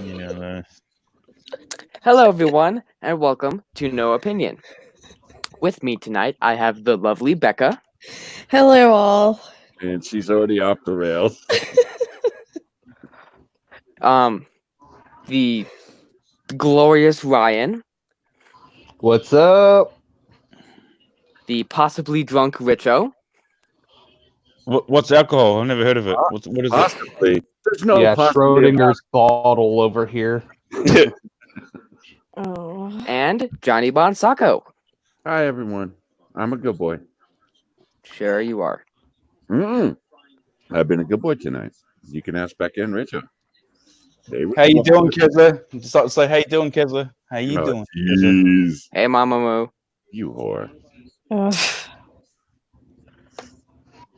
Yeah. Hello, everyone, and welcome to No Opinion. With me tonight, I have the lovely Becca, Hello, all. And she's already off the rails. um, the glorious Ryan, What's up? the possibly drunk Richo, What's alcohol? I've never heard of it. What is Possibly. There's no Yeah, possibility about Schrodinger's bottle over here. it? Oh. and Johnny Bonsacco. Hi, everyone. I'm a good boy. Sure, you are. I've been a good boy tonight. You can ask Becca and Richard. How you doing, Kessler? Just like to say, how you doing, Kessler? How you Oh, doing, Kessler? jeez. Hey, Mama Moo. You whore. Ugh.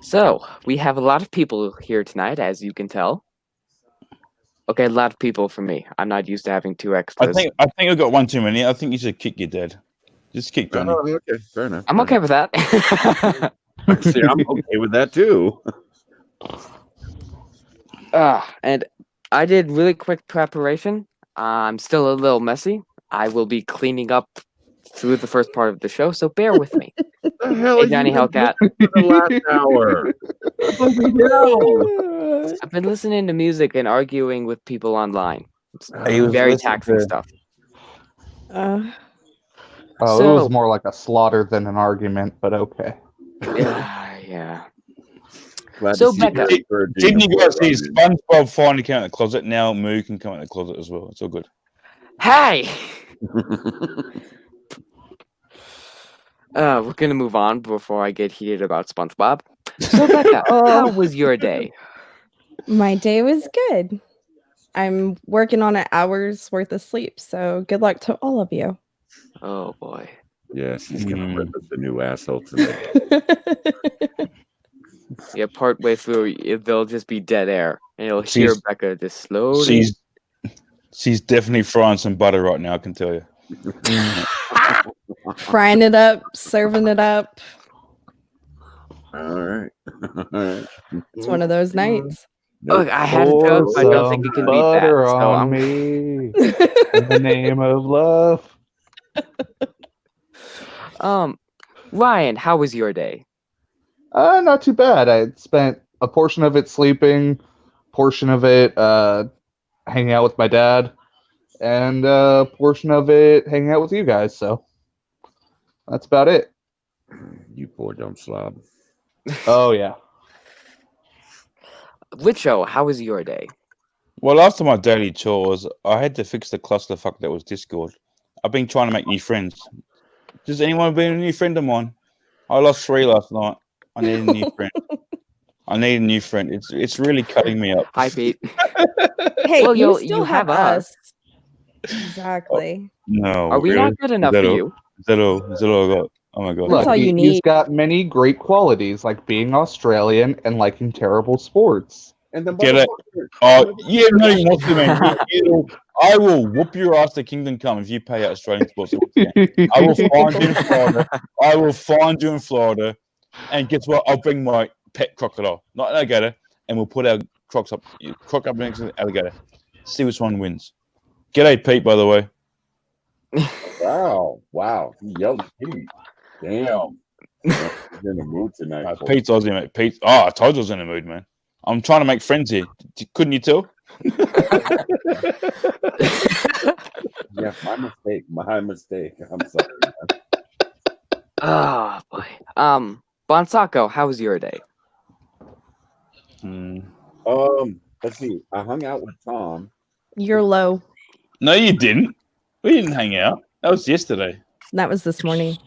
So, we have a lot of people here tonight, as you can tell. Okay, a lot of people for me. I'm not used to having two I extras. think I've got one too many. I think you should kick your dad. Just kick Johnny. Oh, okay. Fair enough. I'm okay with that. See, I'm okay with that, too. And I did really quick preparation. I'm still a little messy. I will be cleaning up through the first part of the show, so bear with me. The hell Hey, you Johnny been Hellcat. doing for the last hour? Bloody hell. I've been listening to music and arguing with people online. It's He was very listening taxing to- stuff. Uh, Oh, So- it was more like a slaughter than an argument, but okay. Yeah. Glad So, to see Becca, you for a Didn't you guys see decent SpongeBob finally came out of the closet? Now Moo can come out of the closet as well. It's all good. Hey! run. We're gonna move on before I get heated about SpongeBob. So, Becca, how was your day? my day was good. I'm working on an hour's worth of sleep, so good luck to all of you. Oh boy. Yeah, she's going to rip us a new asshole tonight. Yeah, partway through, there'll just be dead air, and you'll hear She's- Becca just slowly. She's definitely frying some butter right now. I can tell you. Frying it up, serving it up. All right. All right. It's one of those nights. Look, I had a Pour joke, but I don't think some it can beat that. butter So on I'm me in the name of love. Ryan, how was your day? Not too bad. I spent a portion of it sleeping, portion of it hanging out with my dad, and a portion of it hanging out with you guys. So that's about it. You poor dumb slob. Oh yeah. Richo, how was your day? Well, after my daily chores, I had to fix the clusterfuck that was Discord. I've been trying to make new friends. Does anyone be a new friend of mine? I lost 3 last night. I need a new friend. I need a new friend. It's really cutting me up. Hi, Pete. Hey, Well, you you still have have us. us. Exactly. No. Are we really? not good enough Is for that all? you? Is that all? Is that all I got? Oh my god. That's all you He's need. got many great qualities, like being Australian and liking terrible sports. And the Get it. motherfucker- Oh, yeah, no, you want to, man. I will whoop your ass to Kingdom Come if you pay out Australian sports. I will find you in Florida. I will find you in Florida. And guess what? I'll bring my pet crocodile, not an alligator, and we'll put our croc up next to the alligator. See which one wins. G'day, Pete, by the way. Wow. He yelled at Pete. Damn. He's in the mood tonight. folks. Pete's Aussie, mate. Pete. Oh, I told you I was in the mood, man. I'm trying to make friends here. Couldn't you tell? Yeah, my mistake. I'm sorry. Oh boy. Bonsacco, how was your day? Hmm. Let's see. I hung out with Tom. You're low. No, you didn't. We didn't hang out. That was yesterday. That was this morning.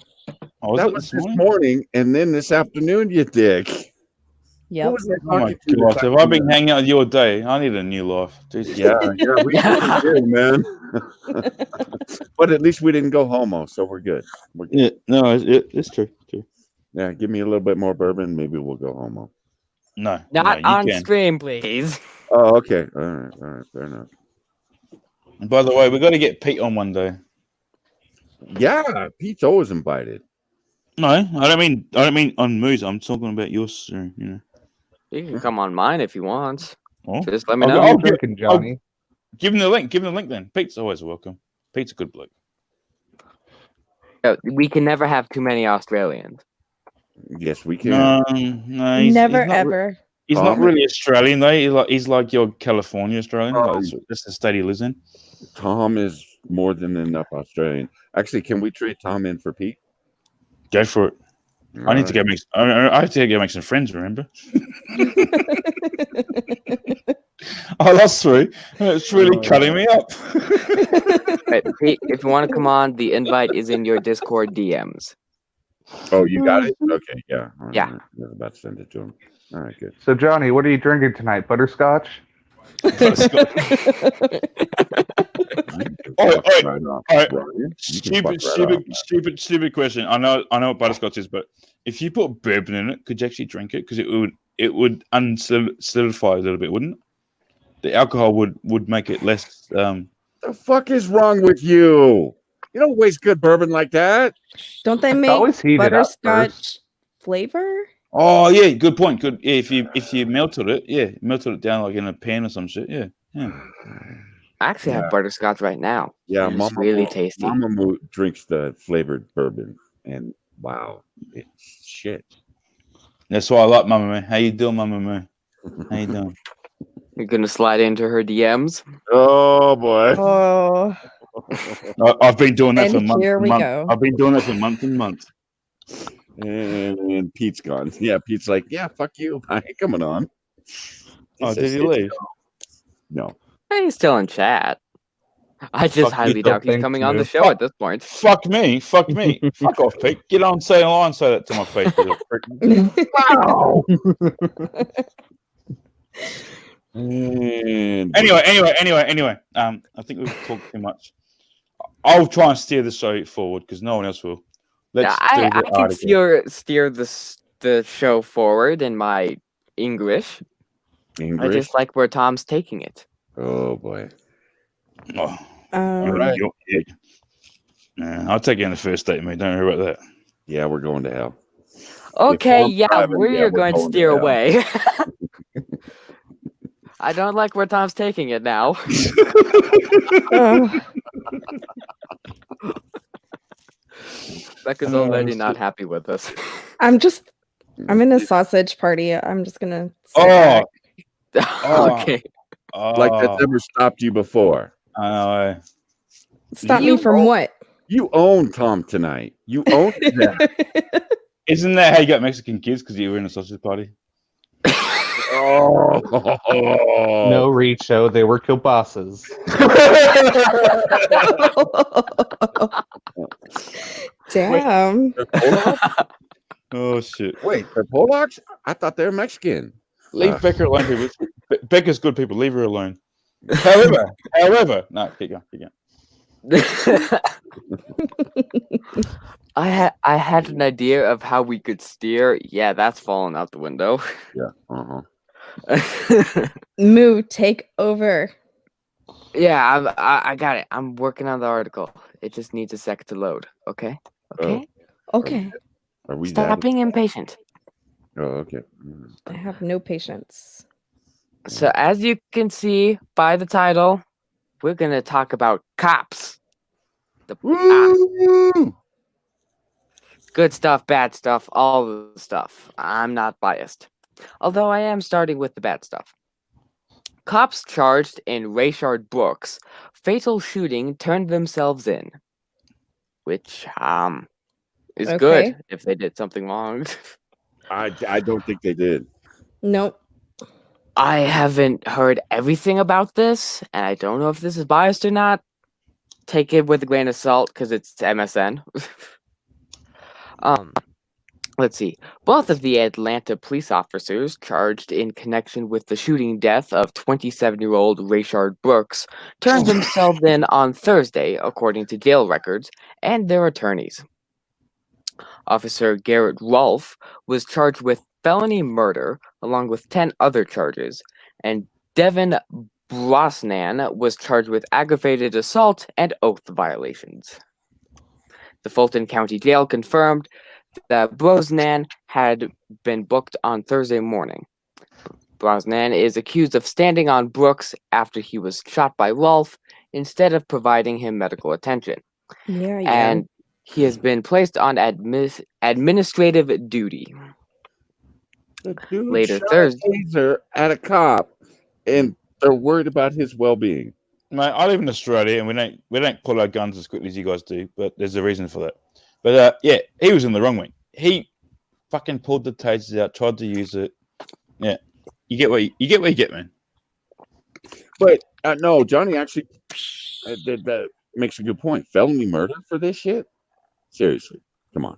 Oh, That it was this morning, and then this afternoon, you dick. Who Yep. was I Oh my talking to god! this Have I been afternoon? hanging out with you all day? I need a new life. Jesus. Yeah, we really did, man. But at least we didn't go homo, so we're good. We're good. Yeah. No, it's true. True. Yeah, give me a little bit more bourbon, maybe we'll go homo. No. Not no, you on can. stream, please. Oh, okay. All right, fair enough. By the way, we got to get Pete on one day. Yeah, Pete's always invited. No, I don't mean on Moose. I'm talking about yours. You know. You can come on mine if you want. Oh. Just let me I'll know. go- What are you drinking, Johnny? Give him the link. Give him the link then. Pete's always welcome. Pete's a good bloke. We can never have too many Australians. Yes, we can. No, he's Never not, ever. He's not Tom? really Australian though. He's like your California Australian. Oh. Like, that's the state he lives in. Tom is more than enough Australian. Actually, can we trade Tom in for Pete? Go for it. I need to go make. I have to go make some friends. Remember? I lost 3. It's really cutting me up. Right, Pete, if you want to come on, the invite is in your Discord DMs. Oh, you got it? Okay, yeah. Yeah. I was about to send it to him. All right, good. So, Johnny, what are you drinking tonight? Butterscotch? All right. Ryan. You can fuck right off. Stupid question. I know what butterscotch is, but if you put bourbon in it, could you actually drink it? Because it would solidify a little bit, wouldn't it? The alcohol would make it less. The fuck is wrong with you? You don't waste good bourbon like that. Don't they It's make always heated up butterscotch first. flavor? Oh yeah, good point. Good. Yeah, if you melted it down like in a pan or some shit. Yeah. I actually have butterscotch right now. Yeah, and it's Mama really tasty. Mama Moo drinks the flavored bourbon, and wow, it's shit. That's why I like Mama Moo. How you doing, Mama Moo? How you doing? You're gonna slide into her DMs. Oh boy. Oh, I've been doing that for And months. here we months. go. I've been doing that for months and months. And Pete's gone. Yeah, Pete's like, yeah, fuck you. I ain't coming on. Oh, says did he leave? No. Hey, he's still in chat. I just Fuck you, highly doubt he's thanks, coming on the Moo. show at this point. Fuck me. Fuck off, Pete. Get on, say hello, and say that to my face. You little prick. Wow. And Anyway. I think we've talked too much. I'll try and steer the show forward because no one else will. Let's do I the can article. steer the show forward in my English. I English. just like where Tom's taking it. Oh boy. Oh, Um, right. yeah. I'll take you on the first date, mate. Don't worry about that. Yeah, we're going to hell. Okay, we're yeah, private, we're yeah, we're going to going to steer hell. away. I don't like where Tom's taking it now. oh, Becca's Oh, already not shit. happy with us. I'm in a sausage party. I'm just gonna. sit Oh, back. Okay. Like that's ever stopped you before. I know. Stop You me from what? You own Tom tonight. You own that. Isn't that how you got Mexican kids? Because you were in a sausage party? Oh. No Richo, they were kielbasa's. Damn. They're Polacks? Oh, shit. Wait, they're Polacks? I thought they were Mexican. Leave Becca alone, people. Becca's good people. Leave her alone. However, no, keep going. I had an idea of how we could steer. Yeah, that's fallen out the window. Yeah. Uh-huh. Moo, take over. Yeah, I got it. I'm working on the article. It just needs a sec to load. Okay. Okay. Okay. Are we Stop that? being impatient. Oh, okay. I have no patience. So as you can see by the title, we're gonna talk about cops. Woo! Good stuff, bad stuff, all the stuff. I'm not biased. Although I am starting with the bad stuff. Cops charged in Rayshard Brooks' fatal shooting turned themselves in. Which is Okay. good if they did something wrong. I don't think they did. Nope. I haven't heard everything about this, and I don't know if this is biased or not. Take it with a grain of salt because it's MSN. Let's see. Both of the Atlanta police officers charged in connection with the shooting death of 27-year-old Rayshard Brooks turned themselves in on Thursday, according to jail records and their attorneys. Officer Garrett Rolfe was charged with felony murder along with 10 other charges, and Devin Brosnan was charged with aggravated assault and oath violations. The Fulton County Jail confirmed that Brosnan had been booked on Thursday morning. Brosnan is accused of standing on Brooks after he was shot by Rolfe instead of providing him medical attention. Yeah, And he has been placed on administrative duty. The dude Later shot Thursday. a taser at a cop, and they're worried about his well-being. Mate, I live in Australia, and we don't pull our guns as quickly as you guys do, but there's a reason for that. But yeah, he was in the wrong wing. He fucking pulled the tasers out, tried to use it. Yeah, you get what you get, man. But no, Johnny actually that makes a good point. Felony murder for this shit? Seriously, come on.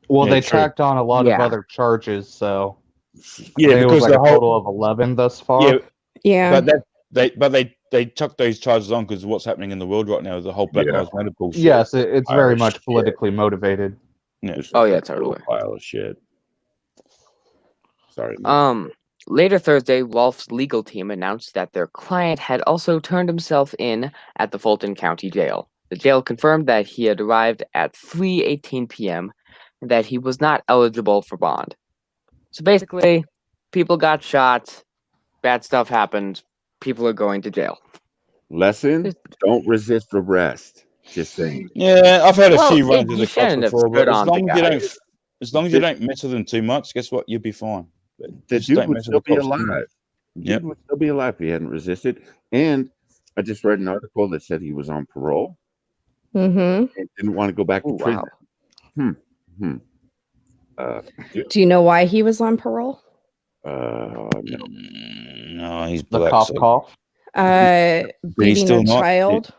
Well, Yeah, they true. tacked on a lot of Yeah. other charges, so Yeah, I think it was because like the a whole total of 11 thus far. yeah, yeah. but they chucked those charges on because of what's happening in the world right now, the whole Black Yeah. Lives Matter bullshit. Yes, it's Pile very of much shit. politically motivated. Yeah. This is Oh, yeah, a total totally. pile of shit. Sorry. man. Later Thursday, Rolfe's legal team announced that their client had also turned himself in at the Fulton County Jail. The jail confirmed that he had arrived at 3:18 p.m. and that he was not eligible for bond. So basically, people got shot, bad stuff happened, people are going to jail. Lesson: don't resist arrest. Just saying. Yeah, I've had a Well, few you runs as a cop shouldn't have before, stood but as on the long as you guy. don't, as long as you don't mess with them too much, guess what? You'll be fine. But The just dude don't would mess still with the be cops too much. alive. Yep. Dude would still be alive if he hadn't resisted. And I just read an article that said he was on parole Mm-hmm. and didn't want to go back to Ooh, prison. wow. Dude, Do you know why he was on parole? no. No, he's The black. cough so- cough. Beating still a not- child.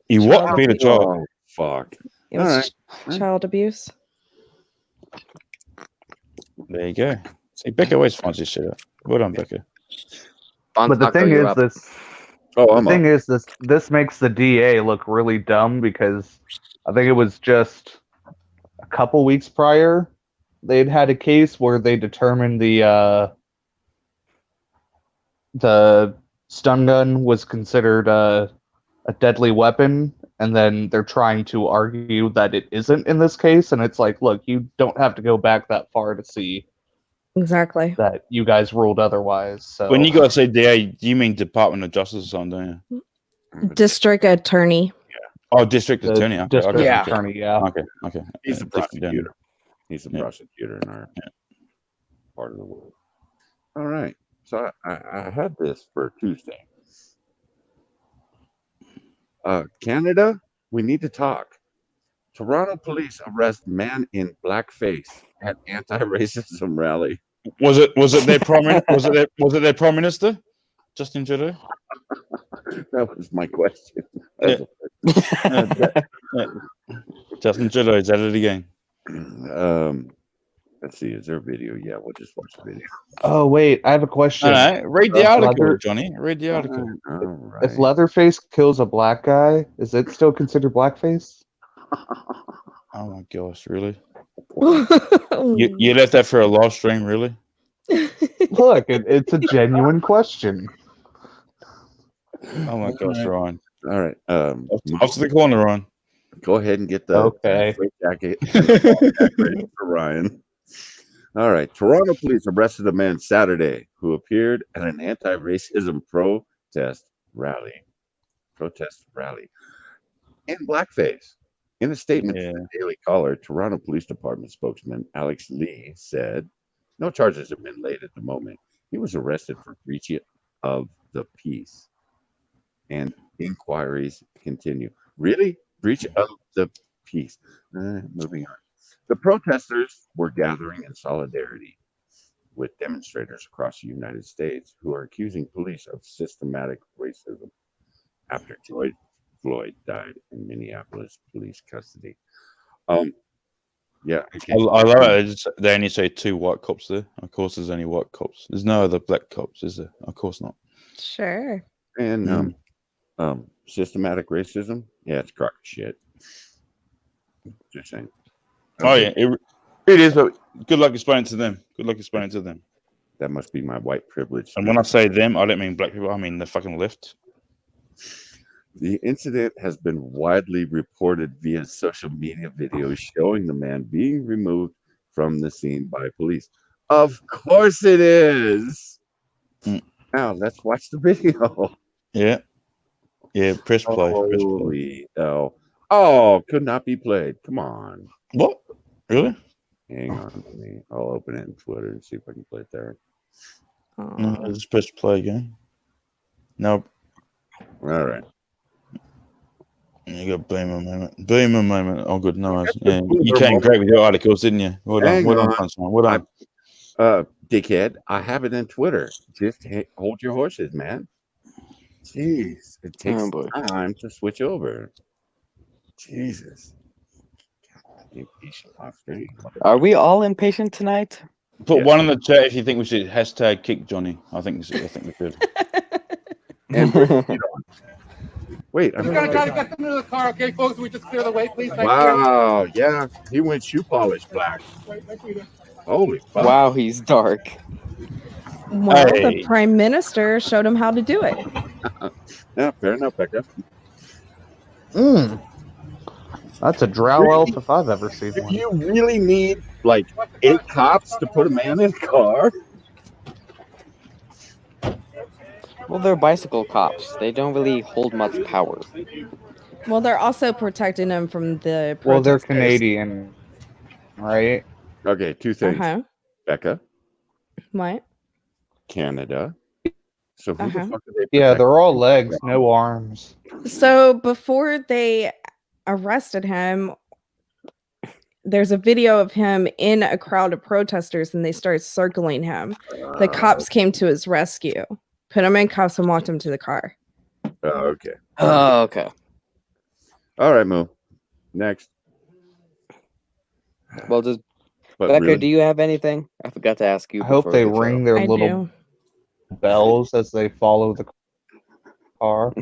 He Child what? Beat a abuse. child. Oh, fuck. It was Alright. child abuse. There you go. See, Becca always finds this shit out. Well done, Becca. But the Bonstock, thing you're is, up. Oh, the thing is, this makes the DA look really dumb because I think it was just a couple weeks prior they'd had a case where they determined the stun gun was considered a deadly weapon, and then they're trying to argue that it isn't in this case, and it's like, look, you don't have to go back that far to see Exactly. that you guys ruled otherwise. So When you guys say DA, do you mean Department of Justice or something, don't you? District attorney. Oh, District the Attorney. Okay, district okay, Yeah. attorney, yeah. okay. he's a different down prosecutor. He's a Yeah. prosecutor in our part of the world. All right. So I had this for Tuesday. Canada, we need to talk. Toronto police arrest man in blackface at anti-racism rally. Was it their prime was it their prime minister, Justin Trudeau? That was my question. Justin Trudeau is at it again. Let's see. Is there a video? Yeah, we'll just watch the video. Oh wait, I have a question. No, read the Uh, article, Leather- Johnny. Read the article. All right. If Leatherface kills a black guy, is it still considered blackface? Oh my gosh, really? You left that for a live stream, really? Look, it's a genuine question. Oh my gosh, Ryan. All right. Off to the corner, Ryan. Go ahead and get the Okay. straight jacket ready for Ryan. All right. Toronto police arrested a man Saturday who appeared at an anti-racism protest rally in blackface. In a statement Yeah. to the Daily Caller, Toronto Police Department spokesman Alex Lee said no charges have been laid at the moment. He was arrested for breach of the peace, and inquiries continue. Really? Breach of the peace. Moving on. The protesters were gathering in solidarity with demonstrators across the United States who are accusing police of systematic racism after George Floyd died in Minneapolis police custody. Yeah, I love it. They only say 2 white cops there. Of course, there's only white cops. There's no other black cops, is there? Of course not. Sure. And systematic racism. Yeah, it's crock of shit. Just saying. Oh yeah, it is. But good luck explaining to them. Good luck explaining to them. That must be my white privilege. And when I say them, I don't mean black people. I mean the fucking left. The incident has been widely reported via social media videos showing the man being removed from the scene by police. Of course it is. Mm. Now let's watch the video. Yeah. Yeah. Press play. Press play. Holy hell! Oh, could not be played. Come on. What? Really? Hang on to me. I'll open it in Twitter and see if I can play it there. No, Aw. just press play again. No, All right. you got boomer moment. Boomer moment. Oh, good. No worries. Yeah, Boomer you came moment. great with your articles, didn't you? Well done. Hang Well done, on. Sunshine. Well done. Dickhead, I have it in Twitter. Just hold your horses, man. Jeez, it takes Oh, boy. time to switch over. Jesus. Impatient offspring. Are we all impatient tonight? Put Yeah. one in the chat if you think we should hashtag kick Johnny. I think we should. And wait, I'm We're gonna try to get them into the car, okay, folks? We just clear the way, please. Thank wow, yeah, he went shoe polish black. Holy fuck. Wow, he's dark. Well, Hey. the prime minister showed him how to do it. Yeah, fair enough, Becca. That's a drow elf if I've ever seen If one. you really need like 8 cops to put a man in a car, Well, they're bicycle cops. They don't really hold much power. Well, they're also protecting him from the Well, they're protesters. Canadian, right? okay, 2 things. Uh-huh. Becca, What? Canada. So who Uh-huh. the fuck are they? Yeah, protecting? they're all legs, no arms. So before they arrested him, there's a video of him in a crowd of protesters and they start circling him. The cops came to his rescue, put him in cuffs and walked him to the car. Oh, okay. Oh, okay. All right, Moo. Next. Well, does But Becca, really, do you have anything? I forgot to ask you. I hope before they the show. ring their I little bells as they follow the car.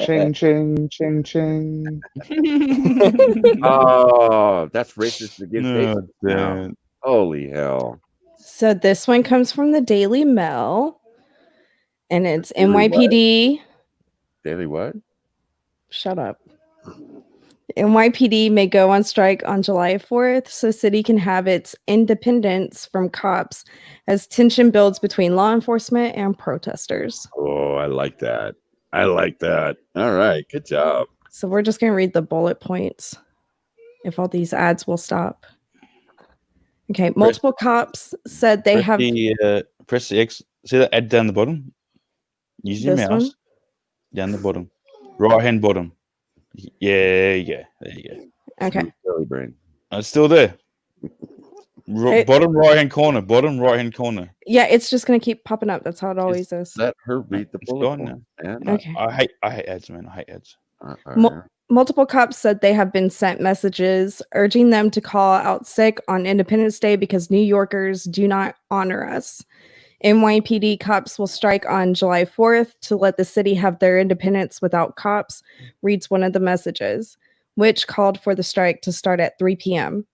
Ching, ching, ching, ching. do. oh, that's racist against No, Asians now. dude. Holy hell. So this one comes from the Daily Mail, and it's Daily what? NYPD. Daily what? Shut up. NYPD may go on strike on July 4th so city can have its independence from cops as tension builds between law enforcement and protesters. Oh, I like that. I like that. All right, good job. So we're just going to read the bullet points if all these ads will stop. Okay, multiple cops said they have Press the X. See that ad down the bottom? Use your This mouse. one? Down the bottom. Right hand bottom. Yeah, yeah. There you go. Okay. Silly brain. It's still there. It- Bottom right hand corner. Bottom right hand corner. Yeah, it's just going to keep popping up. That's how it always is. Let her read the It's bullet gone points, man. Okay. I hate ads, man. I hate ads. Multiple cops said they have been sent messages urging them to call out sick on Independence Day because New Yorkers do not honor us. NYPD cops will strike on July 4th to let the city have their independence without cops, reads one of the messages, which called for the strike to start at 3 p.m.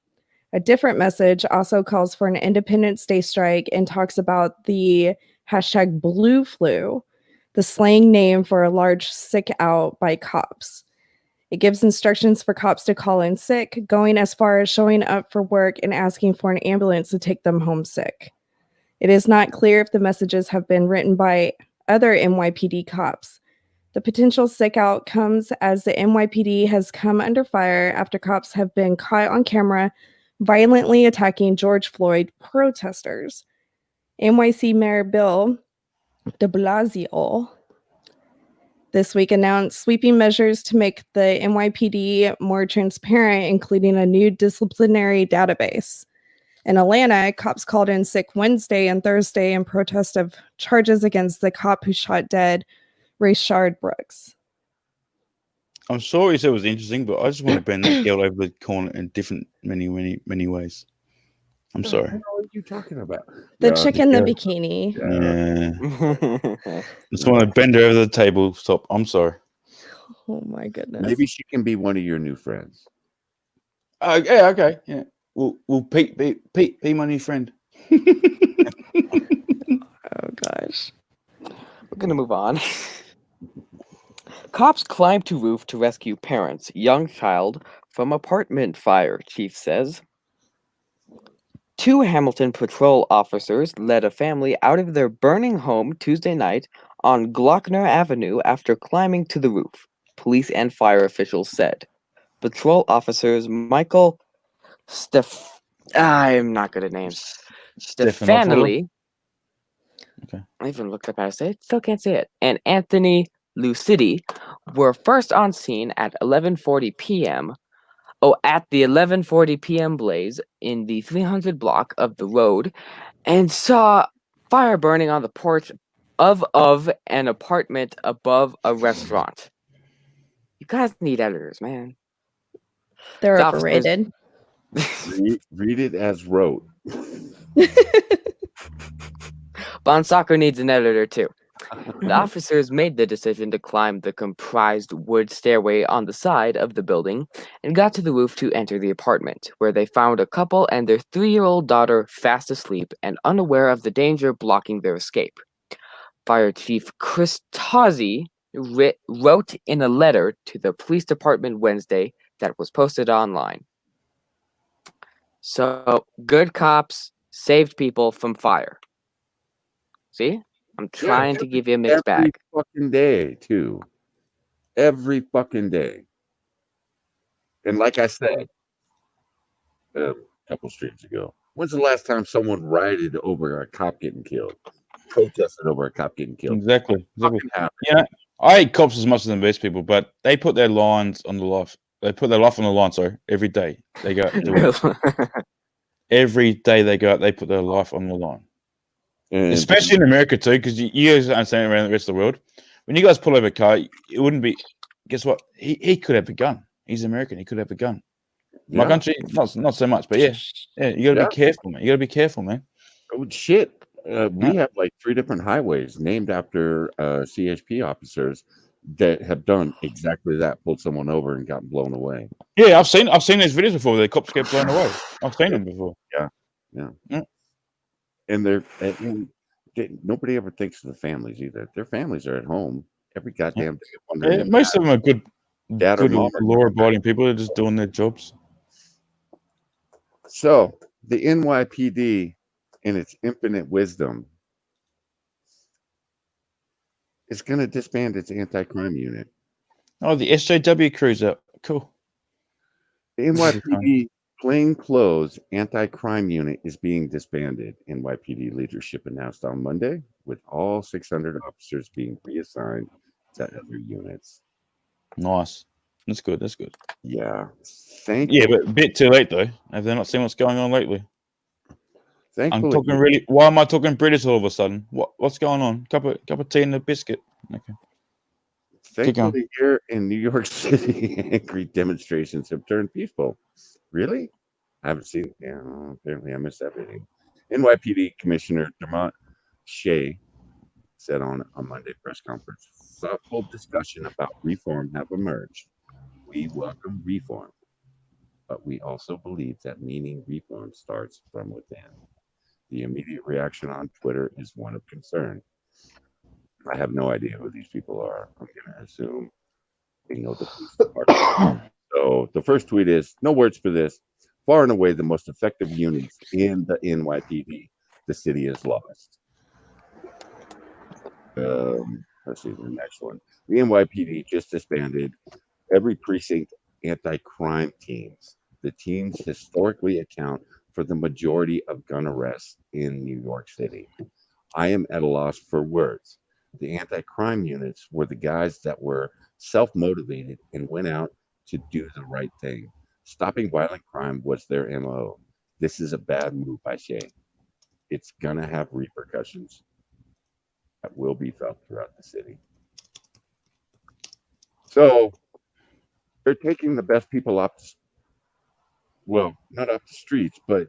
A different message also calls for an Independence Day strike and talks about the hashtag blue flu, the slang name for a large sick out by cops. It gives instructions for cops to call in sick, going as far as showing up for work and asking for an ambulance to take them home sick. It is not clear if the messages have been written by other NYPD cops. The potential sick out comes as the NYPD has come under fire after cops have been caught on camera violently attacking George Floyd protesters. NYC Mayor Bill de Blasio this week announced sweeping measures to make the NYPD more transparent, including a new disciplinary database. In Atlanta, cops called in sick Wednesday and Thursday in protest of charges against the cop who shot dead Rayshard Brooks. I'm sorry you said it was interesting, but I just want to bend that girl over the corner in different many ways. I'm sorry. What are you talking about? The Yeah, chick in the yeah. bikini. Yeah. Just want to bend her over the tabletop. I'm sorry. Oh my goodness. Maybe she can be one of your new friends. Yeah, okay. Yeah. Well, Pete, be my new friend. Oh gosh. We're gonna move on. Cops climb to roof to rescue parents, young child from apartment fire, chief says. 2 Hamilton patrol officers led a family out of their burning home Tuesday night on Glockner Avenue after climbing to the roof, police and fire officials said. Patrol officers Michael I'm not good at names. Stefanelli. Okay. I even looked up how to say it, still can't say it. And Anthony Lucidi were first on scene at 11:40 p.m. At the 11:40 p.m. blaze in the 300 block of the road, and saw fire burning on the porch of an apartment above a restaurant. You guys need editors, man. They're The officers- overrated. Read it as wrote. Bon Soccer needs an editor too. The officers made the decision to climb the comprised wood stairway on the side of the building and got to the roof to enter the apartment, where they found a couple and their 3-year-old daughter fast asleep and unaware of the danger blocking their escape. Fire Chief Chris Tozzi wrote in a letter to the police department Wednesday that was posted online. So, good cops saved people from fire. See? I'm trying to give you a mixed Every bag. fucking day, too. Every fucking day. And like I said a couple streams ago, when's the last time someone rioted over a cop getting killed? Protested over a cop getting killed? Exactly. Fucking happened. Yeah, I hate cops as much as invest people, but they put their lines on the life. They put their life on the line. Sorry, every day they go out and do it. Every day they go out, they put their life on the line. And Especially in America too, because you guys understand around the rest of the world. When you guys pull over a car, it wouldn't be. Guess what? He could have a gun. He's American. He could have a gun. My yeah. country, not so much. But yeah, you got to be careful, man. You got to be careful, man. Oh, shit. We have like 3 different highways named after CHP officers that have done exactly that, pulled someone over and gotten blown away. Yeah, I've seen these videos before. Where the cops get blown away. I've seen them before. And nobody ever thinks of the families either. Their families are at home every goddamn day. Wondering Yeah, if most of them are good, Dad or mom are law-abiding people. They're just doing their jobs. So the NYPD, in its infinite wisdom, is going to disband its anti-crime unit. Oh, the SJW cruiser. Cool. The NYPD plainclothes anti-crime unit is being disbanded. NYPD leadership announced on Monday, with all 600 officers being reassigned to other units. Nice. That's good. That's good. Yeah. Thank Yeah, but a bit too late though. Have they not seen what's going on lately? I'm Thankfully, talking really. Why am I talking British all of a sudden? What's going on? Cup of tea and a biscuit. Okay. thankfully here in New York City, angry demonstrations have turned peaceful. Really? I haven't seen. Yeah, apparently I missed that video. NYPD Commissioner Dermot Shea said on a Monday press conference, thoughtful discussion about reform have emerged. We welcome reform, but we also believe that meaning reform starts from within. The immediate reaction on Twitter is one of concern. I have no idea who these people are. I'm going to assume they know the police department. So the first tweet is, no words for this. Far and away the most effective units in the NYPD. The city is lost. Let's see the next one. The NYPD just disbanded every precinct anti-crime teams. The teams historically account for the majority of gun arrests in New York City. I am at a loss for words. The anti-crime units were the guys that were self-motivated and went out to do the right thing. Stopping violent crime was their MO. This is a bad move by Shea. It's gonna have repercussions that will be felt throughout the city. So they're taking the best people up, well, not up the streets, but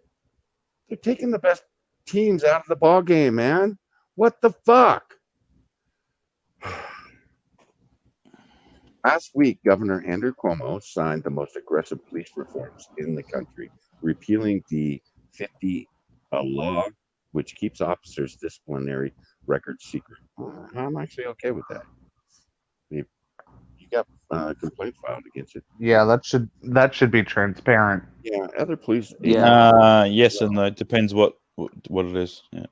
they're taking the best teams out of the ball game, man. What the fuck? Last week, Governor Andrew Cuomo signed the most aggressive police reforms in the country, repealing the 50 law, which keeps officers' disciplinary records secret. I'm actually okay with that. You you got a complaint filed against it. Yeah, that should be transparent. Yeah, other police. Yeah. Yes and no. It depends what it is. Yeah.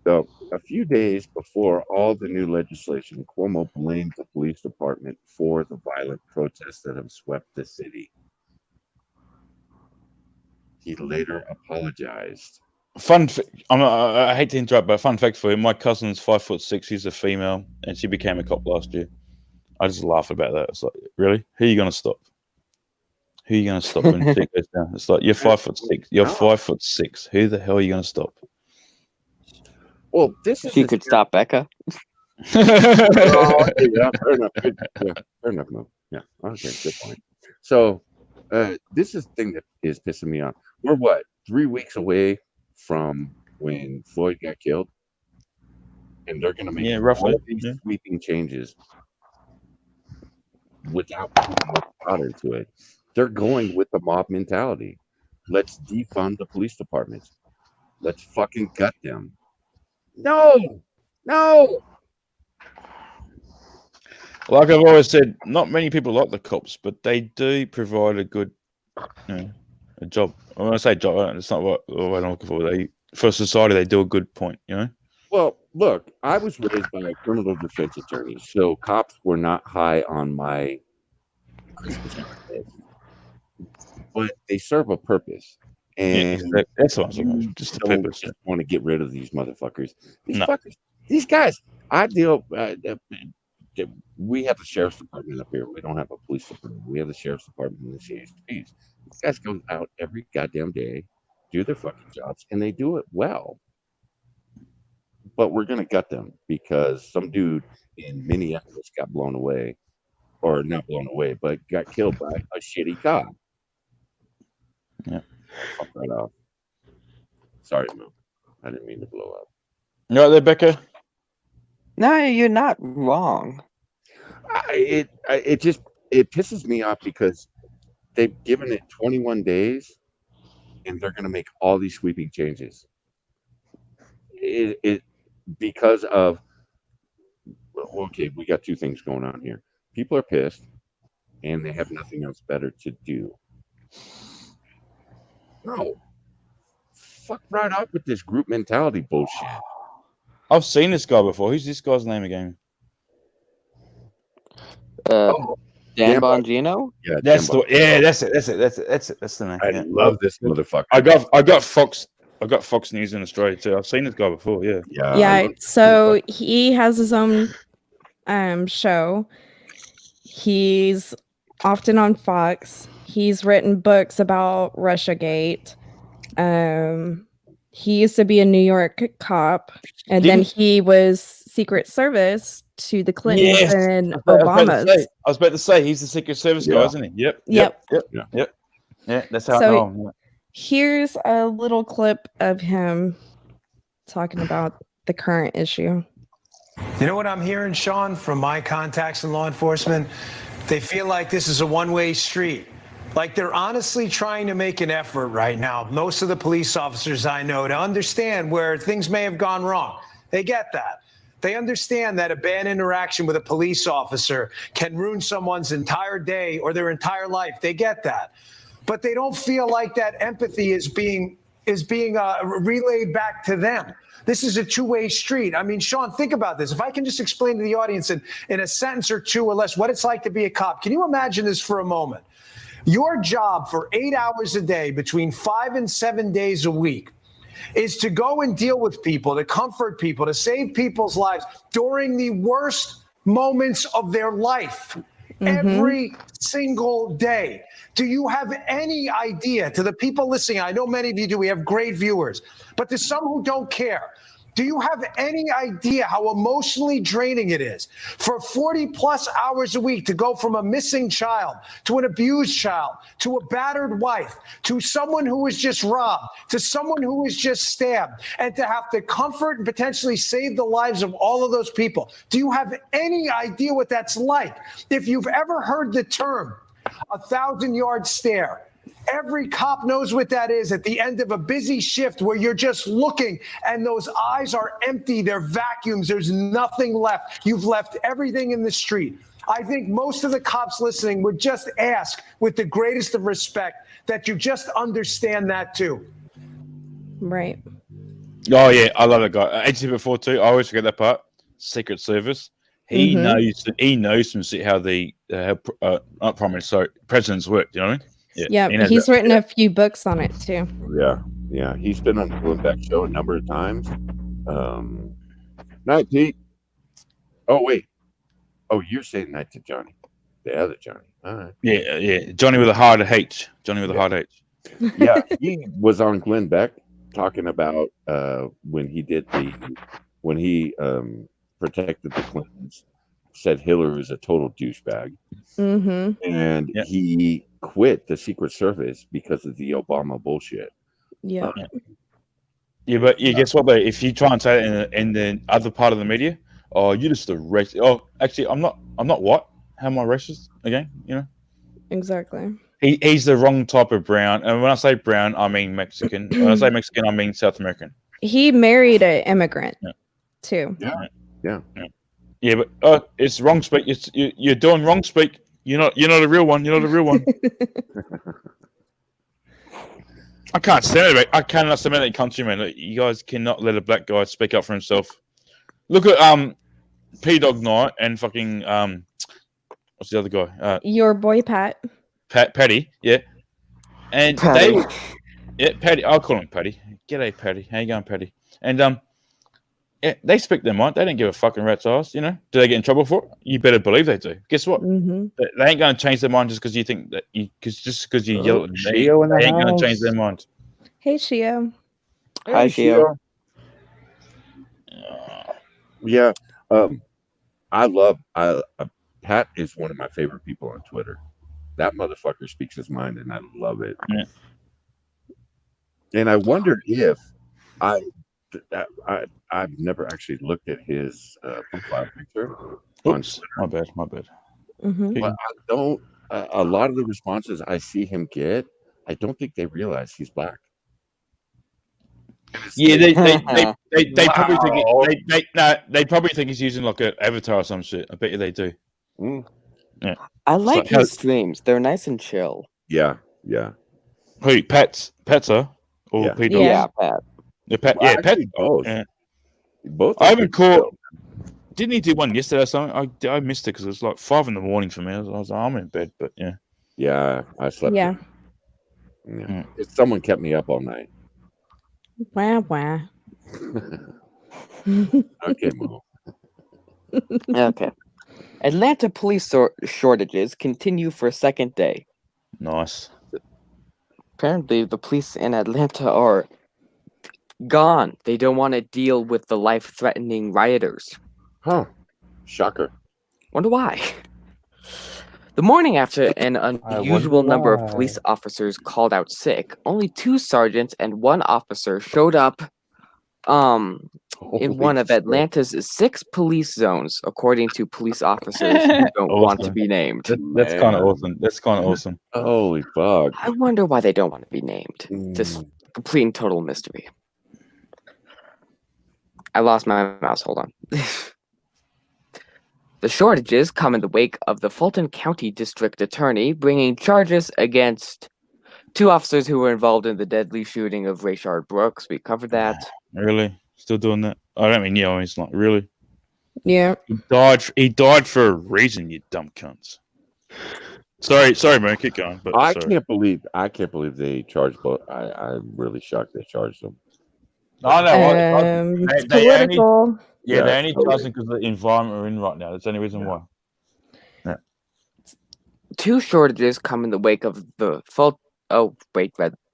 So, a few days before all the new legislation, Cuomo blamed the police department for the violent protests that have swept the city. He later apologized. I hate to interrupt, but fun fact for you: my cousin's 5'6". She's a female, and she became a cop last year. I just laugh about that. It's like, really? Who are you gonna stop? Who are you gonna stop when shit goes down? It's like, you're 5'6". You're 5'6". Who the hell are you gonna stop? Well, this is She could stop Becca. Oh, okay, yeah, fair enough. Good. Yeah, fair enough, Mo. Yeah, okay, good point. So, this is the thing that is pissing me off. We're what, 3 weeks away from when Floyd got killed, and they're going to make roughly. all these sweeping changes without putting much thought into it. They're going with the mob mentality. Let's defund the police departments. Let's fucking gut them. No. Like I've always said, not many people like the cops, but they do provide a good, a job. When I say job, it's not what I'm looking for. For society, they do a good point. Well, look, I was raised by a criminal defense attorney, so cops were not high on my Christmas list, but they serve a purpose. And that's what I'm saying. Just the purpose. Just want to get rid of these motherfuckers. These guys. I deal. We have the sheriff's department up here. We don't have a police department. We have the sheriff's department and the CHPs. These guys go out every goddamn day, do their fucking jobs, and they do it well. But we're gonna gut them because some dude in Minneapolis got blown away, or not blown away, but got killed by a shitty cop. Yeah. Fuck that off. Sorry, Moo. I didn't mean to blow up. You right there, Becca? No, you're not wrong. It pisses me off because they've given it 21 days, and they're going to make all these sweeping changes. It because of, okay, we got two things going on here. People are pissed, and they have nothing else better to do. No. Fuck right up with this group mentality bullshit. I've seen this guy before. Who's this guy's name again? Dan Bongino? Yeah, that's it. That's the name. I love this motherfucker. I got Fox News in Australia too. I've seen this guy before. Yeah. So he has his own show. He's often on Fox. He's written books about Russiagate. He used to be a New York cop, and then he was Secret Service to the Clintons and Obamas. I was about to say he's the Secret Service guy, isn't he? Yep. Yeah, that's how I know him. Here's a little clip of him talking about the current issue. You know what I'm hearing, Sean, from my contacts in law enforcement? They feel like this is a one-way street. Like they're honestly trying to make an effort right now, most of the police officers I know, to understand where things may have gone wrong. They get that. They understand that a bad interaction with a police officer can ruin someone's entire day or their entire life. They get that. But they don't feel like that empathy is being relayed back to them. This is a two-way street. I mean, Sean, think about this. If I can just explain to the audience in a sentence or two or less what it's like to be a cop. Can you imagine this for a moment? Your job for 8 hours a day, between 5 and 7 days a week, is to go and deal with people, to comfort people, to save people's lives during the worst moments of their life, every single day. Do you have any idea, to the people listening, I know many of you do, we have great viewers, but to some who don't care, do you have any idea how emotionally draining it is for 40 plus hours a week to go from a missing child to an abused child to a battered wife to someone who was just robbed to someone who was just stabbed, and to have to comfort and potentially save the lives of all of those people? Do you have any idea what that's like? If you've ever heard the term 1,000-yard stare, every cop knows what that is at the end of a busy shift where you're just looking and those eyes are empty. They're vacuums. There's nothing left. You've left everything in the street. I think most of the cops listening would just ask, with the greatest of respect, that you just understand that too. Right. Oh yeah, I love that guy. Agency before too. I always forget that part. Secret Service. He Mhm. knows. He knows from how the not prime minister, sorry, presidents work. You know what I mean? Yeah, he knows he's that. written a few books on it too. Yeah. He's been on the Glenn Beck show a number of times. Night, Pete. Oh wait. Oh, you're saying night to Johnny, the other Johnny. All right. Yeah. Johnny with a hard H. Johnny with a hard H. Yeah, he was on Glenn Beck talking about when he protected the Clintons, said Hillary was a total douchebag, Mm-hmm. and Yeah. he quit the Secret Service because of the Obama bullshit. Yeah. Yeah, but guess what? Though, if you try and say it in the other part of the media, oh, you're just a racist. Oh, actually, I'm not. I'm not what? How am I racist again? You know, Exactly. he's the wrong type of brown. And when I say brown, I mean Mexican. When I say Mexican, I mean South American. He married an immigrant Yeah. too. Yeah, but it's wrong speak. You're doing wrong speak. You're not a real one. You're not a real one. I can't stand it. I cannot stand that country, man. Look, you guys cannot let a black guy speak up for himself. Look at P Dog Knight and fucking what's the other guy? Your boy Pat. Paddy, yeah. And Paddy. Paddy. I'll call him Paddy. G'day, Paddy. How you going, Paddy? And yeah, they speak their mind. They don't give a fucking rat's ass. You know, do they get in trouble for it? You better believe they do. Guess what? Mm-hmm. They ain't going to change their mind just because you think that because you yell at them. They Shio in the ain't going to change house. their mind. Hey, Shio. Hi, Shio. Yeah, I love Pat is one of my favorite people on Twitter. That motherfucker speaks his mind, and I love it. Yeah. And I wondered if I've never actually looked at his profile picture. Oops, my bad. Mm-hmm. But I don't. A lot of the responses I see him get, I don't think they realize he's black. Yeah, they probably Wow. think they probably think he's using like an avatar or some shit. I bet you they do. Mm, I like how- his streams. They're nice and chill. yeah. Who? Pat's or Yeah. P Yeah. Yeah, Pat. Pat. Well, Yeah, Pat. actually, both. Yeah. Both. I are haven't pretty caught. Didn't he do one yesterday or something? I missed it because it was like 5 a.m. for me. I was like, I'm in bed, but yeah. Yeah, I slept. Yeah. Yeah. Someone kept me up all night. Wah wah. Okay, Mo. Okay. Atlanta police shortages continue for a second day. Nice. Apparently, the police in Atlanta are gone. They don't want to deal with the life-threatening rioters. Huh. Shocker. Wonder why. The morning after an unusual wonder number of why. police officers called out sick, only 2 sergeants and 1 officer showed up in one of Holy shit. Atlanta's 6 police zones, according to police officers who don't want to Awesome. be named. That's kind of Man. awesome. That's kind of awesome. Holy fuck. I wonder why they don't want to be named. Just Mm. complete and total mystery. I lost my mouse. Hold on. The shortages come in the wake of the Fulton County District Attorney bringing charges against 2 officers who were involved in the deadly shooting of Rayshard Brooks. We covered that. Really? Still doing that? I don't mean, yeah, it's like, really? Yeah. He died for a reason, you dumb cunts. Sorry, man, keep going. But I sorry. can't believe they charged both. I'm really shocked they charged them. I know. It's they only- political. Yeah, they Yeah, only totally. charge because of the environment we're in right now. That's the only reason why. 2 shortages come in the wake of the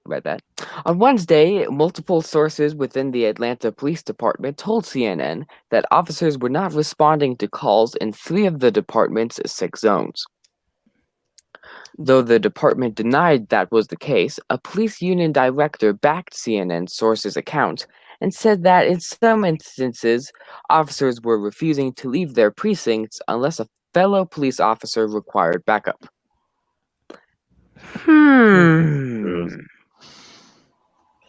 read that. On Wednesday, multiple sources within the Atlanta Police Department told CNN that officers were not responding to calls in 3 of the department's 6 zones. Though the department denied that was the case, a police union director backed CNN sources' account and said that in some instances, officers were refusing to leave their precincts unless a fellow police officer required backup.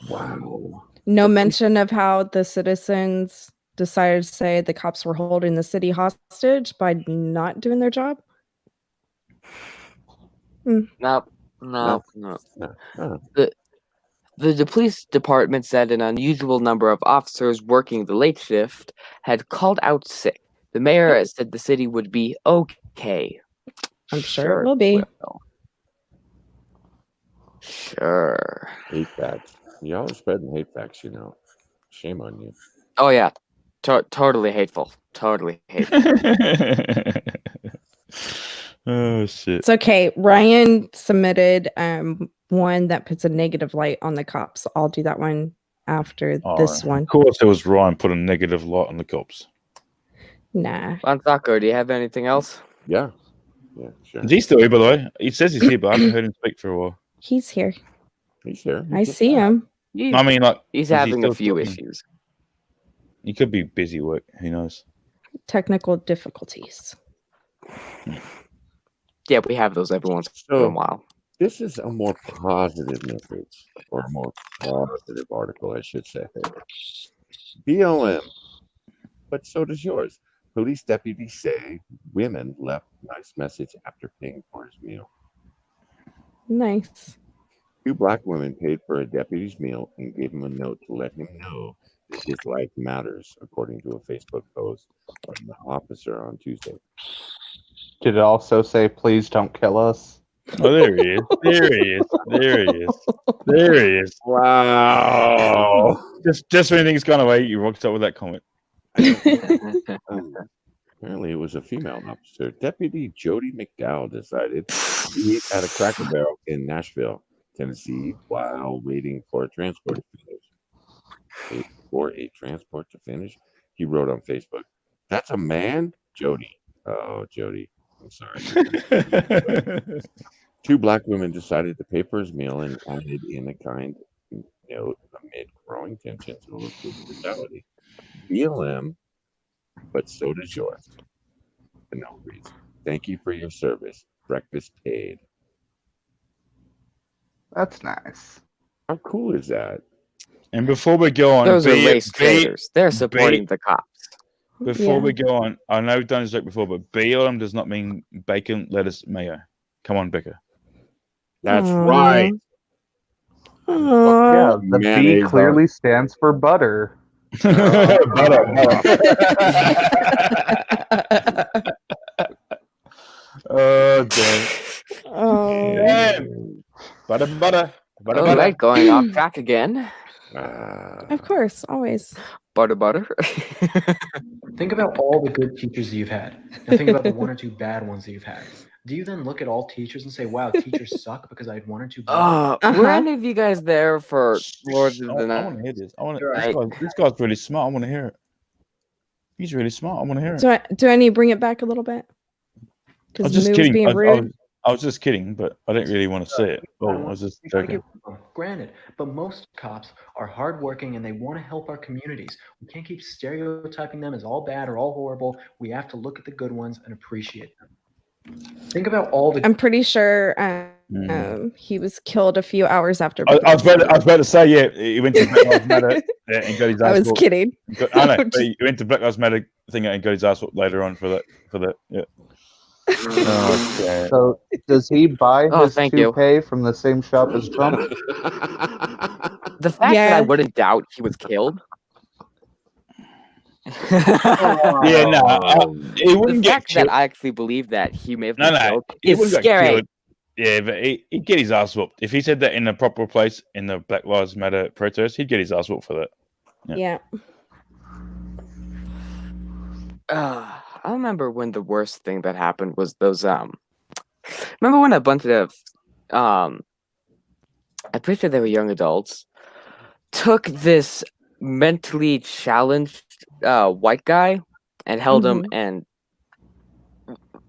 Wow. No mention of how the citizens decided to say the cops were holding the city hostage by not doing their job. Nope. No. No. No. The police department said an unusual number of officers working the late shift had called out sick. The mayor said the city would be okay. I'm sure it will be. Sure. Hate facts. Y'all are spreading hate facts, you know. Shame on you. Oh yeah, totally hateful. Totally hateful. Oh shit. It's okay. Ryan submitted one that puts a negative light on the cops. I'll do that one after this one. Of course, it was Ryan put a negative light on the cops. Nah. Bonsaco, do you have anything else? Yeah. Yeah, sure. Is he still here, by the way? He says he's here, but I haven't heard him speak for a while. He's here. He's there. I see him. I mean, like, He's is he having a still few talking? issues. He could be busy work. Who knows? Technical difficulties. Yeah, we have those every once in a So while. this is a more positive message, or a more positive article, I should say. BLM, but so does yours. Police deputies say women left nice message after paying for his meal. Nice. 2 black women paid for a deputy's meal and gave him a note to let him know that his life matters, according to a Facebook post from the officer on Tuesday. Did it also say, please don't kill us? Oh, there he is. There he is. There he is. There he is. Wow. Just when things gone away, you rocked up with that comment. Apparently, it was a female officer. Deputy Jody McDowell decided to eat at a Cracker Barrel in Nashville, Tennessee, while waiting for a transport to finish. For a transport to finish, he wrote on Facebook, "That's a man, Jody." Oh, Jody, I'm sorry. 2 black women decided to pay for his meal and added in a kind note amid growing tensions over food brutality. BLM, but so does yours. The note reads, "Thank you for your service. Breakfast paid." That's nice. How cool is that? And before we go on, Those are race traitors. They're supporting the cops. Before we go on, I know we've done this joke before, but BLM does not mean bacon, lettuce, mayo. Come on, Becca. That's Aw. right. Aw. Yeah, the B mayonnaise on- clearly stands for butter. Butter. Oh, damn. Oh. Damn. Butter. All right, going off track again. Of course, always. Butter. Think about all the good teachers that you've had. Now think about the 1 or 2 bad ones that you've had. Do you then look at all teachers and say, wow, teachers suck because I had 1 or 2 bad ones? Were any of you guys there for Lords of I the want Night? to hear this. Right. This guy's really smart. I want to hear it. He's really smart. I want to hear it. Do I need to bring it back a little bit? I was Because just Moo was kidding. being rude. I was just kidding, but I didn't really want to say it. Oh, I was just Don't get joking. me wrong, granted, but most cops are hardworking and they want to help our communities. We can't keep stereotyping them as all bad or all horrible. We have to look at the good ones and appreciate them. Think about all the. I'm pretty sure he was killed a few hours after. I was about to say, yeah, he went to Black Lives Matter and got his ass I was whooped. kidding. I know, I'm but he went to Black Lives Matter thing and got his ass whooped later on for that. Yeah. Oh, damn. So does he buy Oh, his thank you. toupee from the same shop as Trump? The fact that Yeah. I wouldn't doubt he was killed. Yeah, no, he The wouldn't get fact killed. that I actually believe that he may have No, been no, killed he is wouldn't get scary. killed. Yeah, but he'd get his ass whooped. If he said that in the proper place in the Black Lives Matter protest, he'd get his ass whooped for that. Yeah. I remember when the worst thing that happened was those remember when a bunch of I'm pretty sure they were young adults took this mentally challenged white guy and held him and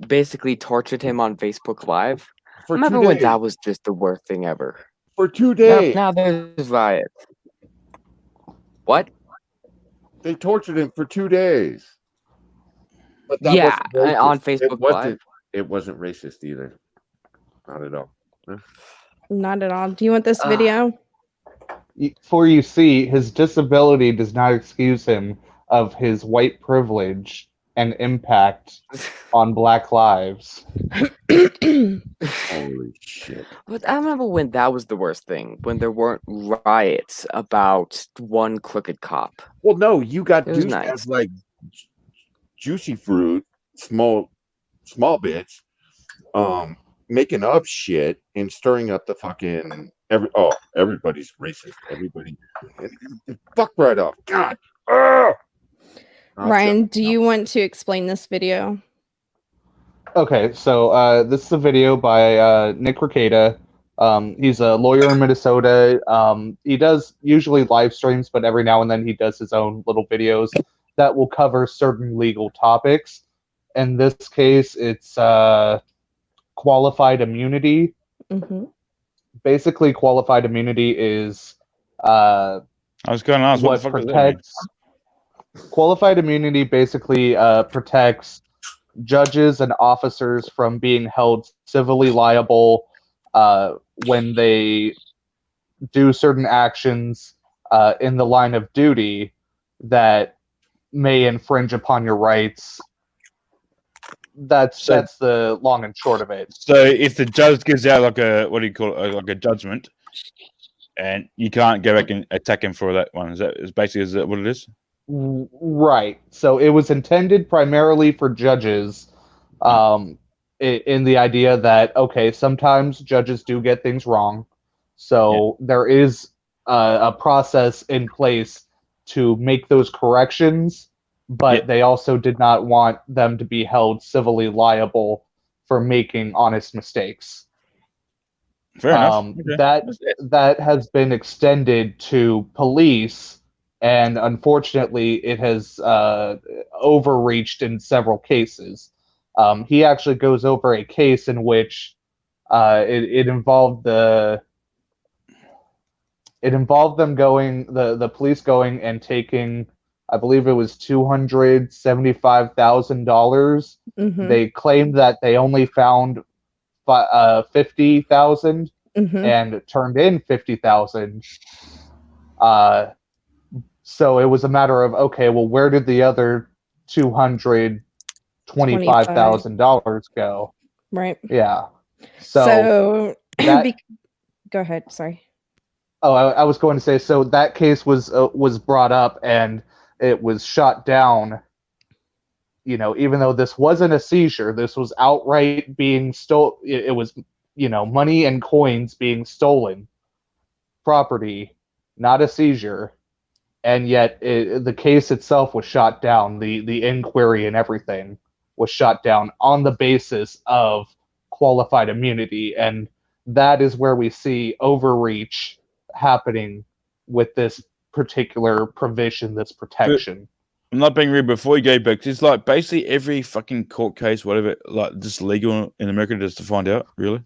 basically tortured him on Facebook Live. For Remember 2 when days. that was just the worst thing ever? For 2 days. Now there's riots. What? They tortured him for 2 days. But that Yeah, wasn't on racist. Facebook Live. It wasn't racist either. Not at all. Not at all. Do you want this video? For you see, his disability does not excuse him of his white privilege and impact on Black lives. Holy shit. But I remember when that was the worst thing, when there weren't riots about one crooked cop. Well, no, you got It was douchebags nice. like Juicy Fruit, small bitch, making up shit and stirring up the fucking everybody's racist. Everybody, fuck right off. God. Ryan, do you want to explain this video? Okay, so this is a video by Nick Rekieta. He's a lawyer in Minnesota. He does usually live streams, but every now and then he does his own little videos that will cover certain legal topics. In this case, it's qualified immunity. Mm-hmm. Basically, qualified immunity is I was going to ask what what the fuck does that mean? protects. Qualified immunity basically protects judges and officers from being held civilly liable when they do certain actions in the line of duty that may infringe upon your rights. That's the long and short of it. So if the judge gives out like a like a judgment, and you can't go back and attack him for that one, is that what it is? Right. So it was intended primarily for judges, in the idea that, okay, sometimes judges do get things wrong. So there is a process in place to make those corrections, but they also did not want them to be held civilly liable for making honest mistakes. Fair enough. Okay. That has been extended to police, and unfortunately, it has overreached in several cases. He actually goes over a case in which it involved the police going and taking, I believe it was $275,000. Mm-hmm. They claimed that they only found $50,000 Mm-hmm. and turned in $50,000. So it was a matter of, okay, well, where did the other $225,000 go? Right. Yeah. So that, go ahead. Sorry. Oh, I was going to say, so that case was brought up and it was shot down. You know, even though this wasn't a seizure, this was outright being stolen. It was, money and coins being stolen, property, not a seizure. And yet the case itself was shot down. The inquiry and everything was shot down on the basis of qualified immunity. And that is where we see overreach happening with this particular provision, this protection. I'm not being rude before you go back. It's like basically every fucking court case, whatever, like just legal in America just to find out, really.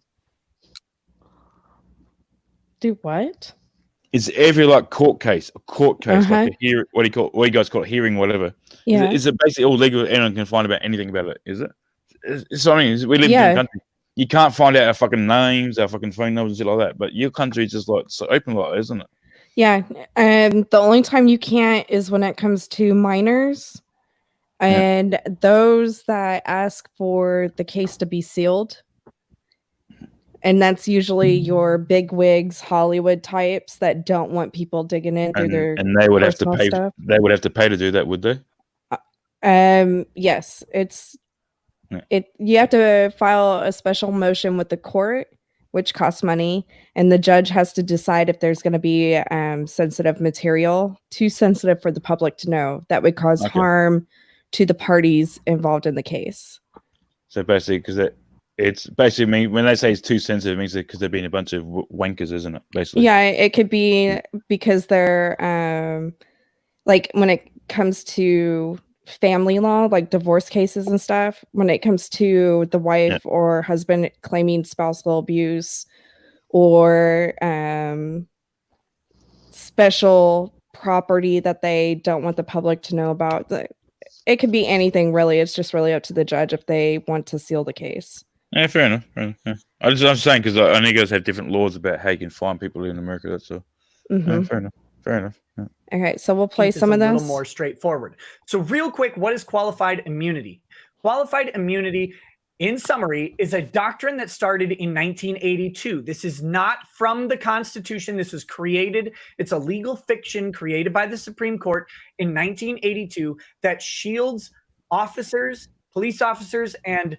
Do what? It's every like court case, like a hearing. What do you guys call it? Hearing, whatever. Yeah. Is it basically all legal? Anyone can find about anything about it? Is it? It's I mean, we live in a country. You can't find out our fucking names, our fucking phone numbers, and shit like that. But your country is just like so open like that, isn't it? Yeah. The only time you can't is when it comes to minors and those that ask for the case to be sealed. And that's usually your big wigs, Hollywood types that don't want people digging in through their and they would have to pay. stuff. They would have to pay to do that, would they? Yes, it's you have to file a special motion with the court, which costs money, and the judge has to decide if there's going to be sensitive material, too sensitive for the public to know, that would cause harm to the parties involved in the case. So basically, because it's basically when they say it's too sensitive, it means because they're being a bunch of wankers, isn't it? Basically, yeah, it could be because they're like when it comes to family law, like divorce cases and stuff, when it comes to the wife or husband claiming spousal abuse or special property that they don't want the public to know about. It could be anything, really. It's just really up to the judge if they want to seal the case. Yeah, fair enough. Yeah. I'm saying because I know you guys have different laws about how you can find people in America. That's all. Mm-hmm. Fair enough. Fair enough. Yeah. Okay, so we'll play is some of a this. little more straightforward. So real quick, what is qualified immunity? Qualified immunity, in summary, is a doctrine that started in 1982. This is not from the Constitution. This was created. It's a legal fiction created by the Supreme Court in 1982 that shields officers, police officers, and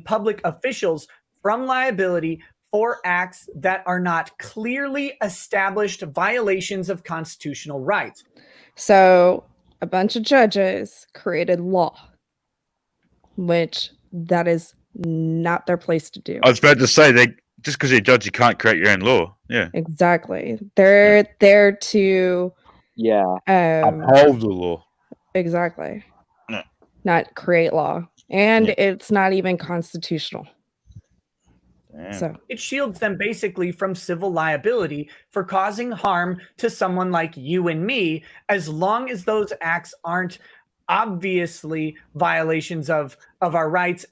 public officials from liability for acts that are not clearly established violations of constitutional rights. So a bunch of judges created law, which that is not their place to do. I was about to say, just because you're a judge, you can't create your own law. Yeah. Exactly. They're there to Yeah. Uphold the law. exactly. Yeah. Not create law. And Yeah. it's not even constitutional. Damn. So It shields them basically from civil liability for causing harm to someone like you and me, as long as those acts aren't obviously violations of our rights.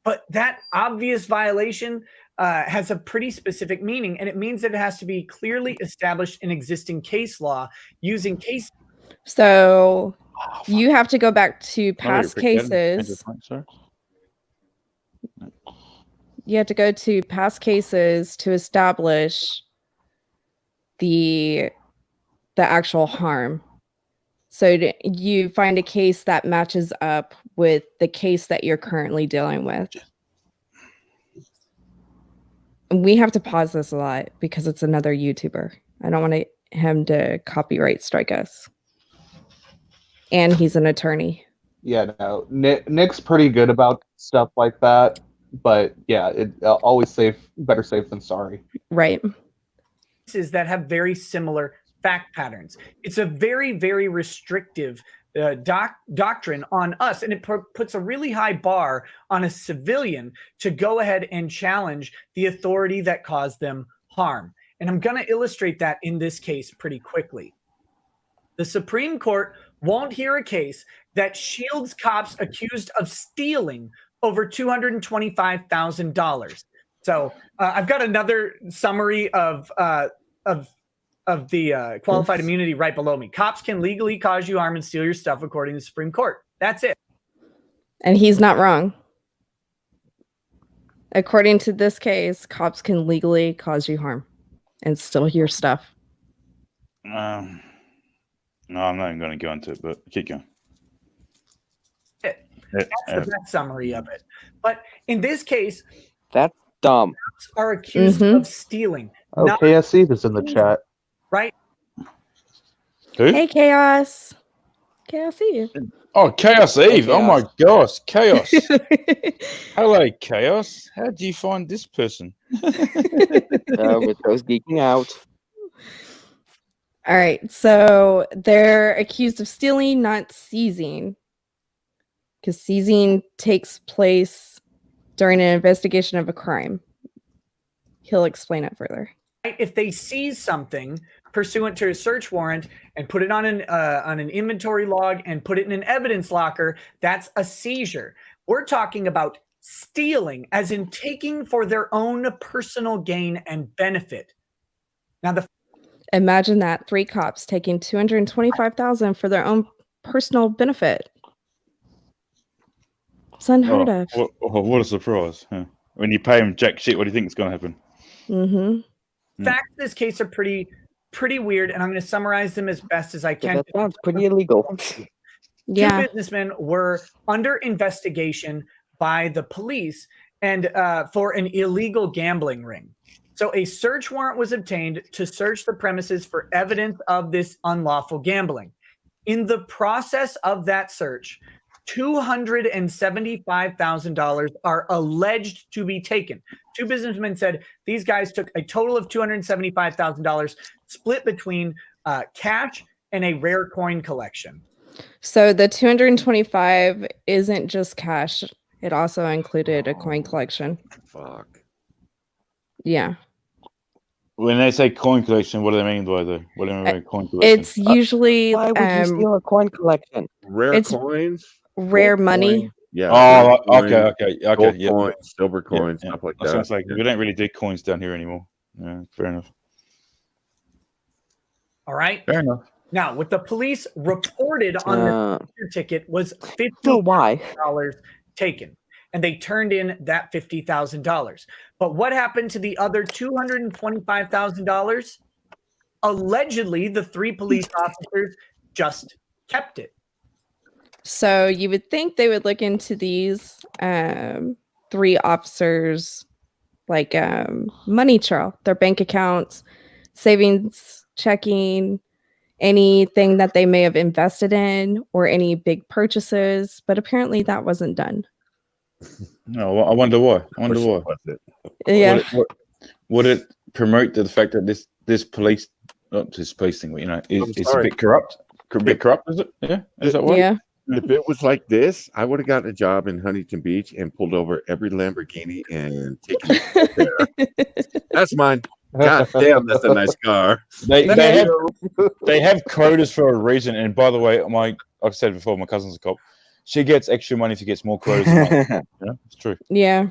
But that obvious violation has a pretty specific meaning, and it means that it has to be clearly established in existing case law using case. So you have to go back to Can I read past it quick, Ed? Change cases. the point, sorry? You have to go to past cases to establish the actual harm. So you find a case that matches up with the case that you're currently dealing with. And we have to pause this a lot because it's another YouTuber. I don't want him to copyright strike us. And he's an attorney. Yeah, no. Nick's pretty good about stuff like that, but yeah, it always better safe than sorry. Right. Cases that have very similar fact patterns. It's a very, very restrictive doctrine on us, and it puts a really high bar on a civilian to go ahead and challenge the authority that caused them harm. And I'm going to illustrate that in this case pretty quickly. The Supreme Court won't hear a case that shields cops accused of stealing over $225,000. So I've got another summary of the qualified immunity right below me. Cops can legally cause you harm and steal your stuff according to the Supreme Court. That's it. And he's not wrong. According to this case, cops can legally cause you harm and steal your stuff. No, I'm not even going to go into it, but keep going. That's the best summary of it. But in this case, That's dumb. cops are accused of stealing. Oh, Not KSC is in the chat. right. Who? Hey, Chaos. Chaos, see you. Oh, Chaos Eve. Oh my gosh, Chaos. All Hello, Chaos. How do you find this person? With those geeking out. right. So they're accused of stealing, not seizing. Because seizing takes place during an investigation of a crime. He'll explain it further. If they seize something pursuant to a search warrant and put it on an inventory log and put it in an evidence locker, that's a seizure. We're talking about stealing, as in taking for their own personal gain and benefit. Now, Imagine that 3 cops taking $225,000 for their own personal benefit. It's unheard of. What a surprise. Huh? When you pay him jack shit, what do you think is going to happen? Mm-hmm. facts in this case are pretty weird, and I'm going to summarize them as best as I can. That sounds pretty illegal. Yeah. Two businessmen were under investigation by the police and for an illegal gambling ring. So a search warrant was obtained to search the premises for evidence of this unlawful gambling. In the process of that search, $275,000 are alleged to be taken. Two businessmen said these guys took a total of $275,000 split between cash and a rare coin collection. So the 225 isn't just cash. It also included a coin collection. Fuck. Yeah. When they say coin collection, what do they mean by the? What do they mean by coin collection? It's usually Why would you steal a coin collection? Rare It's coins? rare gold money. coin, Yeah. Oh, gold okay. coin, Gold Yeah. coins, silver Yeah, coins, yeah. stuff like I was that. gonna say, we don't really do coins down here anymore. Yeah, fair enough. All right. Fair enough. Now, what the police reported on the ticket was So why? $50,000 taken, and they turned in that $50,000. But what happened to the other $225,000? Allegedly, the 3 police officers just kept it. So you would think they would look into these 3 officers like money trail, their bank accounts, savings, checking, anything that they may have invested in or any big purchases, but apparently that wasn't done. No, I wonder why. Yeah. Would it promote the fact that this police, not this police thing, but it's a bit corrupt? A bit corrupt, is it? Yeah, is that why? Yeah. If it was like this, I would have gotten a job in Huntington Beach and pulled over every Lamborghini and taken it there. That's mine. God damn, that's a nice car. They have quotas for a reason. And by the way, like I said before, my cousin's a cop. She gets extra money if she gets more quotas. It's true. Yeah.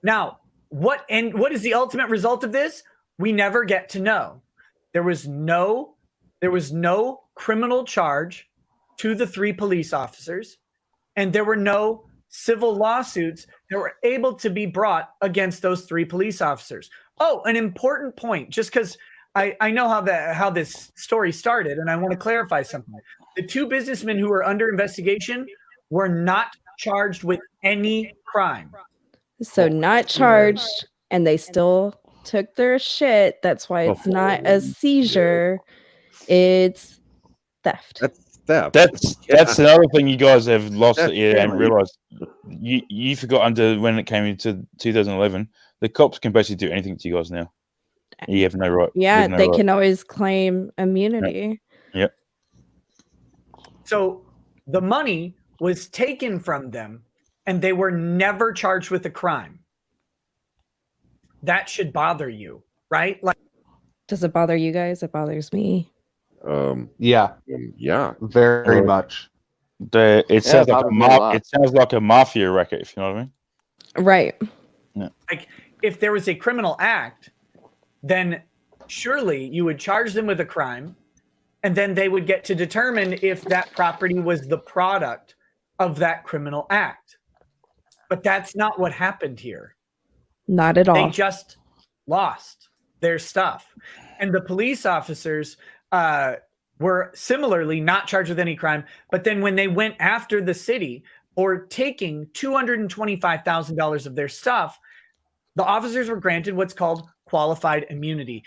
Now, what is the ultimate result of this? We never get to know. There was no criminal charge to the 3 police officers, and there were no civil lawsuits that were able to be brought against those 3 police officers. Oh, an important point, just because I know how this story started, and I want to clarify something. The 2 businessmen who were under investigation were not charged with any crime. So not charged, and they still took their shit. That's why it's not a seizure. It's theft. That's theft. That's another thing you guys have lost and realized. You forgot when it came into 2011, the cops can basically do anything to you guys now. You have no right. Yeah, they can always claim immunity. Yep. So the money was taken from them, and they were never charged with a crime. That should bother you, right? Like, does it bother you guys? It bothers me. Yeah, very much. It sounds like a mafia racket, if you know what I mean. Right. Yeah. Like, if there was a criminal act, then surely you would charge them with a crime, and then they would get to determine if that property was the product of that criminal act. But that's not what happened here. Not at all. They just lost their stuff. And the police officers were similarly not charged with any crime. But then when they went after the city or taking $225,000 of their stuff, the officers were granted what's called qualified immunity.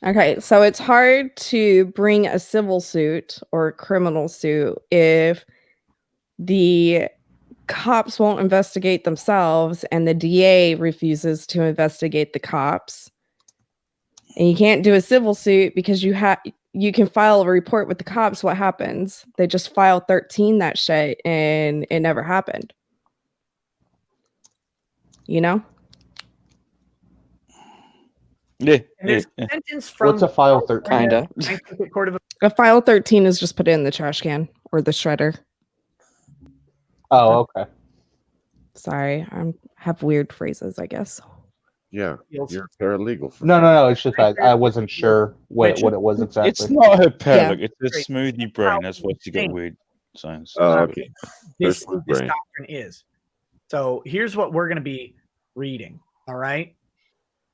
Okay, so it's hard to bring a civil suit or a criminal suit if the cops won't investigate themselves and the DA refuses to investigate the cops. And you can't do a civil suit because you can file a report with the cops. What happens? They just file 13 that shit and it never happened. You know? Yeah. And there's a sentence from What's a file 13? Kinda. A file 13 is just put it in the trash can or the shredder. Oh, okay. Sorry, I have weird phrases, I guess. Yeah, you're paralegal. No. It's just I wasn't sure what it was exactly. It's not her paralegal. It's a smoothie brain. That's why she got weird signs. Oh, okay. This doctrine is. So here's what we're going to be reading. All right.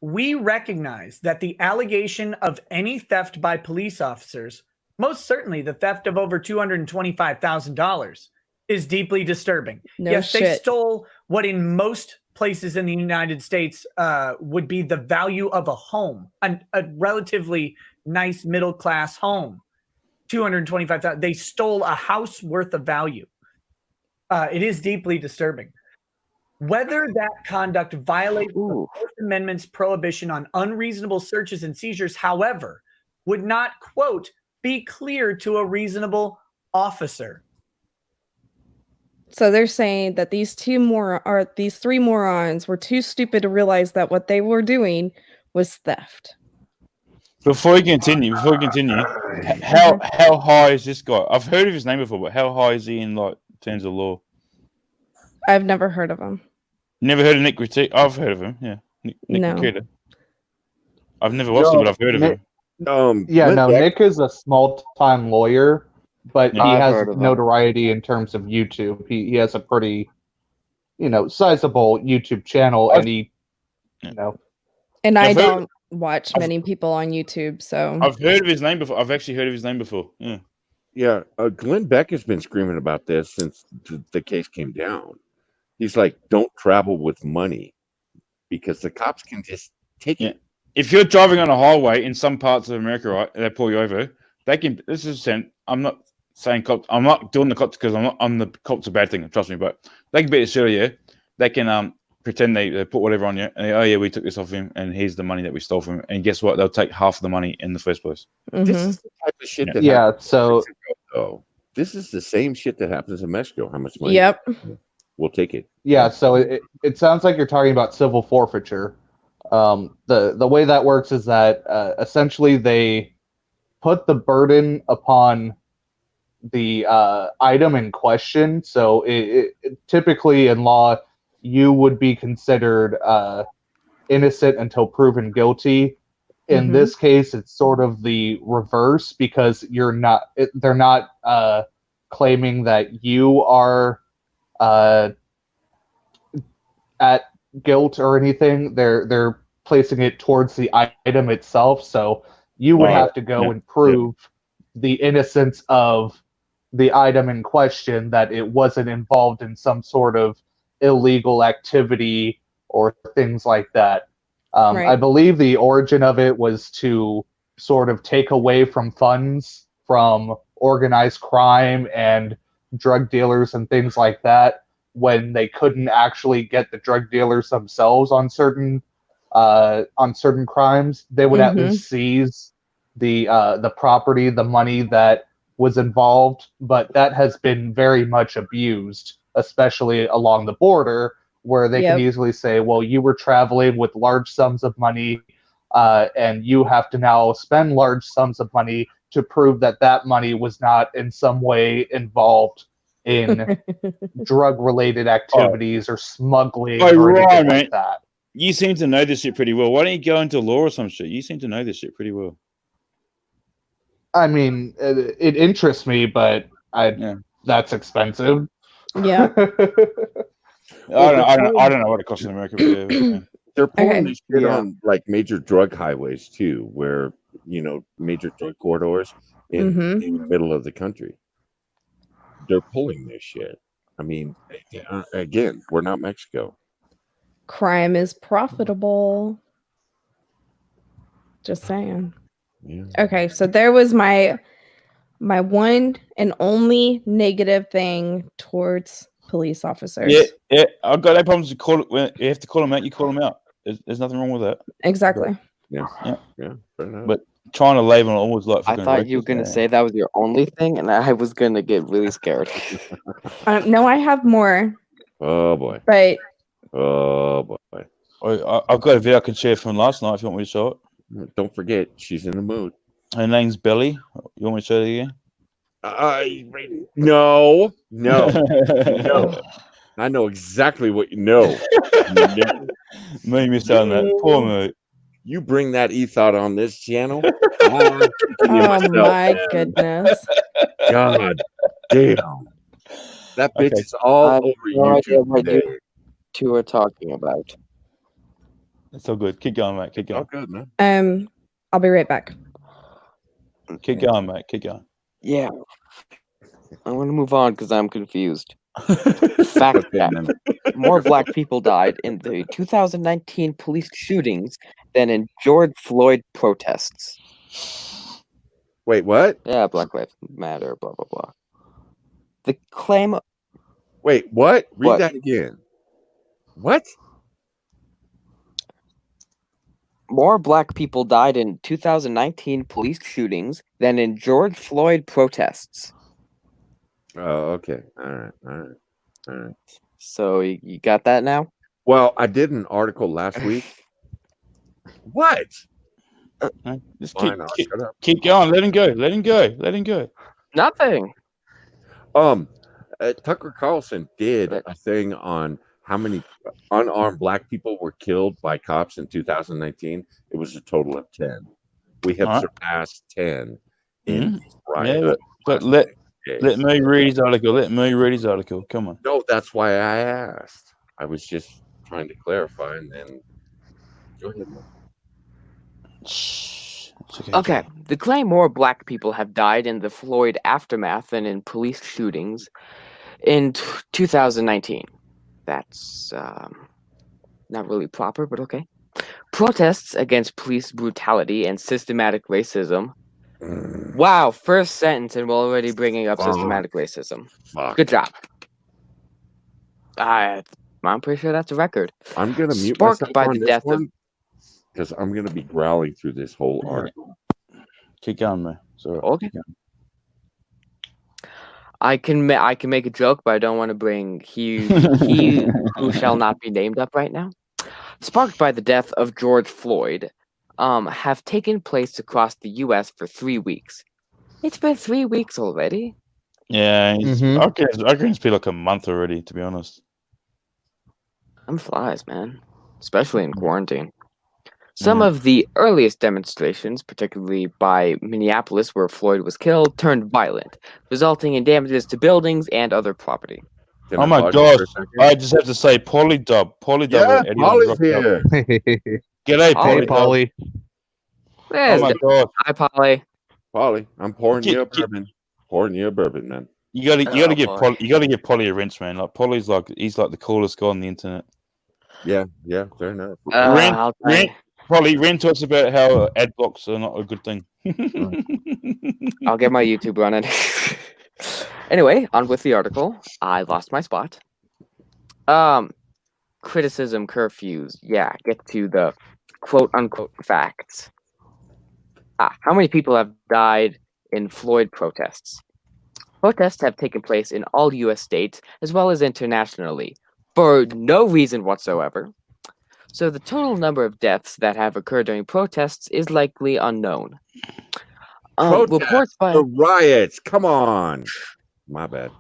We recognize that the allegation of any theft by police officers, most certainly the theft of over $225,000, is deeply disturbing. No yes, they shit. stole what in most places in the United States would be the value of a home, a relatively nice middle-class home. $225,000. They stole a house worth of value. It is deeply disturbing. Whether that conduct violates the Fourth Amendment's prohibition on unreasonable searches and seizures, however, would not, quote, be clear to a reasonable officer. So they're saying that these three morons were too stupid to realize that what they were doing was theft. Before we continue, how high is this guy? I've heard of his name before, but how high is he in terms of law? I've never heard of him. Never heard of Nick Critique? I've heard of him. Yeah, Nick No. Critique. I've never watched him, but I've heard of him. Yeah, Glenn no, Beck- Nick is a small-time lawyer, but he I've has heard of him. notoriety in terms of YouTube. He has a pretty, sizable YouTube channel, and he, And I I've heard- don't watch many people on YouTube, so I've heard of his name before. I've actually heard of his name before. Yeah. Yeah, Glenn Beck has been screaming about this since the case came down. He's like, don't travel with money because the cops can just take Yeah. it. If you're driving on a highway in some parts of America, right, and they pull you over, they can. This is I'm not saying cops. I'm not doing the cops because I'm the cops a bad thing. Trust me, but they can beat the shit out of you. They can pretend they put whatever on you, and they, oh yeah, we took this off him, and here's the money that we stole from him. And guess what? They'll take half of the money in the first place. This mhm. is the type of shit that Yeah, happens in so Mexico, though. This is the same shit that happens in Mexico. How much money? Yep. We'll take it. yeah, so it sounds like you're talking about civil forfeiture. The way that works is that essentially they put the burden upon the item in question. So typically in law, you would be considered innocent until proven guilty. In Mhm. this case, it's sort of the reverse because they're not claiming that you are at guilt or anything. They're placing it towards the item itself. So you would Right. have to go Yeah. and prove the innocence of the item in question, that it wasn't involved in some sort of illegal activity or things like that. I Right. believe the origin of it was to sort of take away from funds from organized crime and drug dealers and things like that when they couldn't actually get the drug dealers themselves on certain crimes. They would at Mhm. least seize the property, the money that was involved, but that has been very much abused, especially along the border, where they can Yep. easily say, well, you were traveling with large sums of money, and you have to now spend large sums of money to prove that that money was not in some way involved in drug-related activities or smuggling Oh, or anything right, like mate. that. You seem to know this shit pretty well. Why don't you go into law or some shit? You seem to know this shit pretty well. I mean, it interests me, but Yeah. that's expensive. Yeah. I don't know what it costs in America. But yeah. They're pulling Okay. this shit Yeah. on like major drug highways too, where major drug corridors in Mhm. the middle of the country. They're pulling this shit. I mean, again, we're not Mexico. Crime is profitable. Just saying. Yeah. Okay, so there was my one and only negative thing towards police officers. Yeah, I've got no problems to call it. When you have to call them out, you call them out. There's nothing wrong with that. Exactly. Yeah. Yeah. Yeah. Fair enough. But trying to label it always like I fucking thought you were racist, gonna yeah. say that was your only thing, and I was gonna get really scared. No, I have more, Oh boy. but Oh boy. I've got a video I can share from last night if you want me to show it. Don't forget, she's in the mood. Her name's Belly. You want me to show it again? No. No. I know exactly what you know. No. Me missed out on that. Poor me. You bring that ethos on this channel. I'm kicking you oh myself, my man. goodness. God damn. That bitch Okay. is all I have over no idea YouTube what today. you two are talking about. It's all good. Keep going, mate. Keep Oh, going. good, man. I'll be right back. Keep going, mate. Keep going. Yeah. I want to move on because I'm confused. Fact check. More black people died in the 2019 police shootings than in George Floyd protests. Wait, what? Yeah, Black Lives Matter, blah, blah, blah. The claim... Wait, what? Read What? that again. What? More black people died in 2019 police shootings than in George Floyd protests. Oh, okay. All right. So you got that now? Well, I did an article last week. What? Just Fine, I'll shut up. keep going. Let him go. Let him go. Let him go. Nothing. Tucker Carlson did a thing on how many unarmed black people were killed by cops in 2019. It was a total of 10. We have Alright. surpassed 10 in these riots. Yeah, but let me read his article. Let me read his article. Come on. No, that's why I asked. I was just trying to clarify, and then go ahead. Mo. Shh. It's Okay, they claim more black people have died in the Floyd aftermath than in police shootings in 2019. That's not really proper, but okay. Protests against police brutality and systematic racism. Wow, first sentence and we're already bringing up systematic racism. Fuck. Good job. I'm pretty sure that's a record. I'm gonna mute Sparked myself by on the this death of one because I'm gonna be growling through this whole article. Keep going, man. So Okay. I can make a joke, but I don't want to bring he who shall not be named up right now. Sparked by the death of George Floyd, have taken place across the U.S. for 3 weeks. It's been 3 weeks already. Yeah, Mhm. I reckon it's been like a month already, to be honest. Time flies, man. Especially in quarantine. Some of the earliest demonstrations, particularly by Minneapolis, where Floyd was killed, turned violent, resulting in damages to buildings and other property. Can Oh I my pause you gosh! for a second? I just have to say, Polydub. Yeah, and Eddie Polly's rocked up. here. G'day, Polly. Hey, Polydub. Polly. Oh There's my the- god! Hi, Polly. Polly, I'm pouring Get- you a get- bourbon. Pouring you a bourbon, man. You gotta Oh, give boy. Polly a rinse, man. Like Polly's he's like the coolest guy on the internet. Yeah, fair enough. I'll try. Polly, rant to us about how ad blocks are not a good thing. I'll get my YouTube running. Anyway, on with the article. I lost my spot. Criticism curfews. Yeah, get to the quote unquote facts. How many people have died in Floyd protests? Protests have taken place in all U.S. states as well as internationally for no reason whatsoever. So the total number of deaths that have occurred during protests is likely unknown. Reports by The riots. Come on. My bad.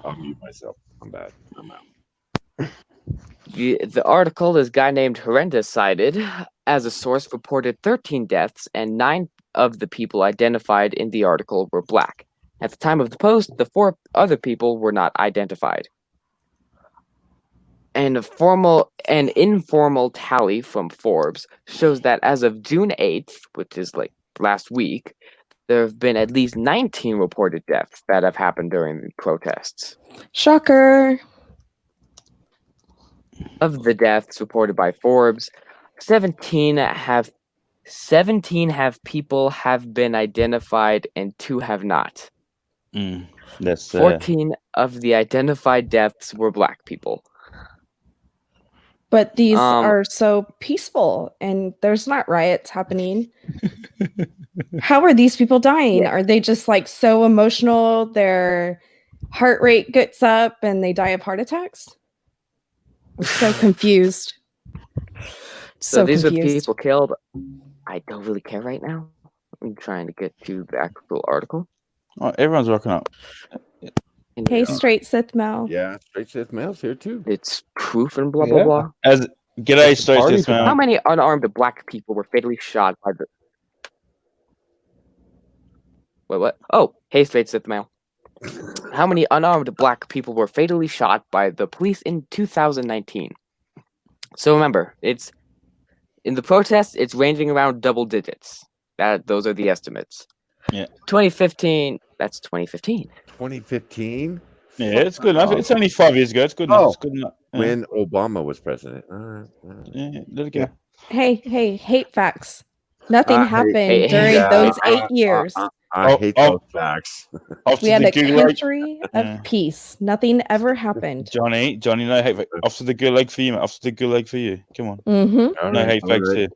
I'll mute myself. I'm bad. I'm out. the article is a guy named Horrendous cited as a source reported 13 deaths and 9 of the people identified in the article were black. At the time of the post, the 4 other people were not identified. An informal tally from Forbes shows that as of June 8th, which is like last week, there have been at least 19 reported deaths that have happened during the protests. Shocker. Of the deaths reported by Forbes, 17 have people have been identified and 2 have not. That's 14 of the identified deaths were black people. But these are so peaceful and there's not riots happening. How are these people dying? Are they just like so emotional, their heart rate gets up and they die of heart attacks? I'm so confused. So these confused. are the people killed. I don't really care right now. I'm trying to get to the actual article. Oh, everyone's rocking up. Hey, straight Sith Mel. Yeah, straight Sith Mail's here too. It's proof and blah blah blah. G'day, straight Sith Mel. How many unarmed black people were fatally shot by the? Wait, what? Oh, hey, straight Sith Mel. How many unarmed black people were fatally shot by the police in 2019? So remember, it's in the protests. It's ranging around double digits. Those are the estimates. Yeah. 2015. That's 2015. 2015? Yeah, it's good enough. It's only 5 years ago. It's good enough. It's good enough. Yeah. When Obama was president. All right. Yeah, let it go. Hey, hate facts. Nothing I hate- happened during those 8 years. I hate those facts. We had a Gulag. country of peace. Nothing ever happened. Johnny, no hate. Off to the Gulag for you, mate. Off to the Gulag for you. Come on. Mm-hmm. No hate facts here.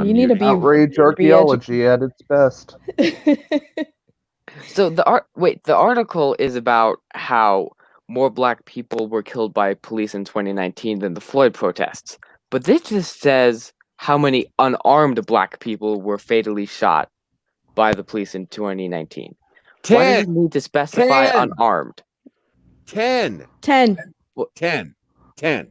You need to be Outrage archaeology at its best. So the article is about how more black people were killed by police in 2019 than the Floyd protests. But this just says how many unarmed black people were fatally shot by the police in 2019. Why does it need to specify 10. unarmed? 10. 10. 10.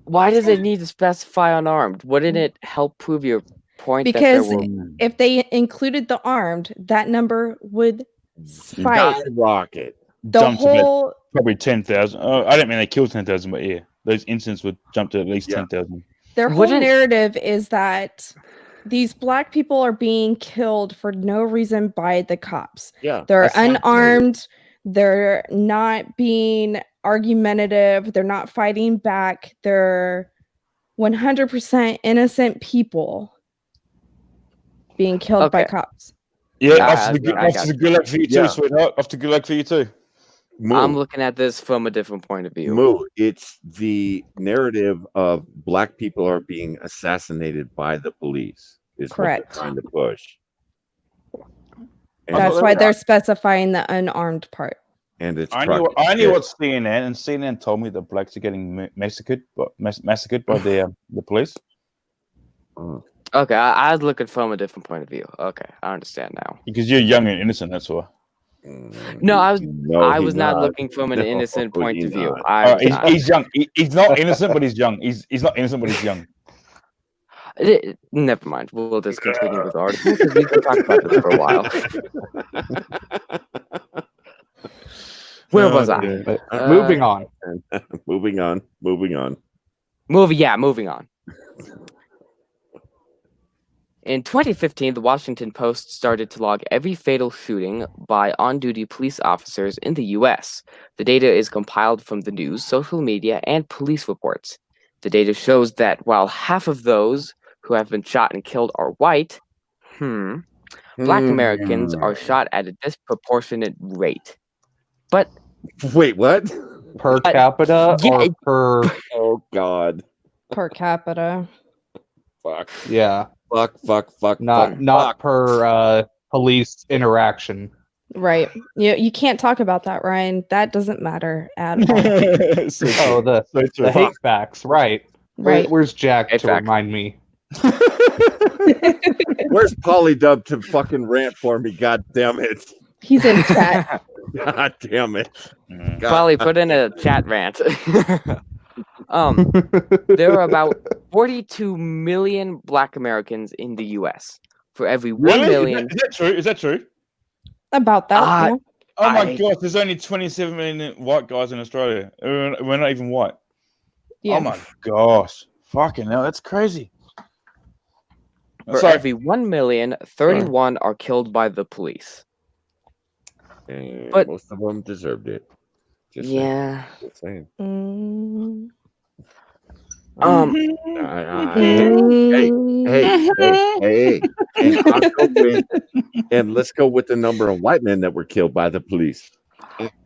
Why does it need to specify unarmed? Wouldn't it help prove your point Because that there were if they included the armed, that number would spike. Skyrocket. The Jumped to about whole probably 10,000. I don't mean they killed 10,000, but yeah, those incidents would jump to at least Yeah. 10,000. their whole Wouldn't- narrative is that these black people are being killed for no reason by the cops. Yeah. They're assassinated. unarmed. They're not being argumentative. They're not fighting back. They're 100% innocent people being killed by Okay. cops. Yeah, Yeah, off to the I got Officer good luck for you too, Yeah. sweetheart. Off to good luck for you too. I'm Moo. looking at this from a different point of view. Moo. It's the narrative of black people are being assassinated by the police. Is Correct. what they're trying to push. And, That's why they're specifying the unarmed part. and it's I knew propaganda. what CNN, and CNN told me that blacks are getting massacred by the police. Oh. Okay, I was looking from a different point of view. Okay, I understand now. Because you're young and innocent, that's why. No, I was No, I he's was not looking from an No, innocent point he's of view. not. I was not. He's young. He's not innocent, but he's young. He's not innocent, but he's young. Never mind. We'll just continue with the article because we can talk about this for a while. Where was I? But Uh, moving on. Moving on. Moving on. Moving on. In 2015, the Washington Post started to log every fatal shooting by on-duty police officers in the U.S. The data is compiled from the news, social media, and police reports. The data shows that while half of those who have been shot and killed are white, Black Americans are shot at a disproportionate rate. But Wait, what? Per capita yeah, or per Oh God. Per capita. Fuck. yeah, Fuck. not per police interaction. Right. You can't talk about that, Ryan. That doesn't matter at all. Oh, the hate facts, right? Right. Where's Jack Hate to fact. remind me? Where's Polydub to fucking rant for me? God damn it. He's in chat. God damn it. God. Polly, put in a chat rant. There are about 42 million Black Americans in the U.S. For every 1 Really? million, Is that true? Is that true? About that. Ah, yeah. Oh my I- gosh, there's only 27 million white guys in Australia. We're not even white. Yeah. Oh my gosh. Fucking hell, that's crazy. for Sorry. every 1 million, 31 are killed by the police. And But- most of them deserved it. Just saying. Yeah. Just saying. Mm. Um. Hey. And let's go with the number of white men that were killed by the police.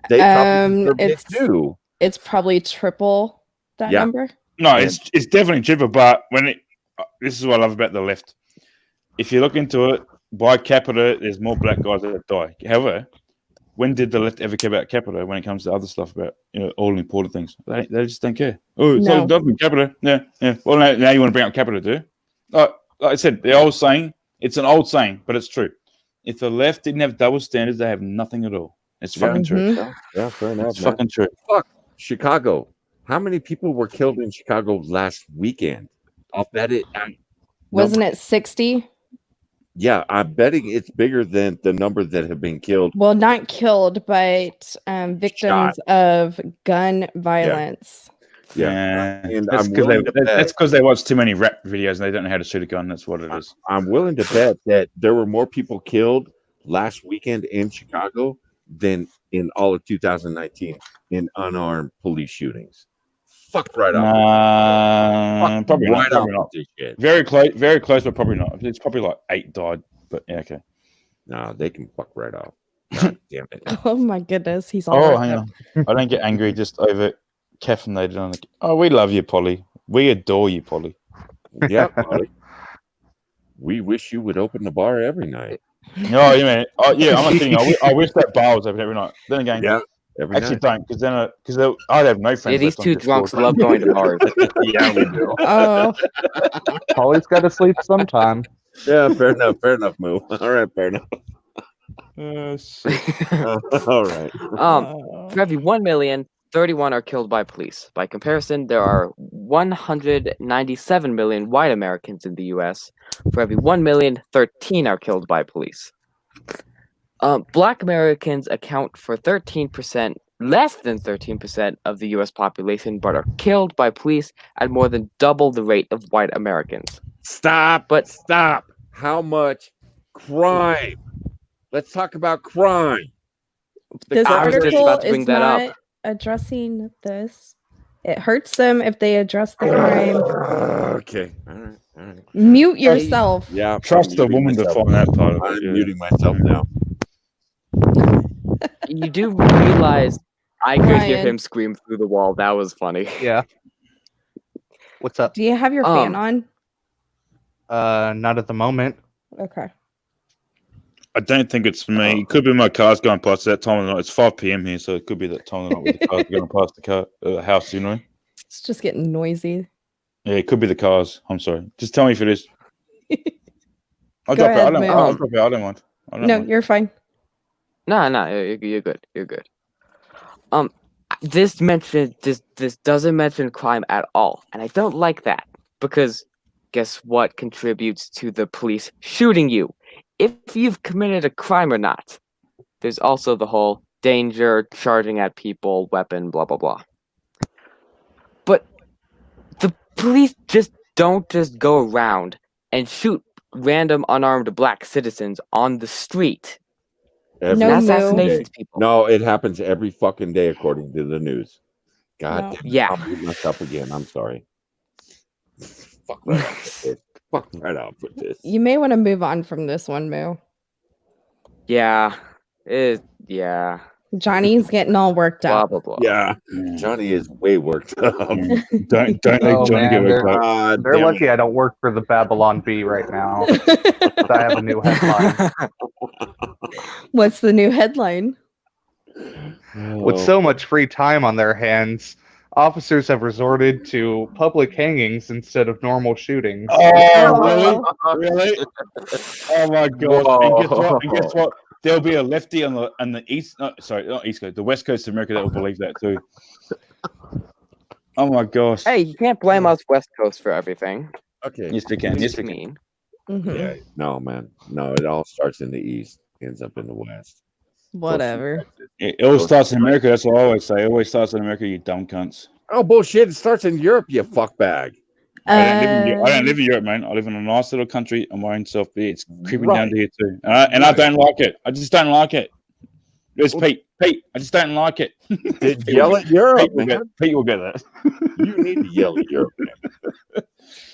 They probably deserved it it's too. It's probably triple that Yeah. number. No, it's definitely cheaper, but this is what I love about the left. If you look into it, by capita, there's more black guys that die. However, when did the left ever care about capita when it comes to other stuff about all important things? They just don't care. Oh, it's No. all double capita. Yeah. Well, now you want to bring up capita, do you? Like I said, the old saying, it's an old saying, but it's true. If the left didn't have double standards, they have nothing at all. It's fucking true. Mhm. Yeah, fair enough. It's man. fucking true. Chicago. How many people were killed in Chicago last weekend? I'll bet it. Wasn't it 60? Yeah, I'm betting it's bigger than the number that have been killed. Well, not killed, but victims of gun violence. Yeah. And that's I'm because willing to bet- they watch too many rap videos and they don't know how to shoot a gun. That's what it is. I'm willing to bet that there were more people killed last weekend in Chicago than in all of 2019 in unarmed police shootings. Fuck right off. Fuck Probably right not. off Probably not. with this shit. Very close, but probably not. It's probably like 8 died. But yeah, okay. No, they can fuck right off. God damn it. Oh my goodness, he's all Oh, worked hang up. on. I don't get angry just over caffeinated on the. Oh, we love you, Polly. We adore you, Polly. Yeah, buddy. We wish you would open the bar every night. No, you mean? Oh, yeah. I'm not kidding. I wish that bar was open every night. Then again, Yeah, every actually night. don't, because then I'd have no friends. Yeah, these left on two Discord. drunks love going to bars. Yeah, we do. Oh, Polly's got to sleep sometime. Yeah, fair enough, Moo. All right, fair enough. Shit. All right. For every 1 million, 31 are killed by police. By comparison, there are 197 million white Americans in the U.S. For every 1 million, 13 are killed by police. Black Americans account for 13%, less than 13% of the U.S. population, but are killed by police at more than double the rate of white Americans. Stop. How much crime? Let's talk about crime. This I was just article about to bring is that up. not addressing this. It hurts them if they address the crime. Okay. All right. Mute yourself. Yeah. Trust the woman to find that part of I'm it. Yeah. muting myself now. You do realize I could hear Ryan. him scream through the wall. That was funny. Yeah. What's up? Do you have your fan on? Not at the moment. Okay. I don't think it's for me. It could be my car's going past that time of the night. It's 5 p.m. here, so it could be that time of the night with the cars going past the house, you know? It's just getting noisy. Yeah, it could be the cars. I'm sorry. Just tell me if it is. I'll Go drop it. ahead, I'll Moon. drop it. I don't mind. I don't No, mind. you're fine. No, you're good. You're good. This doesn't mention crime at all, and I don't like that because guess what contributes to the police shooting you? If you've committed a crime or not. There's also the whole danger, charging at people, weapon, blah blah blah. But the police don't just go around and shoot random unarmed black citizens on the street. Every No, fucking assassinations day. people. No, it happens every fucking day according to the news. God No. damn it. Yeah. I'll mute myself again. I'm sorry. Fuck right off with this. Fuck right off with this. You may want to move on from this one, Moo. Yeah. Johnny's getting all worked Blah up. blah blah. Yeah. Johnny is way worked up. Don't let Oh, Johnny man, get they're- worked up. God They're damn lucky I don't work for the Babylon Bee right now. But I have a new headline. What's the new headline? With so much free time on their hands, officers have resorted to public hangings instead of normal shootings. Oh, really? Oh my god! And guess what? There'll be a lefty on the east. No, sorry, not east coast. The west coast of America that will believe that too. Oh my gosh! Hey, you can't blame us West Coast for everything. Okay. Yes, they can. Yes, they can. mean. Mhm. Yeah. No, man. No, it all starts in the east, ends up in the west. Whatever. It all starts in America. That's what I always say. It always starts in America. You dumb cunts. Oh bullshit! It starts in Europe, you fuckbag. I don't live in Europe, man. I live in a nice little country on my own self. It's creeping down Right. to here too, and I don't like it. I just don't like it. There's Pete. I just don't like it. Yell at Europe, man. Pete will get that. You need to yell at Europe, man.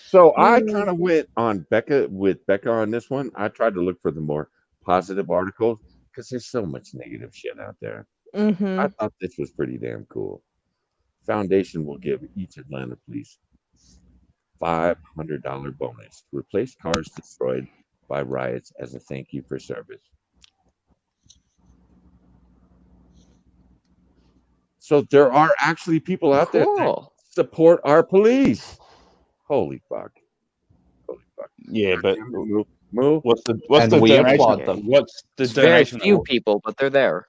So I kind of went on Becca on this one. I tried to look for the more positive articles because there's so much negative shit out there. Mm-hmm. I thought this was pretty damn cool. Foundation will give each Atlanta police $500 bonus to replace cars destroyed by riots as a thank you for service. So there are actually people out there that Cool. support our police. Holy fuck. Yeah, but Move. what's the And we donation? applaud them. What's the It's very donation? few people, but they're there.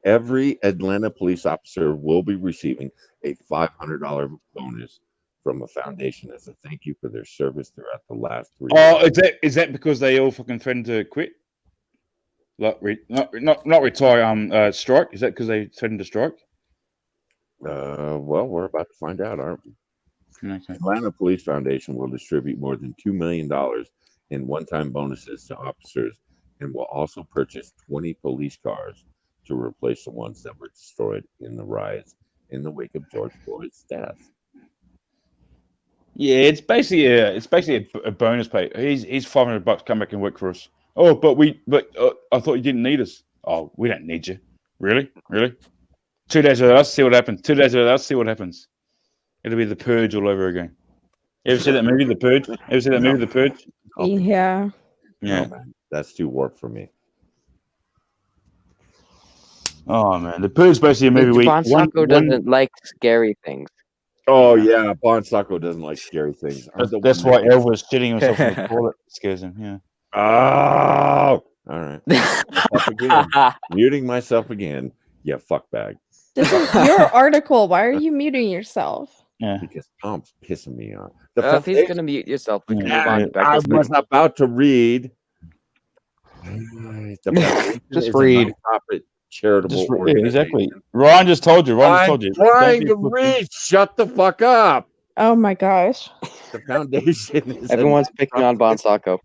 Every Atlanta police officer will be receiving a $500 bonus from a foundation as a thank you for their service throughout the last 3 Oh, years. is that because they all fucking threatened to quit? Like, not retire. Strike. Is that because they threatened to strike? Well, we're about to find out, aren't we? Okay. Atlanta Police Foundation will distribute more than $2 million in one-time bonuses to officers and will also purchase 20 police cars to replace the ones that were destroyed in the riots in the wake of George Floyd's death. Yeah, it's basically a bonus pay. He's $500. Come back and work for us. Oh, but I thought you didn't need us. Oh, we don't need you. Really? 2 days with us, see what happens. 2 days with us, see what happens. It'll be the Purge all over again. You ever see that movie, The Purge? The Purge? Yeah. Yeah. No, man, that's too warped for me. Oh man, The Purge is basically a movie. Bon Sacco doesn't like scary things. Oh yeah, Bon Sacco doesn't like scary things. That's why Elvis shitting himself in the toilet scares him. Yeah. Oh, all right. Muting myself again. Yeah, fuck bag. This is your article. Why are you muting yourself? Yeah. Because Tom's pissing me off. If he's gonna mute yourself, we can move on back I to was about to read. The foundation Just is a read. nonprofit charitable Just, yeah, organization. exactly. Ryan just told you. Ryan just I'm told you. trying Don't to be fucking- read. Shut the fuck up. Oh my gosh. The foundation is Everyone's picking on Bonsako.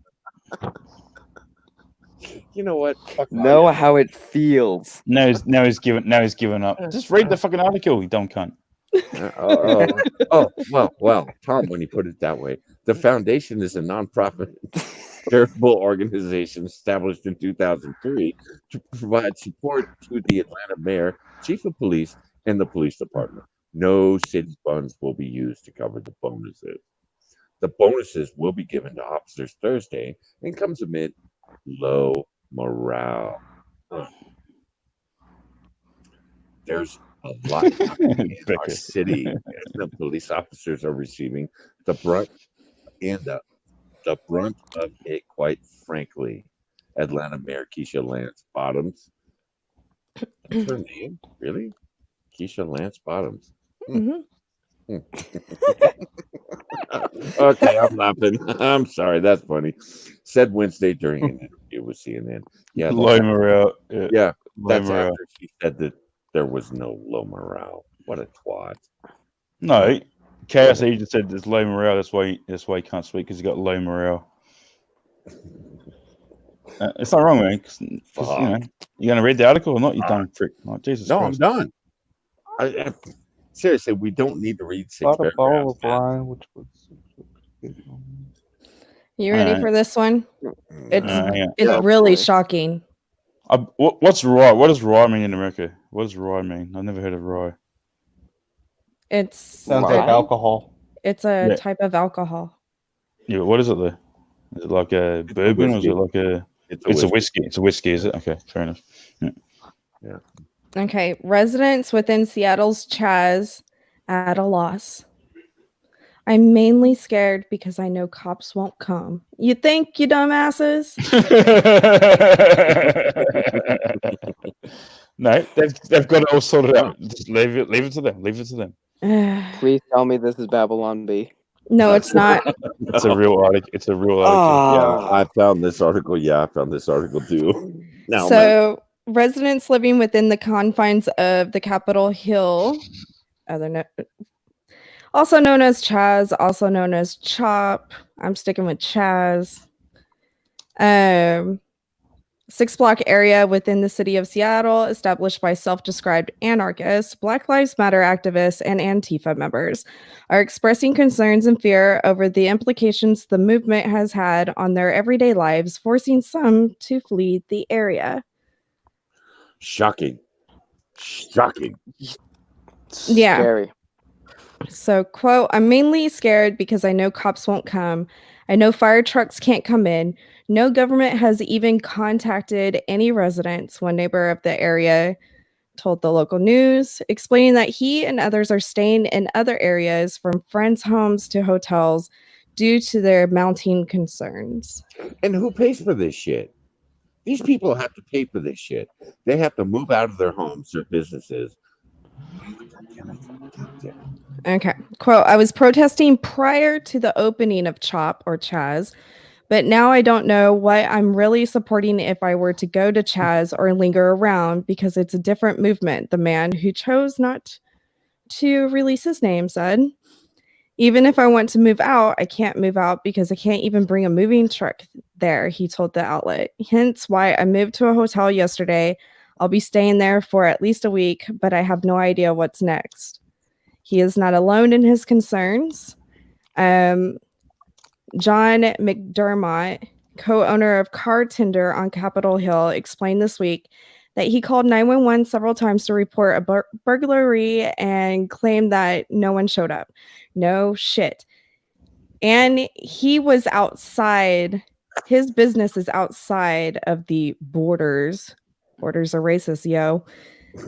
You know what? Fuck Know how it feels. Now he's given up. Just read the fucking article, you dumb cunt. Well, Tom, when you put it that way, the foundation is a nonprofit charitable organization established in 2003 to provide support to the Atlanta mayor, chief of police, and the police department. No city funds will be used to cover the bonuses. The bonuses will be given to officers Thursday and comes amid low morale. There's a lot in our city as the police officers are receiving the brunt the brunt of it, quite frankly. Atlanta Mayor Keisha Lance Bottoms. That's her name? Really? Keisha Lance Bottoms. Okay, I'm laughing. I'm sorry, that's funny. Said Wednesday during an interview with CNN. Yeah, Low morale. yeah, Low that's morale. after she said that there was no low morale. What a twat. No, KSE just said there's low morale. That's why he can't speak because he got low morale. It's not wrong, man. 'Cause, you know, you gonna read the article or not? You dumb prick. Oh, Jesus No, Christ. I'm done. Seriously, we don't need to read six Bought a bottle paragraphs. of wine, which was. You ready for this one? It's hang on. it's really shocking. What's rye? What does rye mean in America? What does rye mean? I've never heard of rye. It's Sounds like alcohol. It's a Yeah. type of alcohol. Yeah, what is it though? Is it like a bourbon or is it like a? It's a whiskey. It's a whiskey, is it? Okay, fair enough. Yeah. Okay, residents within Seattle's Chaz at a loss. I'm mainly scared because I know cops won't come. You think, you dumbasses? No, they've got it all sorted out. Just leave it to them. Leave it to them. Please tell me this is Babylon B. No, it's not. It's a real article. It's a real article. Oh. Yeah, I found this article. Yeah, I found this article too. Now, So, residents living within the confines of the Capitol Hill, also known as Chaz, also known as Chop. I'm sticking with Chaz. 6-block area within the city of Seattle, established by self-described anarchists, Black Lives Matter activists, and Antifa members, are expressing concerns and fear over the implications the movement has had on their everyday lives, forcing some to flee the area. shocking. Yeah. Scary. So, quote, I'm mainly scared because I know cops won't come. I know fire trucks can't come in. No government has even contacted any residents, one neighbor of the area told the local news, explaining that he and others are staying in other areas from friends' homes to hotels due to their mounting concerns. And who pays for this shit? These people have to pay for this shit. They have to move out of their homes, their businesses. Okay. Quote, I was protesting prior to the opening of CHOP or Chaz, but now I don't know what I'm really supporting if I were to go to Chaz or linger around because it's a different movement, the man who chose not to release his name said. Even if I want to move out, I can't move out because I can't even bring a moving truck there, he told the outlet. Hence why I moved to a hotel yesterday. I'll be staying there for at least a week, but I have no idea what's next. He is not alone in his concerns. John McDermott, co-owner of Car Tender on Capitol Hill, explained this week that he called 911 several times to report a burglary and claimed that no one showed up. No shit. And he was outside. His business is outside of the borders. Borders are racist, yo.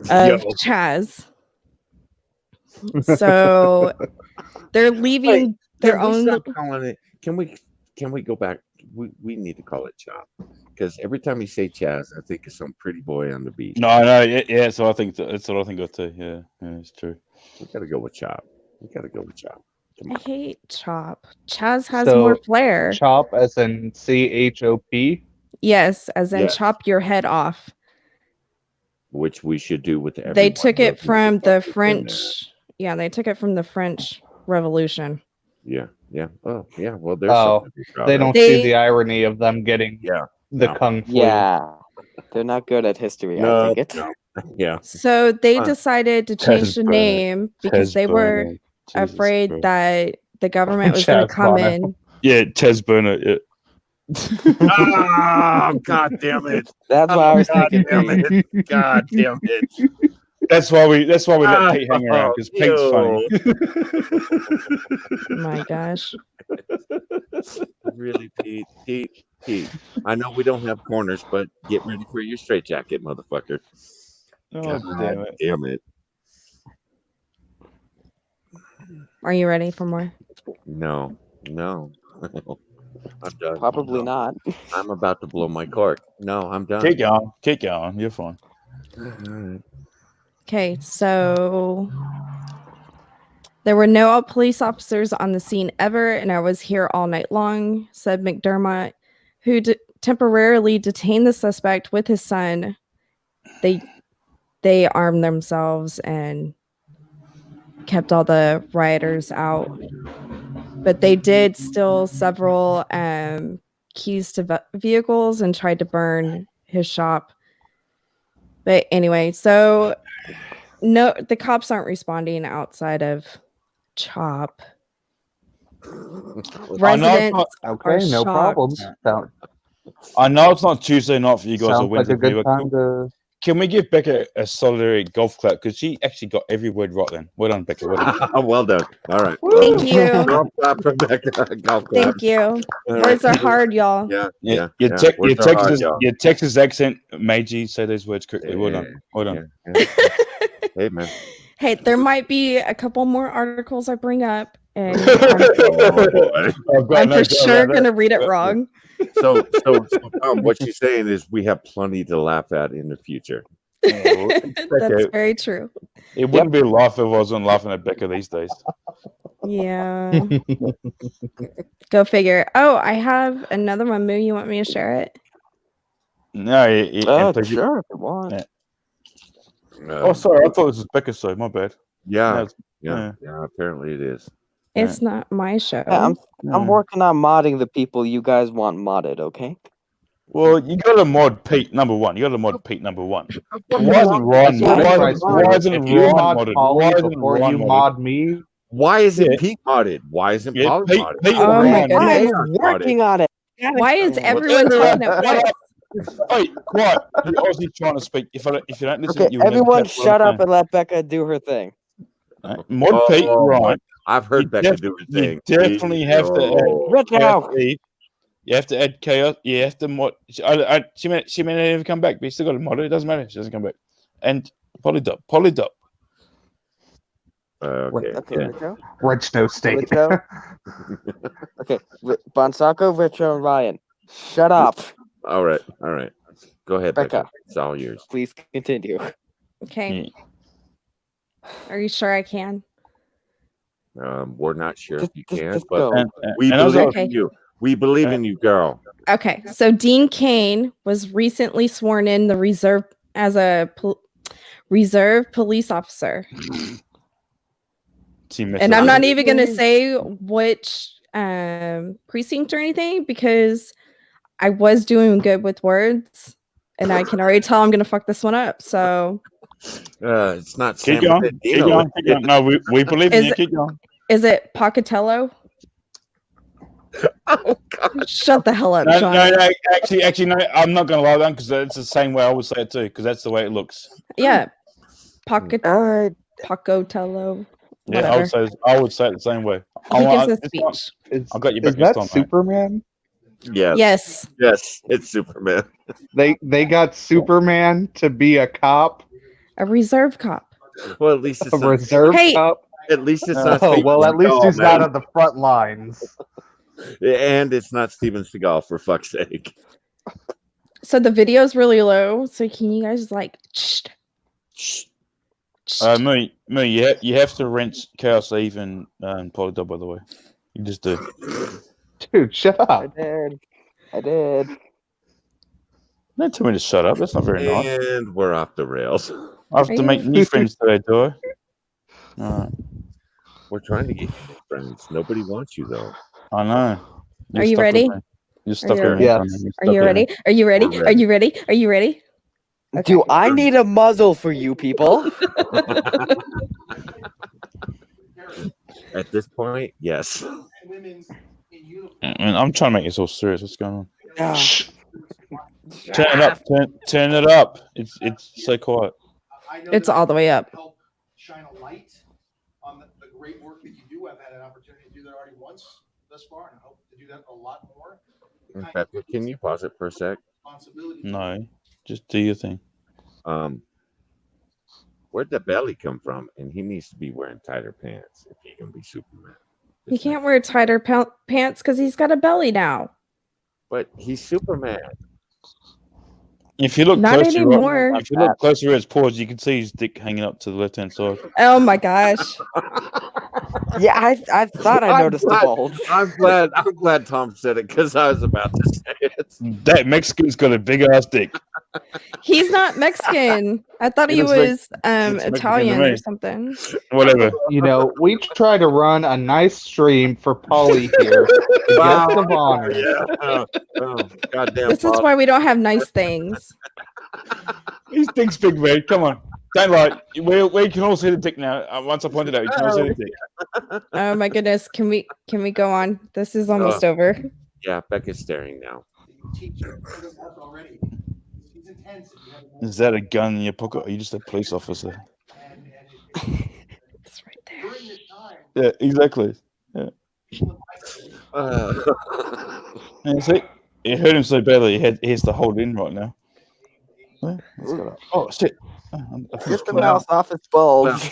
Of Chaz. So they're leaving their own. Can we go back? we need to call it Chop, because every time you say Chaz, I think of some pretty boy on the beach. No, no, yeah. So I think that's what I think of too. Yeah, it's true. We gotta go with Chop. We gotta go with Chop. Come I on. hate Chop. Chaz has So, more flair. Chop as in CHOP. Yes, as in Yes. chop your head off. Which we should do with everyone. They took it Doesn't from fuck the what's in French. Yeah, they took it from the French Revolution. there. Yeah. Oh, yeah. Well, there's Oh, something to be proud They of. don't They- see the irony of them getting Yeah. the No. kung flu. Yeah, they're not good at history. I take it. No. Yeah. So they Fun. decided to change the Chaz Burnett. name because they were Jesus afraid Christ. that the government was going Chaz to come Bono. in. Yeah, Chaz Burnett. Yeah. Oh, God damn it. That's what I was God thinking. damn it. God damn it. That's why we let Pete hang around because Pete's funny. My gosh. Really, Pete. I know we don't have corners, but get ready for your straitjacket, motherfucker. Oh, God damn it. damn it. Are you ready for more? No. I'm done. Probably No. not. I'm about to blow my cork. No, I'm done. Keep going. Keep going. You're fine. Alright. Okay, so there were no police officers on the scene ever, and I was here all night long, said McDermott, who temporarily detained the suspect with his son. They armed themselves and kept all the rioters out. But they did steal several keys to vehicles and tried to burn his shop. But anyway, so no, the cops aren't responding outside of Chop. Residents are Okay, no shocked. problems. I know it's not Tuesday night for you guys or Sounds like Wednesday. a good but time to. Can we give Becca a solidarity golf clap? Because she actually got every word right then. Well done, Becca. Well done. Well done. All right. Thank you. Golf clap for Becca. Golf clap. Thank you. All Words right. are hard, y'all. Yeah. Your, yeah. Te- Words your, are hard, Texas, y'all. your Texas accent made you say those words quickly. Well done. Well done. Yeah. Hey, man. Hey, there might be a couple more articles I bring up, and Oh, boy. I'm for sure gonna read it wrong. So, what she's saying is we have plenty to laugh at in the future. That's very true. It wouldn't be a laugh if I wasn't laughing at Becca these days. Yeah. Go figure. Oh, I have another one. Moo, you want me to share it? No, Sure, if you want. Yeah. Oh, sorry. I thought this was Becca's show. My bad. Yeah. No, Yeah. Apparently it is. It's not my show. Yeah, I'm no. working on modding the people you guys want modded, okay? Well, you got to mod Pete number one. You got to mod Pete number one. Why isn't Ryan? That's Why right. isn't If you Ryan mod modded? Polly Why isn't before Ryan you modded? mod me, Why isn't Yeah. Pete modded? Why isn't Yeah, Polly Pete- modded? Pete Oh my Ryan. goodness. I'm working on it. Why is everyone talking at once? Hey, quiet! You're obviously trying to speak. If you don't listen, Okay, you'll never everyone catch what shut I'm up and let Becca do her thing. saying. Right? Mod Pete, Ryan. I've heard You Becca do her thing. You definitely have to add Retro! KFC. You have to add chaos. You have to mod. She may not even come back, but you still got to mod it. It doesn't matter. She doesn't come back. And Polydop. Okay. Okay, Yeah. Retro. Rich State. Retro. Okay, Bonsako, Retro, and Ryan. Shut up. All right. Go ahead, Becca. Becca. It's all yours. Please continue. Okay. Are you sure I can? We're not sure if you can, Just but go. we and also- believe in you. We believe in you, girl. Okay. So Dean Cain was recently sworn in the reserve as a reserve police officer. And I'm not even going to say which precinct or anything because I was doing good with words and I can already tell I'm going to fuck this one up. So It's not Keep San going. Bernardino. Keep going. No, we believe in you. Keep going. is it Pocatello? Oh, God. Shut the hell up, No, John. actually, no. I'm not going to lie down because it's the same way I would say it too. Because that's the way it looks. Yeah. All right. Pocatello. Yeah, Whatever. I would say it the same way. He gives a this time- speech. I got you Is back this that time, mate. Superman? Yes. Yes. It's Superman. They got Superman to be a cop, A reserve cop. Well, at least it's a not. reserve Hey. cop. At least it's not. Oh fake well, at least football, he's not man. on the front lines. And it's not Steven Seagal, for fuck's sake. So the video's really low. So can you guys like? Me, you have to rinse Chaos Eve and Polydub, by the way. You just do. Dude, shut up. I did. Don't tell me to shut up. That's not very nice. And we're off the rails. I have to make new friends today, do I? Alright. We're trying to get you new friends. Nobody wants you, though. I know. Are you ready? You're stuck Are here. you Yes. Are you ready? Are you ready? We're Are you ready? Are you ready? Do I need a muzzle for you people? At this point, yes. I'm trying to make this all serious. What's going on? Ah. Turn it up. Turn it up. It's so quiet. It's all the way up. Help shine a light on the great work that you do. I've had an opportunity to do that already once thus far, and I hope to do that a lot more. Pepper, can you pause it for a sec? No, just do your thing. Where'd the belly come from? And he needs to be wearing tighter pants if he can be Superman. He can't wear tighter pants because he's got a belly now. But he's Superman. If you look Not closer, anymore. if you look closer at his paws, you can see his dick hanging up to the left-hand side. Oh my gosh. Yeah, I thought I noticed the bulge. I'm glad Tom said it because I was about to say it. That Mexican's got a big ass dick. He's not Mexican. I thought he He looks was Mexican to Italian me. or something. Whatever. You know, we try to run a nice stream for Polly here. Wow. Guest of honor. Yeah. Oh, goddamn. This is Bob. why we don't have nice things. His dick's big, man. Come on. Don't lie. We can all see the dick now. Once I pointed out, you can all see the dick. Oh my goodness. Can we go on? This is almost over. Yeah, Becca's staring now. Is that a gun in your pocket, or are you just a police officer? It's right there. Yeah, exactly. Yeah. And see, it hurt him so badly. He has to hold in right now. Oh shit! I think it's Get the coming mouse out. off its bulge. Well,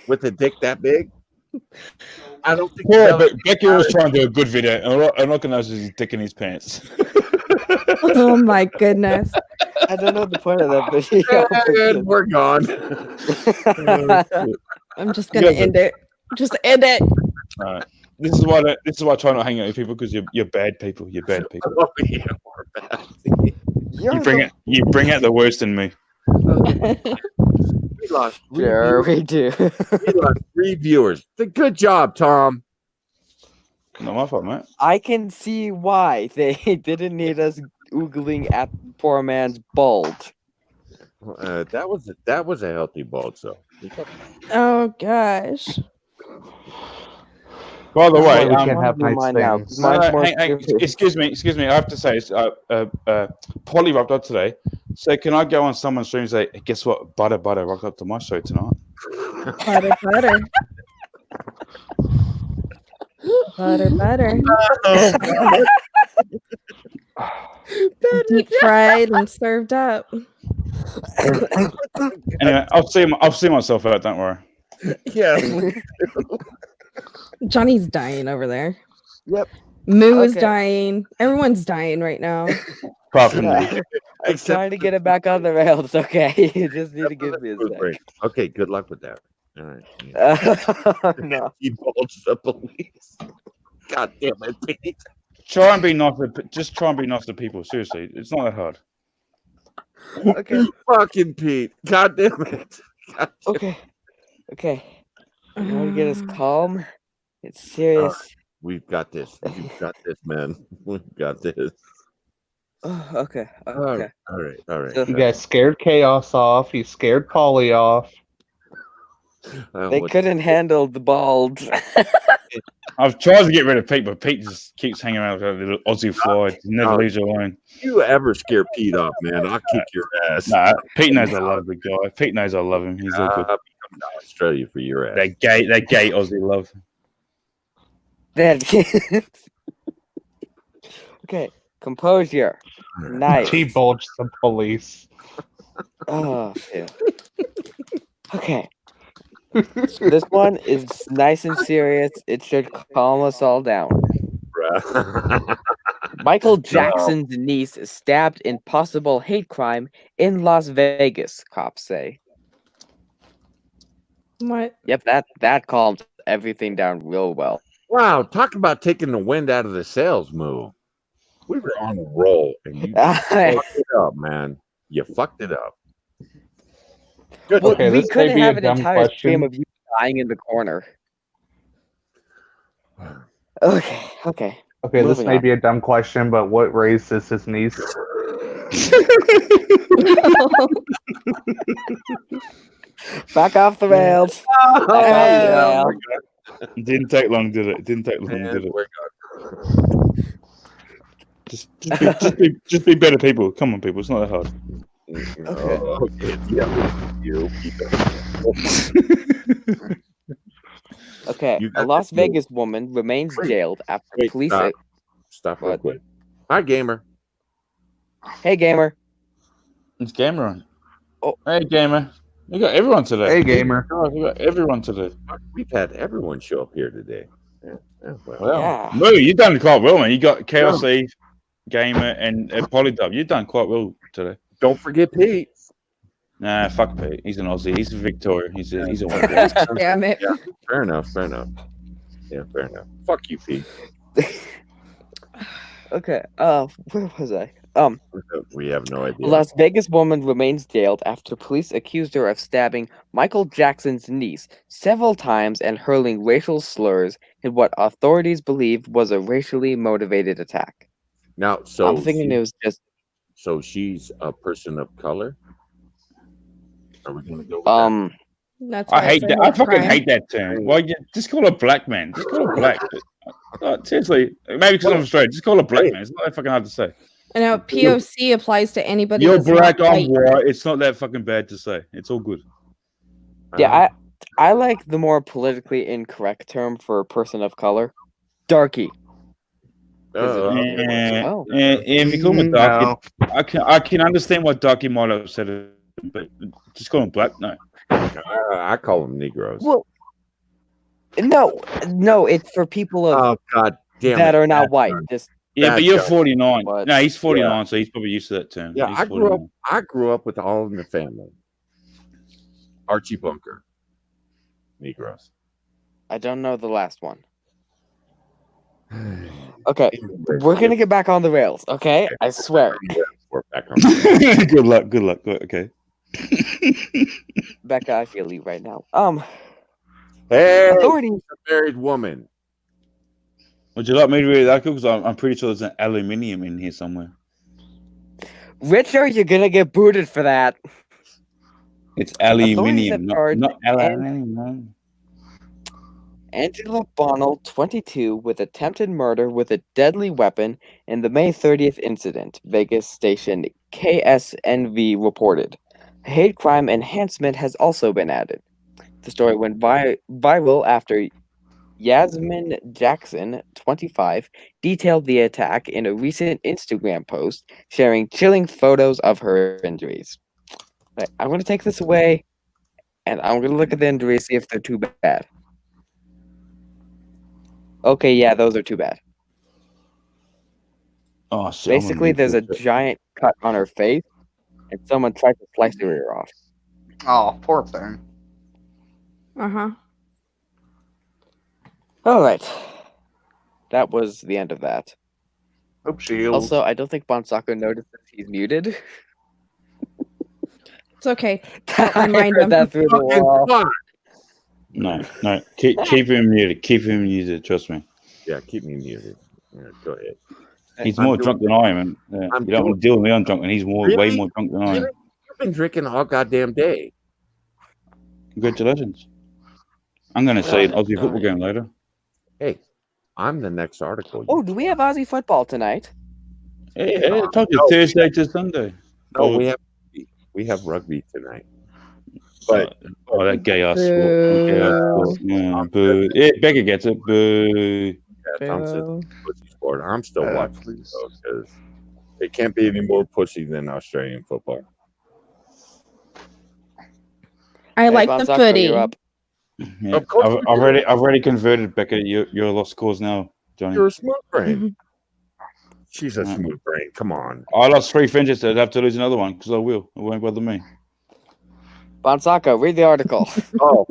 with a dick that big? I don't think. Yeah, but Becky was trying to do a good video, and I'm not gonna notice his dick in his pants. Oh my goodness. I don't know the point of that video. And we're gone. I'm just gonna end it. Just end it. Alright. This is why I try not to hang out with people, because you're bad people. You're bad people. Oh, yeah, we're bad. You bring out the worst in me. We lost. Sure, we do. We lost 3 viewers. Good job, Tom. Not my fault, mate. I can see why they didn't need us oogling at poor man's bulge. That was a healthy bulge, though. Oh gosh. By the way, we can't have do nice mine now, things. 'cause mine's more hang, stupid. excuse me. I have to say, Polly rocked up today. So can I go on someone's stream and say, guess what? Butter rocked up to my show tonight. Butter. Butter. Deep fried and served up. Anyway, I'll see myself out. Don't worry. Yeah. Johnny's dying over there. Yep. Moo is Okay. dying. Everyone's dying right now. Apart from me. I'm Except trying to get it back on the rails, okay? You just need to give me a food sec. break. Okay, good luck with that. All right. Yeah. No. He bulged the police. God damn it, Pete. Try and be nice. Just try and be nice to people. Seriously, it's not that hard. Okay. Fucking Pete. God damn it. God damn Okay. You want to get us calm? It's serious. We've got this. We've got this, man. We've got this. Oh, okay. All Okay. right. All right. So- You guys scared Chaos off. You scared Polly off. They couldn't handle the bulge. I've tried to get rid of Pete, but Pete just keeps hanging around with that little Aussie fly. He never leaves you alone. You ever scare Pete off, man? I'll kick your ass. Nah, Pete knows I love the guy. Pete knows I love him. He's all good. I'll be coming to Australia for your ass. That gay Aussie love. Okay. Composure. Nice. He bulged the police. Oh, yeah. Okay. This one is nice and serious. It should calm us all down. Michael Jackson's niece is stabbed in possible hate crime in Las Vegas, cops say. What? Yep, that calmed everything down real well. Wow, talk about taking the wind out of the sails, Moo. We were on a roll, and you fucked it up, man. You fucked it up. Good. Well, Okay, we this may couldn't be a have an dumb entire stream question. of you dying in the corner. Okay. Okay, this Moving may on. be a dumb question, but what race is his niece? Back off the rails. Back off the rails. It didn't take long, did it? It didn't take long, And did it? we're good. Just be better people. Come on, people. It's not that hard. Okay. Yeah, you. Okay, You a got Las this move. Vegas woman remains Wait. jailed after Wait, police. Stop real What? quick. Hi, gamer. Hey, gamer. It's gamer on. Oh. Hey, gamer. We got everyone today. Hey, gamer. God, we got everyone today. We've had everyone show up here today. Yeah, well. Well, Yeah. Moo, you done quite well, man. You got KLC, gamer, and Polydub. You done quite well today. Don't forget Pete. Nah, fuck Pete. He's an Aussie. He's a Victorian. He's a white boy. Damn it. Yeah. Fair enough. Yeah, fair enough. Fuck you, Pete. Okay. Where was I? We have no idea. A Las Vegas woman remains jailed after police accused her of stabbing Michael Jackson's niece several times and hurling racial slurs in what authorities believe was a racially motivated attack. Now, so I'm thinking it was just so she's a person of color. Are we gonna go? With That's I why hate said that. I hate fucking crime. hate that term. Why? Just call her black man. Just call her black. Seriously, maybe because I'm straight. Just call her black man. It's not that fucking hard to say. I know POC applies to anybody. You're that's not black, I'm white. white. It's not that fucking bad to say. It's all good. yeah. I like the more politically incorrect term for a person of color, darky. Oh. If you call him a darky, I can understand why darky might have said it, but just call him black. No. I call them Negroes. Well, no, it's for people of Oh God damn that it. are not That's white. right. Just Yeah, but Bad you're joke. 49. What? No, he's 49, so he's probably used to that term. Yeah, He's I grew up. 49. I grew up with all in the family. Archie Bunker, Negroes. I don't know the last one. Okay, we're gonna get back on the rails. Okay, I swear. We're back on. Good luck. Good luck. Okay. Becca, I feel you right now. Hey, Authorities. a married woman. Would you like me to read that? Because I'm pretty sure there's an aluminium in here somewhere. Richard, you're gonna get booted for that. It's aluminium, have not charged aluminium. No. Angela Bonnell, 22, with attempted murder with a deadly weapon in the May 30th incident, Vegas station KSNV reported. A hate crime enhancement has also been added. The story went viral after Yasmin Jackson, 25, detailed the attack in a recent Instagram post, sharing chilling photos of her injuries. Right, I'm going to take this away, and I'm going to look at the injuries, see if they're too bad. Okay, yeah, those are too bad. Oh shit! I'm gonna Basically, read there's a this. giant cut on her face, and someone tried to slice her ear off. Oh, poor thing. Uh-huh. All right. That was the end of that. Hope shield. Also, I don't think Bonsako noticed that he's muted. It's okay. I remind heard him. that through the wall. No. Keep him muted. Keep him muted. Trust me. Yeah, keep me muted. Yeah, go ahead. He's I'm more doing- drunk than I am. And, I'm you don't want to deal with me. I'm drunk, and he's way Really? more drunk than I am. Really? You've been drinking all goddamn day. Congratulations. I'm going to say an Aussie football game later. Hey, I'm the next article. Oh, do we have Aussie football tonight? Hey, I told you No. Thursday to Sunday. No, we have rugby tonight. But Oh, that gay ass sport. Gay ass sport. Yeah, boo. Yeah, Becca gets it. Boo. yeah, Tom said Boo. pussy sport. I'm still Yeah, watching please. because it can't be any more pussy than Australian football. I like the Bonsako, footy. you're up. Yeah. Of course I've already converted Becca. Your lost cause now. Johnny. You're a smooth brain. Mhm. She's a smooth brain. Come on. I lost 3 friends yesterday. I'd have to lose another one because I will. It won't bother me. Bonsaka, read the article. Oh,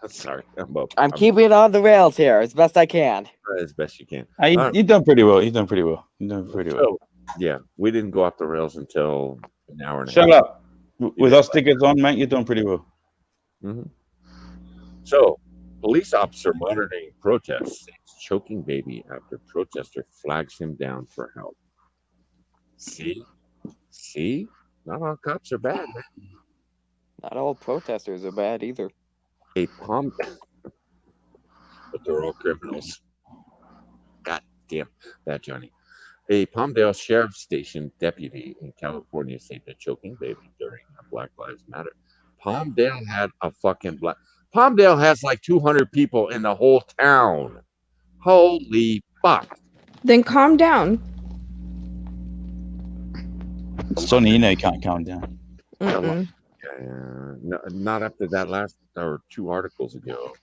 sorry. I'm keeping it on the rails here as best I can. As best you can. Hey, you've done pretty well. You've done pretty well. You've done pretty well. So, yeah, we didn't go off the rails until an hour and a Shut half. up. With us tickets on, mate, you're doing pretty well. Mm-hmm. So, police officer monitoring protests saves choking baby after protester flags him down for help. See? Not all cops are bad. Man. Not all protesters are bad either. A palm, but they're all criminals. God damn that, Johnny. A Palmdale Sheriff's Station deputy in California saved a choking baby during a Black Lives Matter. Palmdale had a fucking Palmdale has like 200 people in the whole town. Holy fuck. Then calm down. Sonny, you know you can't calm down. Mm-mm. No, not after that last or 2 articles ago.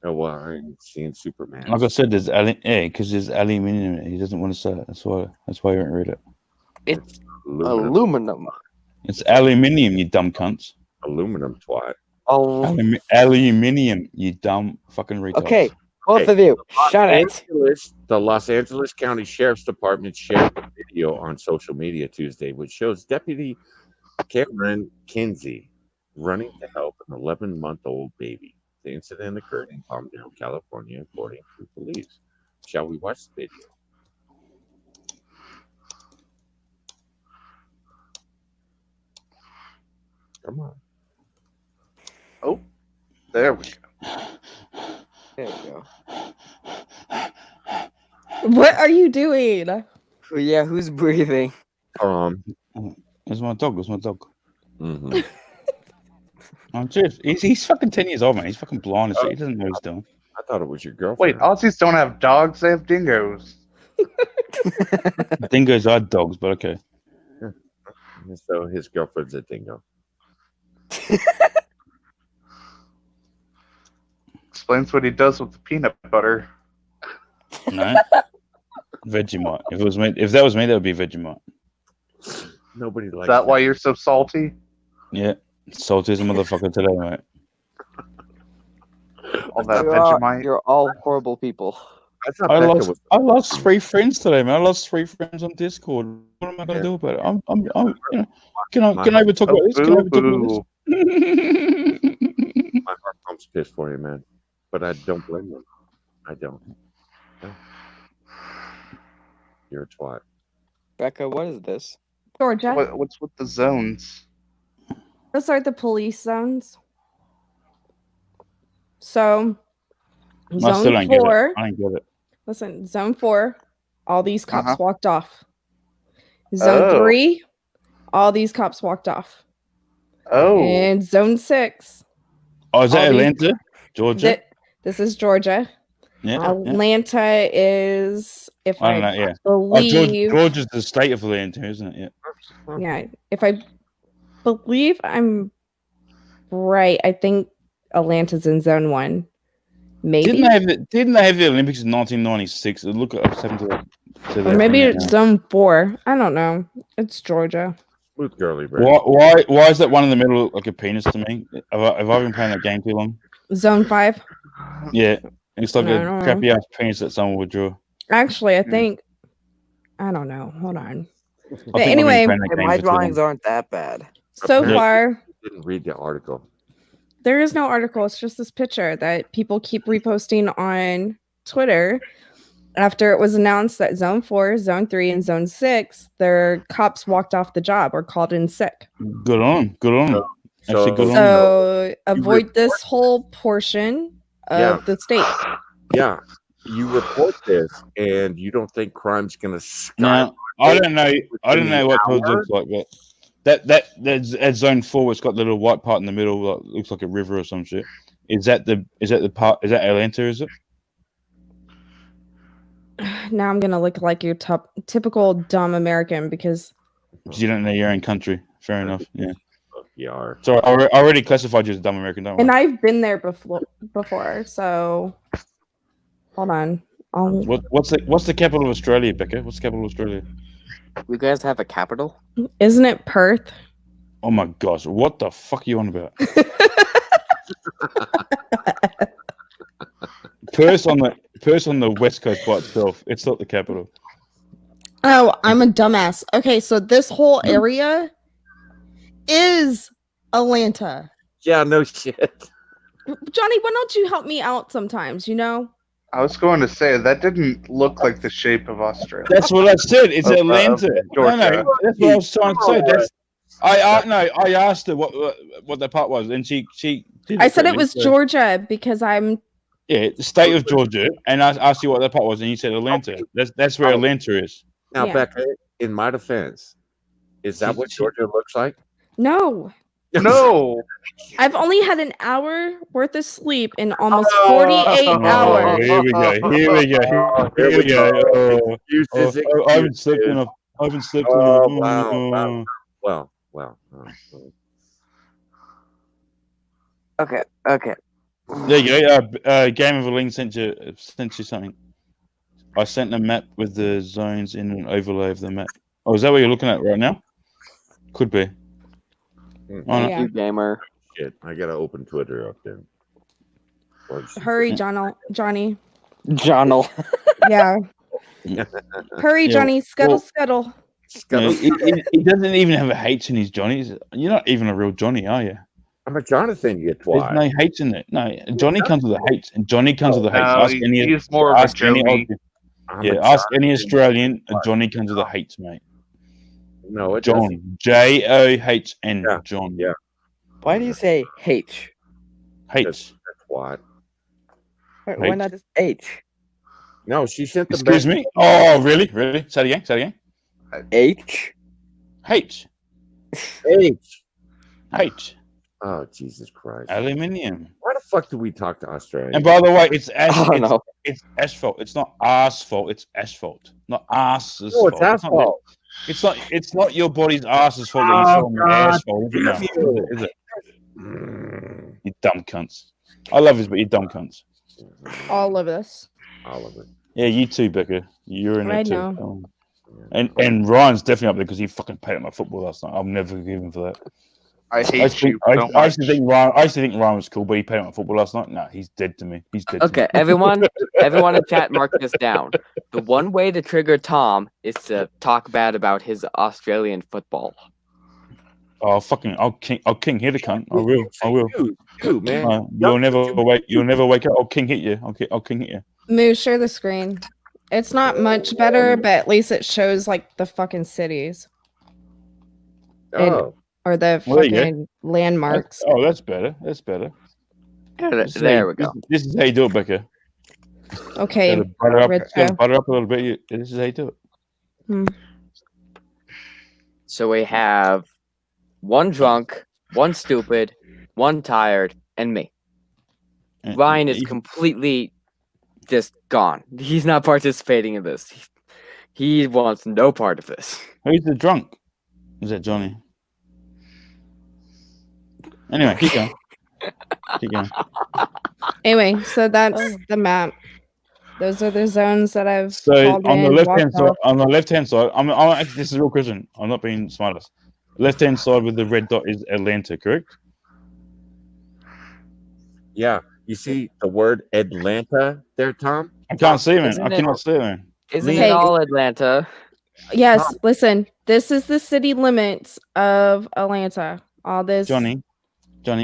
Oh, well, I'm seeing Superman. Like I said, there's because there's aluminium in it. He doesn't want to say it. That's why he won't read it. It's aluminum. It's aluminium, you dumb cunts. Aluminum twat. Oh, Aluminium, you dumb fucking retard. okay. Both of you, shut it. The Los Angeles County Sheriff's Department shared a video on social media Tuesday, which shows Deputy Cameron Kinsey running to help an 11-month-old baby. The incident occurred in Palmdale, California, according to police. Shall we watch the video? Come on. Oh, there we go. There you go. What are you doing? Oh, yeah, who's breathing? It's my dog. It's my dog. Mm-hmm. I'm serious. He's fucking 10 years old, man. He's fucking blind as shit. He doesn't know what he's doing. I thought it was your girlfriend. Wait, Aussies don't have dogs; they have dingoes. Dingoes are dogs, but okay. So his girlfriend's a dingo. Explains what he does with the peanut butter. No. Vegemite. If that was me, that would be Vegemite. Nobody likes Is that why you're so salty? Yeah. Salty as a motherfucker today, mate. All that Vegemite. You're all horrible people. I thought I Becca lost 3 friends today, man. I lost 3 friends on Discord. What am I gonna do about it? I'm can I even talk about this? Can I even talk about this? my heart pumps pissed for you, man. But I don't blame them. I don't. No. You're a twat. Becca, what is this? Georgia. What's with the zones? Those are the police zones. So, I still zone don't get 4. it. I don't get it. Listen, zone 4, all these cops Uh-huh. walked off. Zone Oh. 3, all these cops walked off. Oh, And zone 6, Oh, is that all these- Atlanta? Georgia? this is Georgia. Yeah. yeah. Atlanta is, if I don't I know, yeah. Oh, believe, Georgia's the state of Atlanta, isn't it? Yeah. yeah, if I believe I'm right, I think Atlanta's in zone 1. Maybe. Didn't they have the Olympics in 1996? Look at what's happened to Or that maybe thing it's now. zone 4. I don't know. It's Georgia. Smooth girly, bro. Why is that one in the middle look like a penis to me? Have I been playing that game too long? Zone 5. Yeah. It's like I don't a know. crappy ass penis that someone would draw. Actually, I think, I don't know. Hold on. I think But I've been anyway, playing that Hey, game my for too long. drawings aren't that bad. so Apparently- far, Didn't read the article. there is no article. It's just this picture that people keep reposting on Twitter. After it was announced that zone 4, zone 3, and zone 6, their cops walked off the job or called in sick. Good on. Good on. So- Actually, good on. So avoid this whole portion of Yeah. the state. Yeah, you report this, and you don't think crime's gonna skyrocket. No, I don't know. I don't within know the what code hour? looks like, but that's zone 4. It's got the little white part in the middle. Like, looks like a river or some shit. Is that the part? Is that Atlanta? Is it? Now I'm gonna look like your typical dumb American because 'Cause you don't know your own country. Fair enough. Yeah. You are. Sorry, I already classified you as a dumb American. Don't worry. and I've been there before. So hold on. Oh, What's the capital of Australia, Becca? What's the capital of Australia? You guys have a capital? isn't it Perth? Oh my gosh, what the fuck are you on about? Perth on the west coast by itself. It's not the capital. Oh, I'm a dumbass. Okay, so this whole area is Atlanta. Yeah, no shit. Johnny, why don't you help me out sometimes, you know? I was going to say that didn't look like the shape of Australia. That's what I said. It's Atlanta. Georgia. No, that's what I was trying to say. That's I asked her what that part was, and she did I said it for me, was so- Georgia because I'm Yeah, the state of Georgia, and I asked you what that part was, and you said Atlanta. That's where Atlanta is. Now, Yeah. Becca, in my defense, is that what Georgia looks like? no. No. I've only had an hour worth of sleep in almost 48 Oh, hours. here we go. Here we go. Here we go. Oh, Excuses, I haven't slept enough. I haven't slept Oh, enough. wow. Well. Okay. There you go. Game of a Link sent you something. I sent a map with the zones in an overlay of the map. Oh, is that what you're looking at right now? Could be. Oh, no. Yeah. You gamer. Shit, I gotta open Twitter up then. Hurry, Johnny. Johnal. Yeah. Hurry, Yeah, Johnny. Scuttle, well- scuttle. Yeah, he doesn't even have a H in his Johnny. You're not even a real Johnny, are you? I'm a Jonathan, you There's twat. no H in it. No, Johnny comes with a H, and Johnny comes with a H. No, Ask any, he's more of a ask any, Joey. I'm yeah, a ask any Jonathan. Australian. A Johnny comes with a H, mate. No, it doesn't. John, John, Yeah, John. yeah. Why do you say H? H. That's twat. Why not just H? No, she sent the Excuse me. Oh, really? Say it again. H? H. H. H. Oh, Jesus Christ. Aluminium. Why the fuck do we talk to Australia? And by the way, it's Oh no. it's asphalt. It's not asphalt. It's asphalt. Not asses. Oh, it's asphalt. It's not your body's ass's fault that you saw me asphalt. Is it? No, is it? Mm, You dumb cunts. I love this, but you dumb cunts. All of us. all of it. Yeah, you too, Becca. You're in I it too. know. And Ryan's definitely up there because he fucking paid at my football last night. I'll never forgive him for that. I hate you so I used to much. think Ryan was cool, but he paid at my football last night. No, he's dead to me. He's dead. Okay, To me. everyone in chat, mark this down. The one way to trigger Tom is to talk bad about his Australian football. Oh fucking! I'll king hit a cunt. I will. You, man. You'll never wake up. I'll king hit you. I'll king hit you. Moo, share the screen. It's not much better, but at least it shows like the fucking cities Oh, or the Well, there you go. fucking landmarks. Oh, that's better. That's better. There we go. This is how you do it, Becca. Okay. Gotta butter up, Red gotta Joe. butter up a little bit. This is how you do it. So we have one drunk, one stupid, one tired, and me. And- Ryan is you- completely just gone. He's not participating in this. He wants no part of this. Who's the drunk? Is that Johnny? Anyway, keep going. Keep going. Anyway, so that's the map. Those are the zones that I've So called on the in, left hand walked side, off. I'm actually, this is a real question. I'm not being smartest. Left hand side with the red dot is Atlanta, correct? yeah. You see the word Atlanta there, Tom? I can't see it, man. Isn't I it- cannot see it, man. Isn't Hey. it all Atlanta? Yes, listen. This is the city limits of Atlanta. All this Johnny,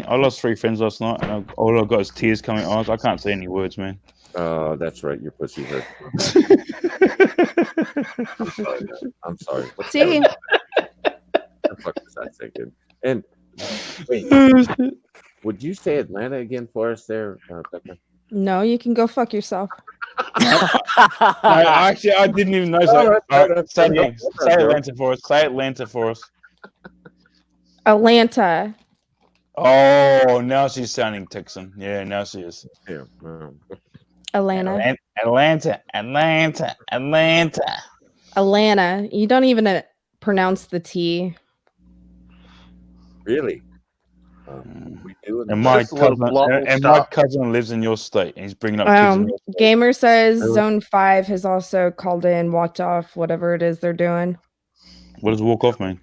I lost 3 friends last night, and all I've got is tears coming out. I can't say any words, man. Oh, that's right. Your pussy hurt. I'm sorry. What See, the fuck was I thinking? And wait, would you say Atlanta again for us there, Becca? no, you can go fuck yourself. Actually, I didn't even know. So, All right, say it again. Say Atlanta for us. Say Atlanta for us. Atlanta. Oh, now she's sounding Texan. Yeah, now she is. Yeah. Atlanta. Atlanta. Atlanta. You don't even pronounce the T. Really? We do. And my Just a little cousin, blunt and will my stop. cousin lives in your state, and he's bringing up kids in your state. Gamer says Zone 5 has also called in, walked off, whatever it is they're doing. What does walk off mean?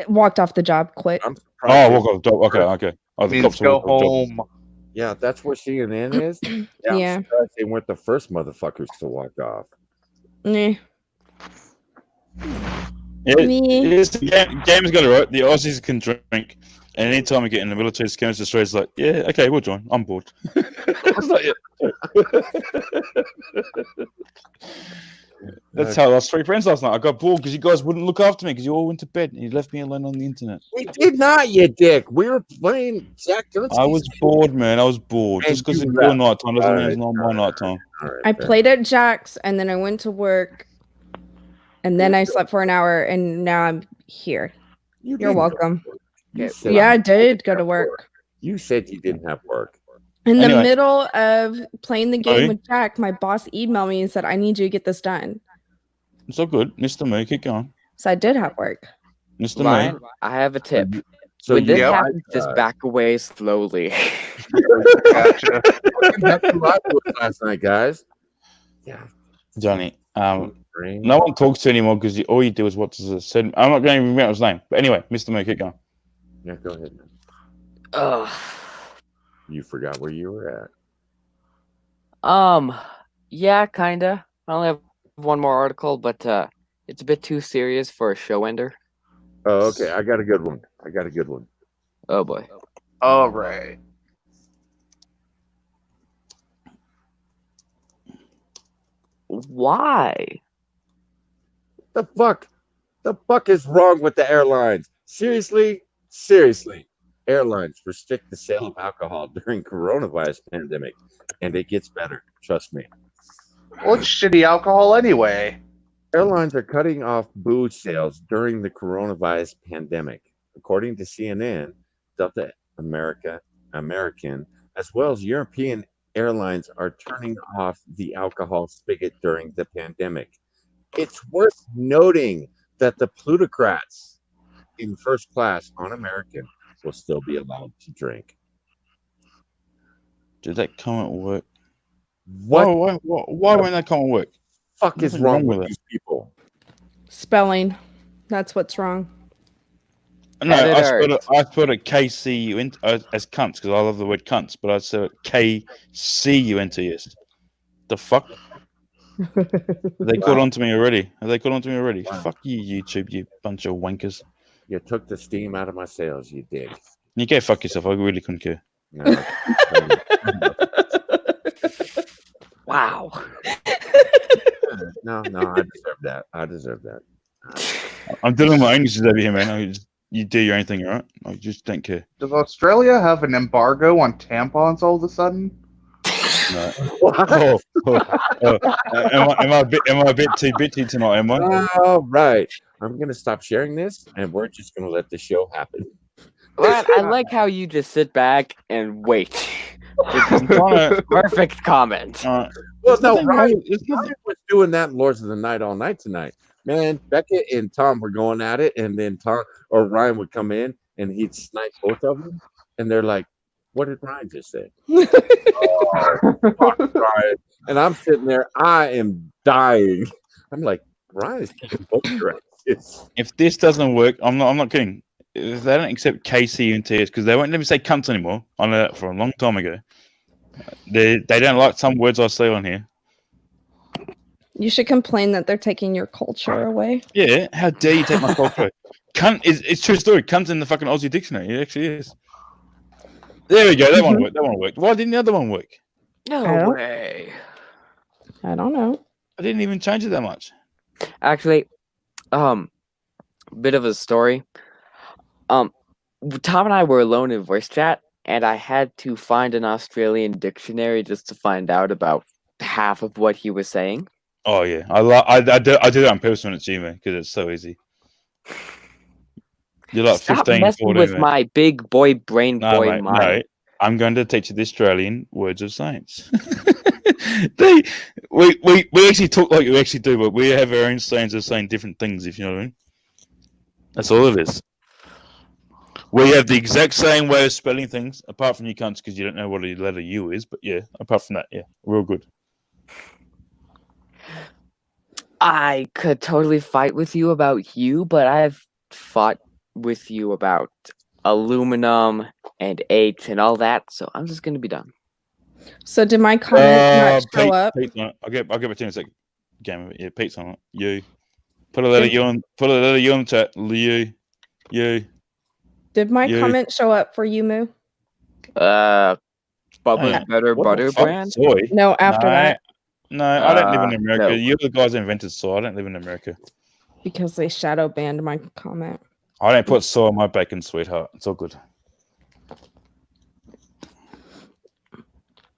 Walked off the job, quit. I'm Oh, surprised. walk off. Okay. Oh, the Means cops go walk off job. home. Yeah, that's where CNN is. Yeah, Yeah. I'm surprised they weren't the first motherfuckers to walk off. Eh. It's the game's got it right. The Aussies can drink, and anytime we get in the military schemes, Australia's like, yeah, okay, we'll join. I'm bored. It's like, yeah. That's how I lost 3 friends last night. I got bored because you guys wouldn't look after me because you all went to bed and you left me alone on the internet. We did not, you dick. We were playing Zach Gunsky's. I was bored, man. I was bored. Man, Just because you it's left. your night time doesn't mean Alright, it's not my night time. All right, I fair. played at Jack's and then I went to work and then I slept for an hour and now I'm here. You You're didn't go welcome. to work. You said Yeah, I you did didn't go to have work. You said you didn't have work. In the Anyway. middle of playing the game Sorry? with Jack, my boss emailed me and said, I need you to get this done. It's all good. Mr. Me, keep going. So I did have work. Mr. Ryan, Me. I have a tip. So when this you happens, just uh, back away slowly. Gotcha. That's what I did last night, guys. Yeah. Johnny, Brain. no one talks to you anymore because all you do is what does it say. I'm not going to remember his name. But anyway, Mr. Me, keep going. Yeah, go ahead. Man. Ugh. You forgot where you were at. Yeah, kinda. I only have one more article, but it's a bit too serious for a show ender. Oh, okay. I got a good one. Oh boy. All right. Why? The fuck is wrong with the airlines? Seriously? Airlines restrict the sale of alcohol during coronavirus pandemic, and it gets better. Trust me. Well, it's shitty alcohol anyway. Airlines are cutting off booze sales during the coronavirus pandemic. According to CNN, Delta American, as well as European airlines are turning off the alcohol spigot during the pandemic. It's worth noting that the plutocrats in first class on American will still be allowed to drink. Did that comment work? What Why won't that comment work? fuck is Nothing wrong wrong with with it. these people? Spelling. That's what's wrong. No, I Editor. spelled it KCUNT as cunts because I love the word cunts, but I said it KCUNTS. The fuck? They caught on to me already. Have they caught on to me already? Wow. Fuck you, YouTube, you bunch of wankers. You took the steam out of my sails, you did. You go fuck yourself. I really couldn't care. No, Wow. no, I deserve that. I'm doing my own issues over here, man. You do your own thing, all right? I just don't care. Does Australia have an embargo on tampons all of a sudden? No. What? Am I a bit too bitchy tonight? Am I? All right. I'm going to stop sharing this, and we're just going to let the show happen. Ryan, I like how you just sit back and wait. I'm trying to. Perfect comment. Well, There's no, nothing wrong Ryan, with- there's nothing- Ryan was doing that in Lords of the Night all night tonight. Man, Beckett and Tom were going at it, and then Ryan would come in, and he'd snipe both of them, and they're like, what did Ryan just say? Oh, fuck, Ryan. And I'm sitting there, I am dying. I'm like, Ryan is kicking both your asses. If this doesn't work, I'm not kidding. If they don't accept KC and TS because they won't let me say cunts anymore. I know that for a long time ago. They don't like some words I say on here. You should complain that they're taking your culture away. Yeah, how dare you take my culture? Cunt it's true story. Cunt's in the fucking Aussie dictionary. It actually is. There we go. That one worked. That one worked. Why didn't the other one work? No I don't- way. I don't know. I didn't even change it that much. Actually, bit of a story. Tom and I were alone in voice chat, and I had to find an Australian dictionary just to find out about half of what he was saying. Oh yeah, I do that on purpose when it's you, man, because it's so easy. You're like Stop 15, messing 14. with mate. my big boy brain No, boy mate, mind. no. I'm going to teach you the Australian words of science. we actually talk like we actually do, but we have our own sayings of saying different things, if you know what I mean. That's all it is. We have the exact same way of spelling things, apart from you cunts because you don't know what a letter U is. But yeah, apart from that, yeah, we're all good. I could totally fight with you about you, but I've fought with you about aluminum and H and all that, so I'm just gonna be done. So did my comment not show up? Pete's on it. I'll get back to you in a second. Game of it. Yeah, Pete's on it. You. Put a letter U on. Put a letter U on the chat. You. Did my Yeah. comment show up for you, Moo? Bubba's Hey, Better what the Butter fuck? brand? Soy? No, after that, No, I don't live in America. no. You're the guys that invented soy. I don't live in America. because they shadow banned my comment. I don't put soy on my bacon, sweetheart. It's all good.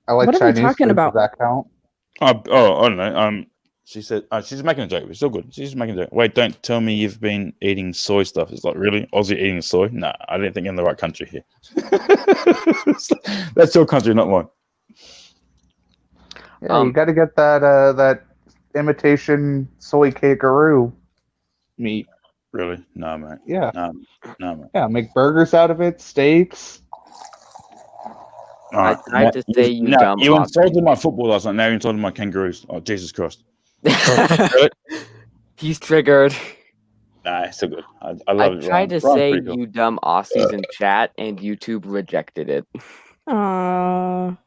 I like What are we Chinese talking food. about? Does that count? I don't know. She said she's making a joke. It's all good. She's making a joke. Wait, don't tell me you've been eating soy stuff. It's like, really? Aussie eating soy? Nah, I didn't think you're in the right country here. That's your country, not mine. Yeah, you got to get that imitation soy kangaroo meat. Really? No, mate. Yeah, No, mate. yeah. Make burgers out of it, steaks. All right. tried to say you dumb You Aussie. insulted my football last night. Now you insulted my kangaroos. Oh, Jesus Christ. He's triggered. Nah, it's so good. I I love it. tried to Ryan's say pretty cool. you dumb Aussies in chat, and YouTube rejected it. They're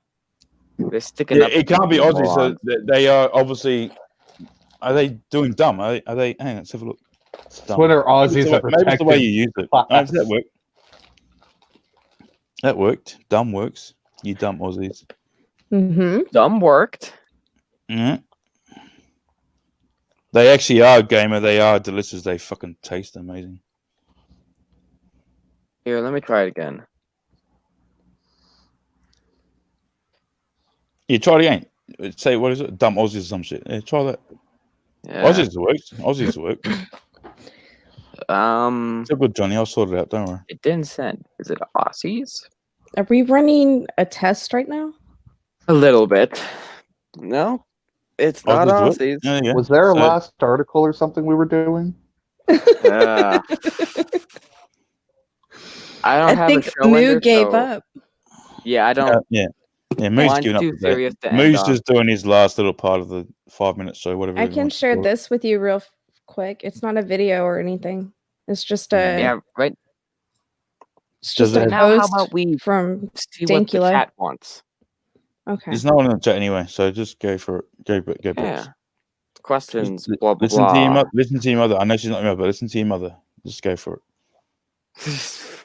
sticking Yeah, up. it can't be for Aussie. So morons. they are obviously. Are they doing dumb? Are they? Hang on, let's have a look. Twitter Aussies are Maybe it's the way protected. you use it. class. Oh, does that work? That worked. Dumb works. You dumb Aussies. Mm-hmm. Dumb worked. Mm-hmm. They actually are, gamer. They are delicious. They fucking taste amazing. Here, let me try it again. You try it again. Say, what is it? Dumb Aussies or some shit. Yeah, try that. Yeah. Aussies works. Aussies work. It's all good, Johnny. I'll sort it out. Don't worry. It didn't send. Is it Aussies? Are we running a test right now? A little bit. No, it's not Aussies work. Aussies. Yeah, yeah. Was there a So- last article or something we were doing? Yeah. I don't I have think a show Moo ender, gave so- up. Yeah, I don't. Yeah. Moo's Mine's giving up. too today. serious to end Moo's on. just doing his last little part of the 5-minute show, whatever. I he can wants to share call it. this with you real quick. It's not a video or anything. It's just a Yeah, right it's just Does a it- now. How post about we from see what the Dankula. chat wants? Okay. There's no one in the chat anyway, so just go for it. Go, Yeah. Brooks. Questions. Listen- Blah blah Listen to your blah. listen to your mother. I know she's not your mother, but listen to your mother. Just go for it.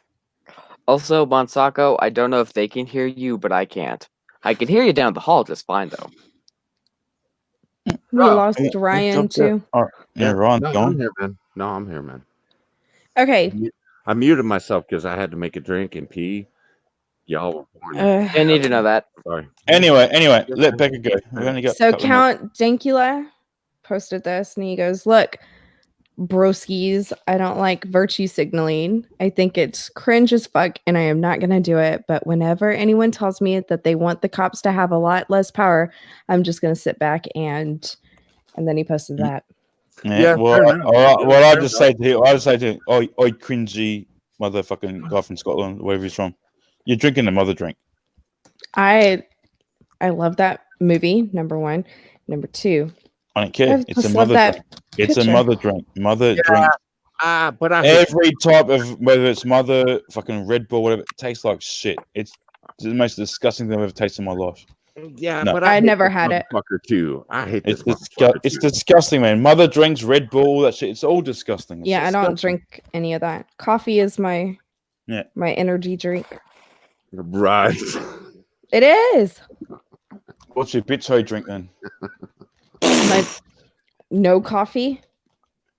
Also, Monsaco, I don't know if they can hear you, but I can't. I can hear you down the hall just fine, though. We lost yeah, Ryan too. All right. Yeah, Ryan's No, I'm gone. here, man. No, I'm here, man. Okay. I muted myself because I had to make a drink and pee. Y'all were born. I need to know that. Sorry. Anyway, let Becca go. We've only got a So couple of minutes. Count Dankula posted this and he goes, "Look, broskies, I don't like virtue signaling. I think it's cringe as fuck and I am not going to do it. But whenever anyone tells me that they want the cops to have a lot less power, I'm just going to sit back and then he posted that. Yeah, Yeah, well, fair enough. well, I Fair just say to him, oi, cringy motherfucking guy from Scotland, wherever he's from. You're drinking the mother drink. I love that movie, number one. Number two, I don't care. I It's a just love mother that drink. It's a picture. mother drink. Mother drink. But I Every type of, whether it's mother, fucking Red Bull, whatever, it tastes like shit. It's the most disgusting thing I've ever tasted in my life. yeah, No. but I hate never this had it. motherfucker too. I hate this. It's motherfucker it's too. disgusting, man. Mother drinks, Red Bull, all that shit. It's all disgusting. It's yeah, I don't disgusting. drink any of that. Coffee is my Yeah. my energy drink. Right. It is. What's your bitch hoe drink then? My no coffee.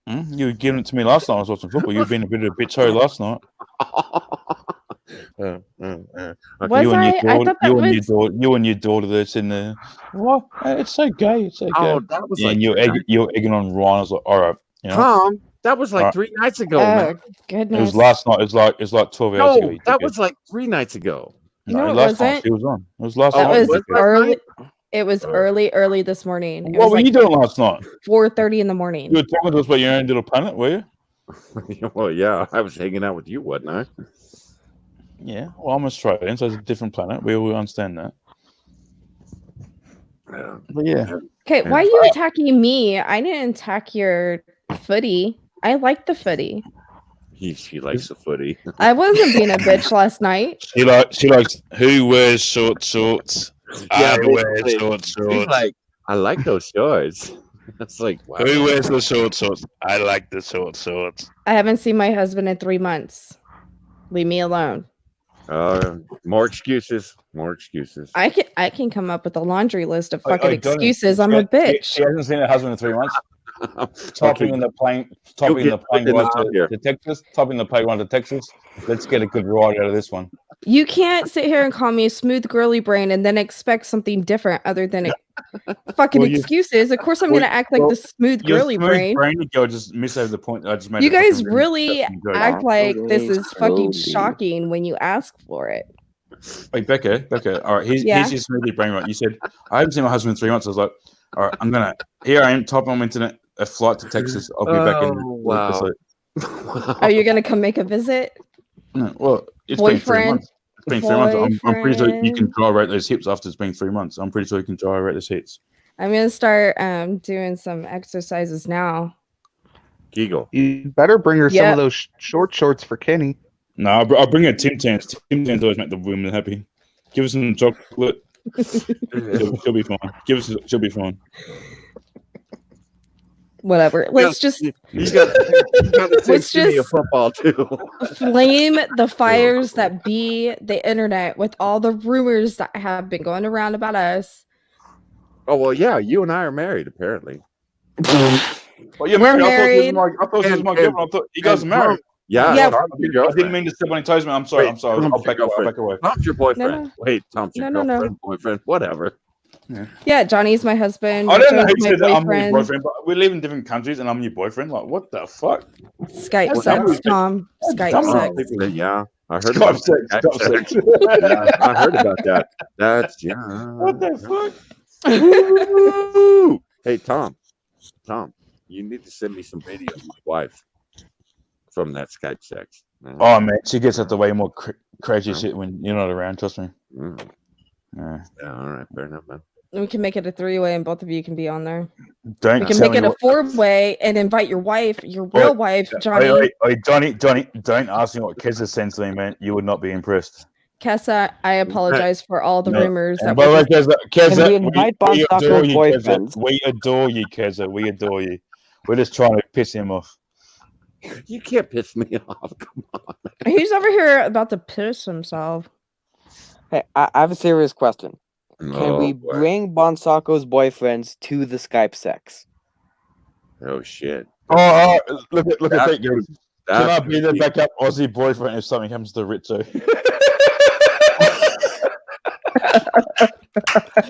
You were giving it to me last night. I was watching football. You've been a bit of a bitch hoe last night. Was you and I? your I daughter, thought that was. you and your daughter that's in there. What? It's so gay. It's so gay. Oh, that was Yeah, like and you're egging on Ryan. I was like, all right, you know. Tom. That was like Alright. 3 nights ago, Oh man. It goodness. was last night. It was like 12 hours ago. No, you that dickhead. was like 3 nights ago. No, it last night wasn't. she was on. It was last That night. was was last early. night? It was early this morning. It What was were like you doing last night? 4:30 in the morning. You were talking to us about your own little planet, were you? Well, yeah, I was hanging out with you, wasn't I? Yeah, well, I'm Australian, so it's a different planet. We all understand that. But yeah, Okay, why are you attacking me? I didn't attack your footy. I like the footy. She likes the footy. I wasn't being a bitch last night. she likes who wears shorts. I wear basically, shorts. She's like, I like those shorts. It's like, wow. Who wears the shorts? I like the shorts. I haven't seen my husband in 3 months. Leave me alone. More excuses. More excuses. I can come up with a laundry list of Oi, fucking oi, Donnie, excuses. I'm a bitch. She hasn't seen her husband in 3 months. Topping Okay. in the plane You'll get ride out here. to Texas. Topping the plane ride to Texas. Let's get a good ride out of this one. You can't sit here and call me a smooth girly brain and then expect something different other than fucking Well, you- excuses. Of course, I'm well, gonna act like well, the smooth Your girly smooth brain. brainy girl just missed over the point that I just made. You it guys fucking really good. act like this Totally, is fucking totally. shocking when you ask for it. Wait, Becca. All right, here's Yeah. your smoothie brain. Right, you said I haven't seen my husband in 3 months. I was like, all right, here I am typing on my internet a flight to Texas. I'll be back in. wow. Are you gonna come make a visit? No, well, it's been 3 Boyfriend. months. It's been 3 months. I'm pretty sure you can gyrate those hips after it's been 3 months. I'm pretty sure you can gyrate those hips. I'm gonna start doing some exercises now. Giggle. You better bring her some Yep. of those short shorts for Kenny. No, I'll bring her Tim Tams. Tim Tams always make the women happy. Give us some chocolate. She'll be fine. She'll be fine. Whatever. Let's just You got to take Let's Jimmy a just- football too. flame the fires that be the internet with all the rumors that have been going around about us. Oh well, yeah. You and I are married, apparently. Well, you're We're married. married. I thought this was my And- girlfriend. I thought you guys are and married. Yeah. Yeah. Tom's your I girlfriend. didn't mean to step on your toes, man. I'm sorry. Wait, I'm sorry. Tom's I'll your back away. girlfriend. I'll back away. Tom's your boyfriend. No. Wait, Tom's your No. girlfriend, boyfriend, whatever. Yeah, Johnny's my husband. I don't know Joe's who my said that I'm your boyfriend. boyfriend, but we live in different countries and I'm your boyfriend. Like, what the fuck? Skype That's sex, dumb. Tom. Skype dumb. sex. Yeah, I heard Skype about sex. that. Skype sex. Yeah, I heard about that. That's What the fuck? Woo! Hey, Tom, you need to send me some video of my wife from that Skype sex. Oh man, she gets up the way more crazy shit when you're not around. Trust me. Mm. Yeah. Yeah, all right, fair enough, man. We can make it a 3-way and both of you can be on there. Don't We can tell make me it a 4-way and invite your wife, your Oi, real wife, Johnny. Johnny, don't ask me what Keza sends to me, man. You would not be impressed. Kessa, I apologize for all the No. rumors that And by the were way, Keza, Can we invite Bon adore Taco's you, Keza. boyfriends? We adore you, Keza. We adore you. We're just trying to piss him off. You can't piss me off. Come on. He's over here about to piss himself. Hey, I have a serious question. Can Oh, we boy. bring Bonsaco's boyfriends to the Skype sex? Oh shit. Oh, look at That's that, guys. Can I That's be the backup Aussie boyfriend if something happens to Ritzo?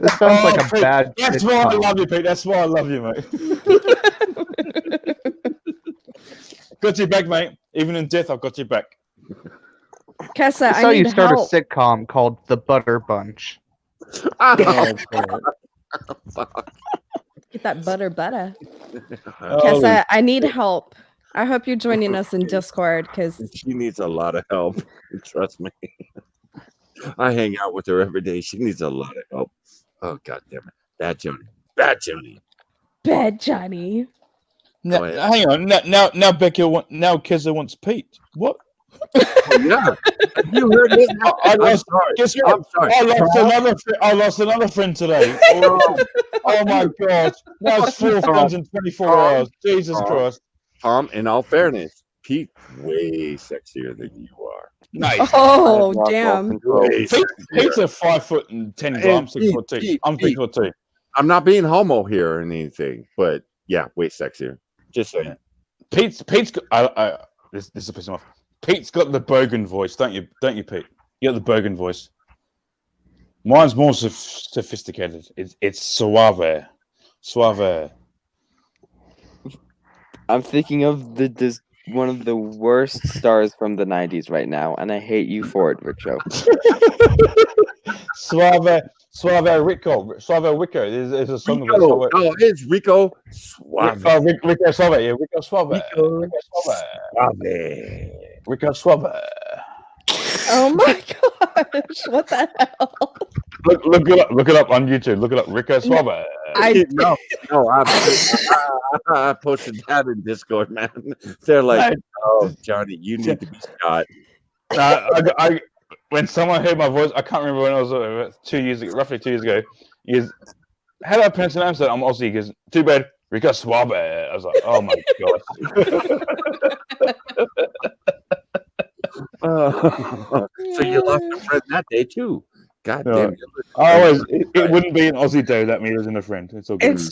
This sounds like a Pete, bad. That's why I sitcom. love you, Pete. That's why I love you, mate. Got you back, mate. Even in death, I've got you back. Kessa, I saw I you need start help. a sitcom called The Butter Bunch. Oh, Get that butter. Holy Kessa, I need help. I hope you're joining us in Discord because she needs a lot of help. Trust me. I hang out with her every day. She needs a lot of help. Oh god damn it. Bad Johnny. Bad Johnny. bad Johnny. Now, Oh, yeah. hang on. Now Keza wants Pete. What? Oh, yeah. Have you heard this? I I'm lost. sorry. Guess what? I'm sorry. I lost another friend today. Oh my god. That was 4 friends in 24 hours. Jesus Christ. Tom, in all fairness, Pete's way sexier than you are. Nice. Oh, I've lost all damn. control. Way Pete's sexier. a 5'10" guy. I'm 6'2". Pete, I'm Pete. 6'2". I'm not being homo here or anything, but yeah, way sexier. Just saying. Pete's got. This is pissing me off. Pete's got the Bogan voice, don't you, Pete? You got the Bogan voice. Mine's more sophisticated. It's suave. I'm thinking of this one of the worst stars from the 90s right now, and I hate you for it, Richo. Suave Rico. There's a song about Rico. Suave. Oh, it's Rico Suave. Rico Suave. Yeah, Rico Suave. Rico Rico Suave. Suave. Rico Suave. Oh my gosh! What the hell? Look it up on YouTube. Look it up. Rico Suave. No, I posted that in Discord, man. They're like, "Oh, Johnny, you need to be shot." I when someone heard my voice, I can't remember when it was 2 years ago, roughly 2 years ago. He goes, "How do I pronounce your name?" I said, "I'm Aussie." He goes, "Too bad, Rico Suave." I was like, "Oh my god." So you lost a friend that day too. God No. damn it. I always, it wouldn't be an Aussie day that me losing a friend. It's all good. It's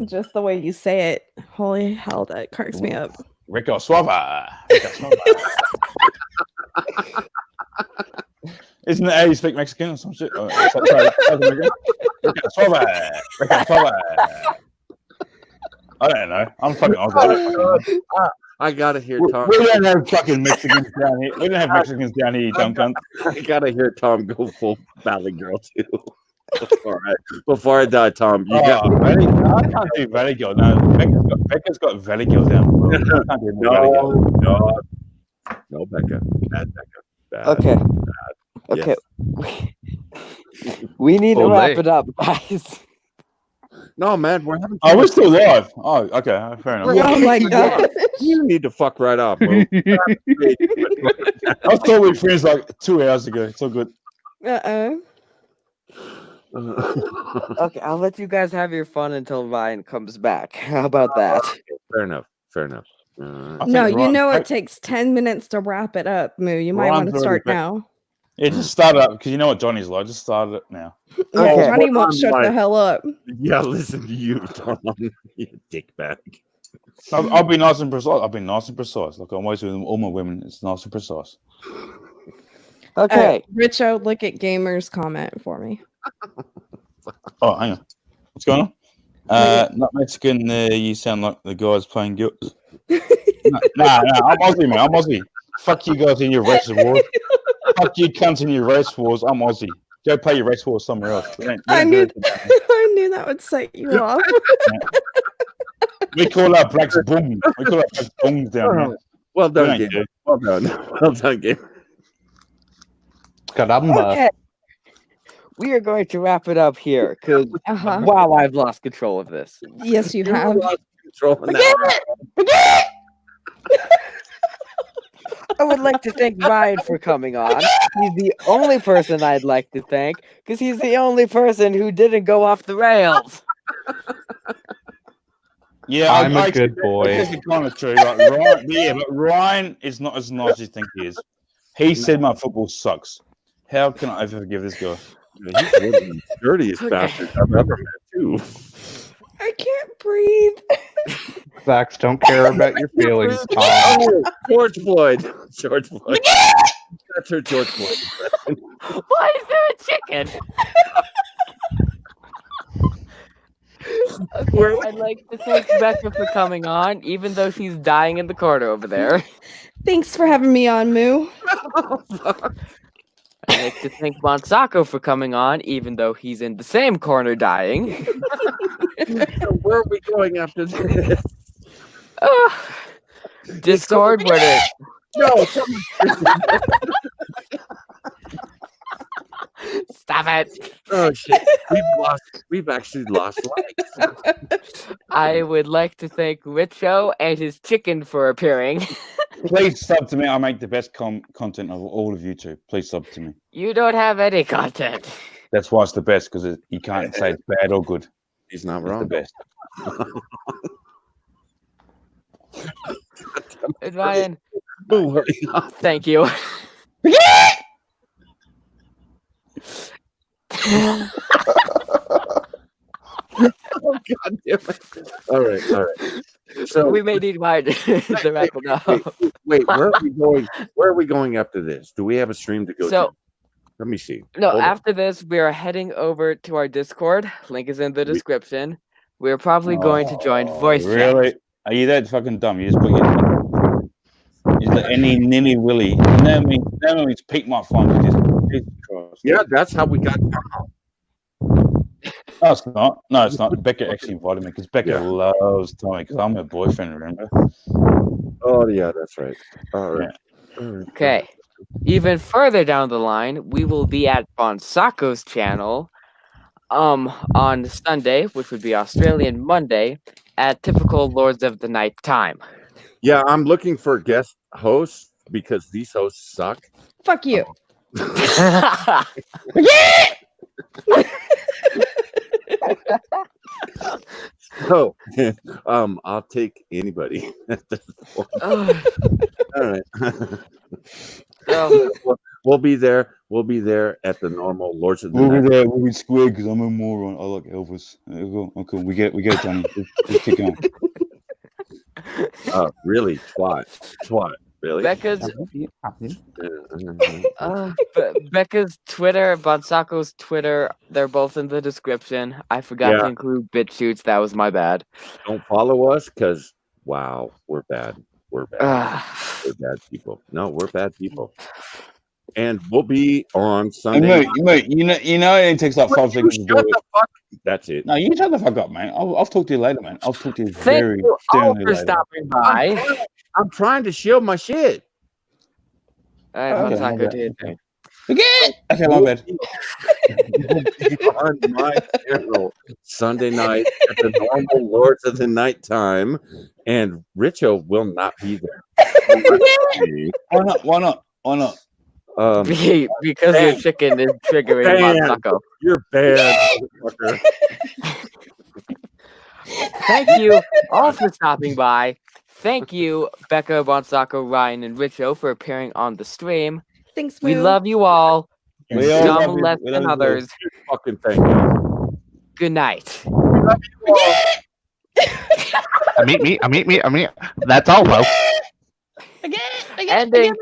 just the way you say it. Holy hell, that cracks me up. Rico Suave. Rico Suave. Isn't it how you speak Mexican or some shit? Oh, Rico Suave. Rico Suave. I don't know. I'm fucking Aussie. I gotta hear Tom. We don't have fucking Mexicans down here. We don't have Mexicans down here, you dumb cunt. I gotta hear Tom go full Valley Girl too. Before I die, Tom, you got. I can't do Valley Girl. No, Becca's got Valley Girl down. I can't do Valley Girl. No, Becca. Bad Becca. Bad. Okay. Yes. Okay. We need to All wrap day. it up, guys. No, man, we're having. Oh, we're still live. Oh, okay. Fair enough. Oh my god! You need to fuck right off, bro. I thought we finished like 2 hours ago. It's all good. Okay, I'll let you guys have your fun until Ryan comes back. How about that? Fair enough. Fair enough. I No, think you Ron- know it takes 10 minutes to wrap it up, Moo. You might Ron's want to already start back. now. Yeah, just start it up because you know what Johnny's like. Just start it now. Yeah, Okay. Johnny won't I'm shut the like- hell up. Yeah, listen to you, Tom. You dickbag. I'll be nice and precise. I've been nice and precise. Like I'm always with all my women. It's nice and precise. Okay. Richo, look at Gamer's comment for me. Oh, hang on. What's going on? Not Mexican. You sound like the guys playing guilt. Nah. I'm Aussie, man. I'm Aussie. Fuck you guys in your race wars. Fuck you cunts in your race wars. I'm Aussie. Go play your race wars somewhere else. I knew that would set you off. We call our blacks boom. We call our blacks booms down here. Well done, We ain't Gabe. Well done. Well done, Gabe. Caramba. Okay. We are going to wrap it up here because Uh-huh. wow, I've lost control of this. Yes, you have. Controlling that. I would like to thank Ryan for coming on. He's the only person I'd like to thank because he's the only person who didn't go off the rails. Yeah, I'm a good boy. It's kind of true. Like, Ryan, yeah, but Ryan is not as nice as you think he is. He said my football sucks. How can I ever forgive this guy? He's one of the dirtiest bastards I've ever met, too. I can't breathe. Facts don't care about your feelings, Tom. Oh, George Floyd. George Floyd. That's her George Floyd. Why is there a chicken? Okay, I'd like to thank Becca for coming on, even though she's dying in the corner over there. Thanks for having me on, Moo. I'd like to thank Monsaco for coming on, even though he's in the same corner dying. Where are we going after this? Discord, where to... No, Stop it. oh shit. We've actually lost likes. I would like to thank Richo and his chicken for appearing. Please sub to me. I make the best content of all of YouTube. Please sub to me. You don't have any content. That's why it's the best because you can't say it's bad or good. He's not It's the wrong. best. And Ryan, Boo, hurry up. thank you. Oh, God damn it. All right. So We may need Ryan to wrap it up. wait, where are we going? Where are we going after this? Do we have a stream to go So- to? Let me see. No, Hold on. after this, we are heading over to our Discord. Link is in the description. We're probably going to join voice chat. Really? Are you that fucking dumb? You just put your is there any ninny willy? That means peak my phone. Jesus Christ. Yeah, that's how we got. No, it's not. No, it's not. Becca actually invited me because Becca Yeah. loves Tommy because I'm her boyfriend. Remember? Oh yeah, that's right. All right. All right. Okay. Even further down the line, we will be at Bonsaco's channel on Sunday, which would be Australian Monday, at typical Lords of the Night time. Yeah, I'm looking for guest hosts because these hosts suck. Fuck you. So, I'll take anybody. All right. So, We'll be there. We'll be there at the normal Lords of the We'll be Night. there. We'll be squid because I'm a moron. I like Elvis. Okay, we get it, Johnny. Just kick on. Really, twat. Really? Becca's Becca's Twitter, Bonsaco's Twitter, they're both in the description. I forgot to Yeah. include BitChutes. That was my bad. Don't follow us because wow, we're bad. We're bad. Ah. We're bad people. No, we're bad people. And we'll be on Hey, Sunday. mate, you know it takes like 5 seconds to do Shut it. the fuck. That's it. No, you shut the fuck up, man. I'll talk to you later, man. I'll talk to you Thank very you all soon for later. stopping by. I'm trying to shield my shit. All right, Okay, Bonsaco, my do your thing. Again? Okay, my bad. We'll be on my channel Sunday night at the normal Lords of the Night time, and Richo will not be there. Why not? Why not? Why not? Because your chicken is triggering Bam. Bonsaco. You're bad, motherfucker. Thank you all for stopping by. Thank you, Becca, Bonsaco, Ryan, and Richo for appearing on the stream. Thanks, We Moo. love you all. We all love Some you. less We than love you all. others. Fucking thank you. Good night. Meet me. That's all, folks. Ending.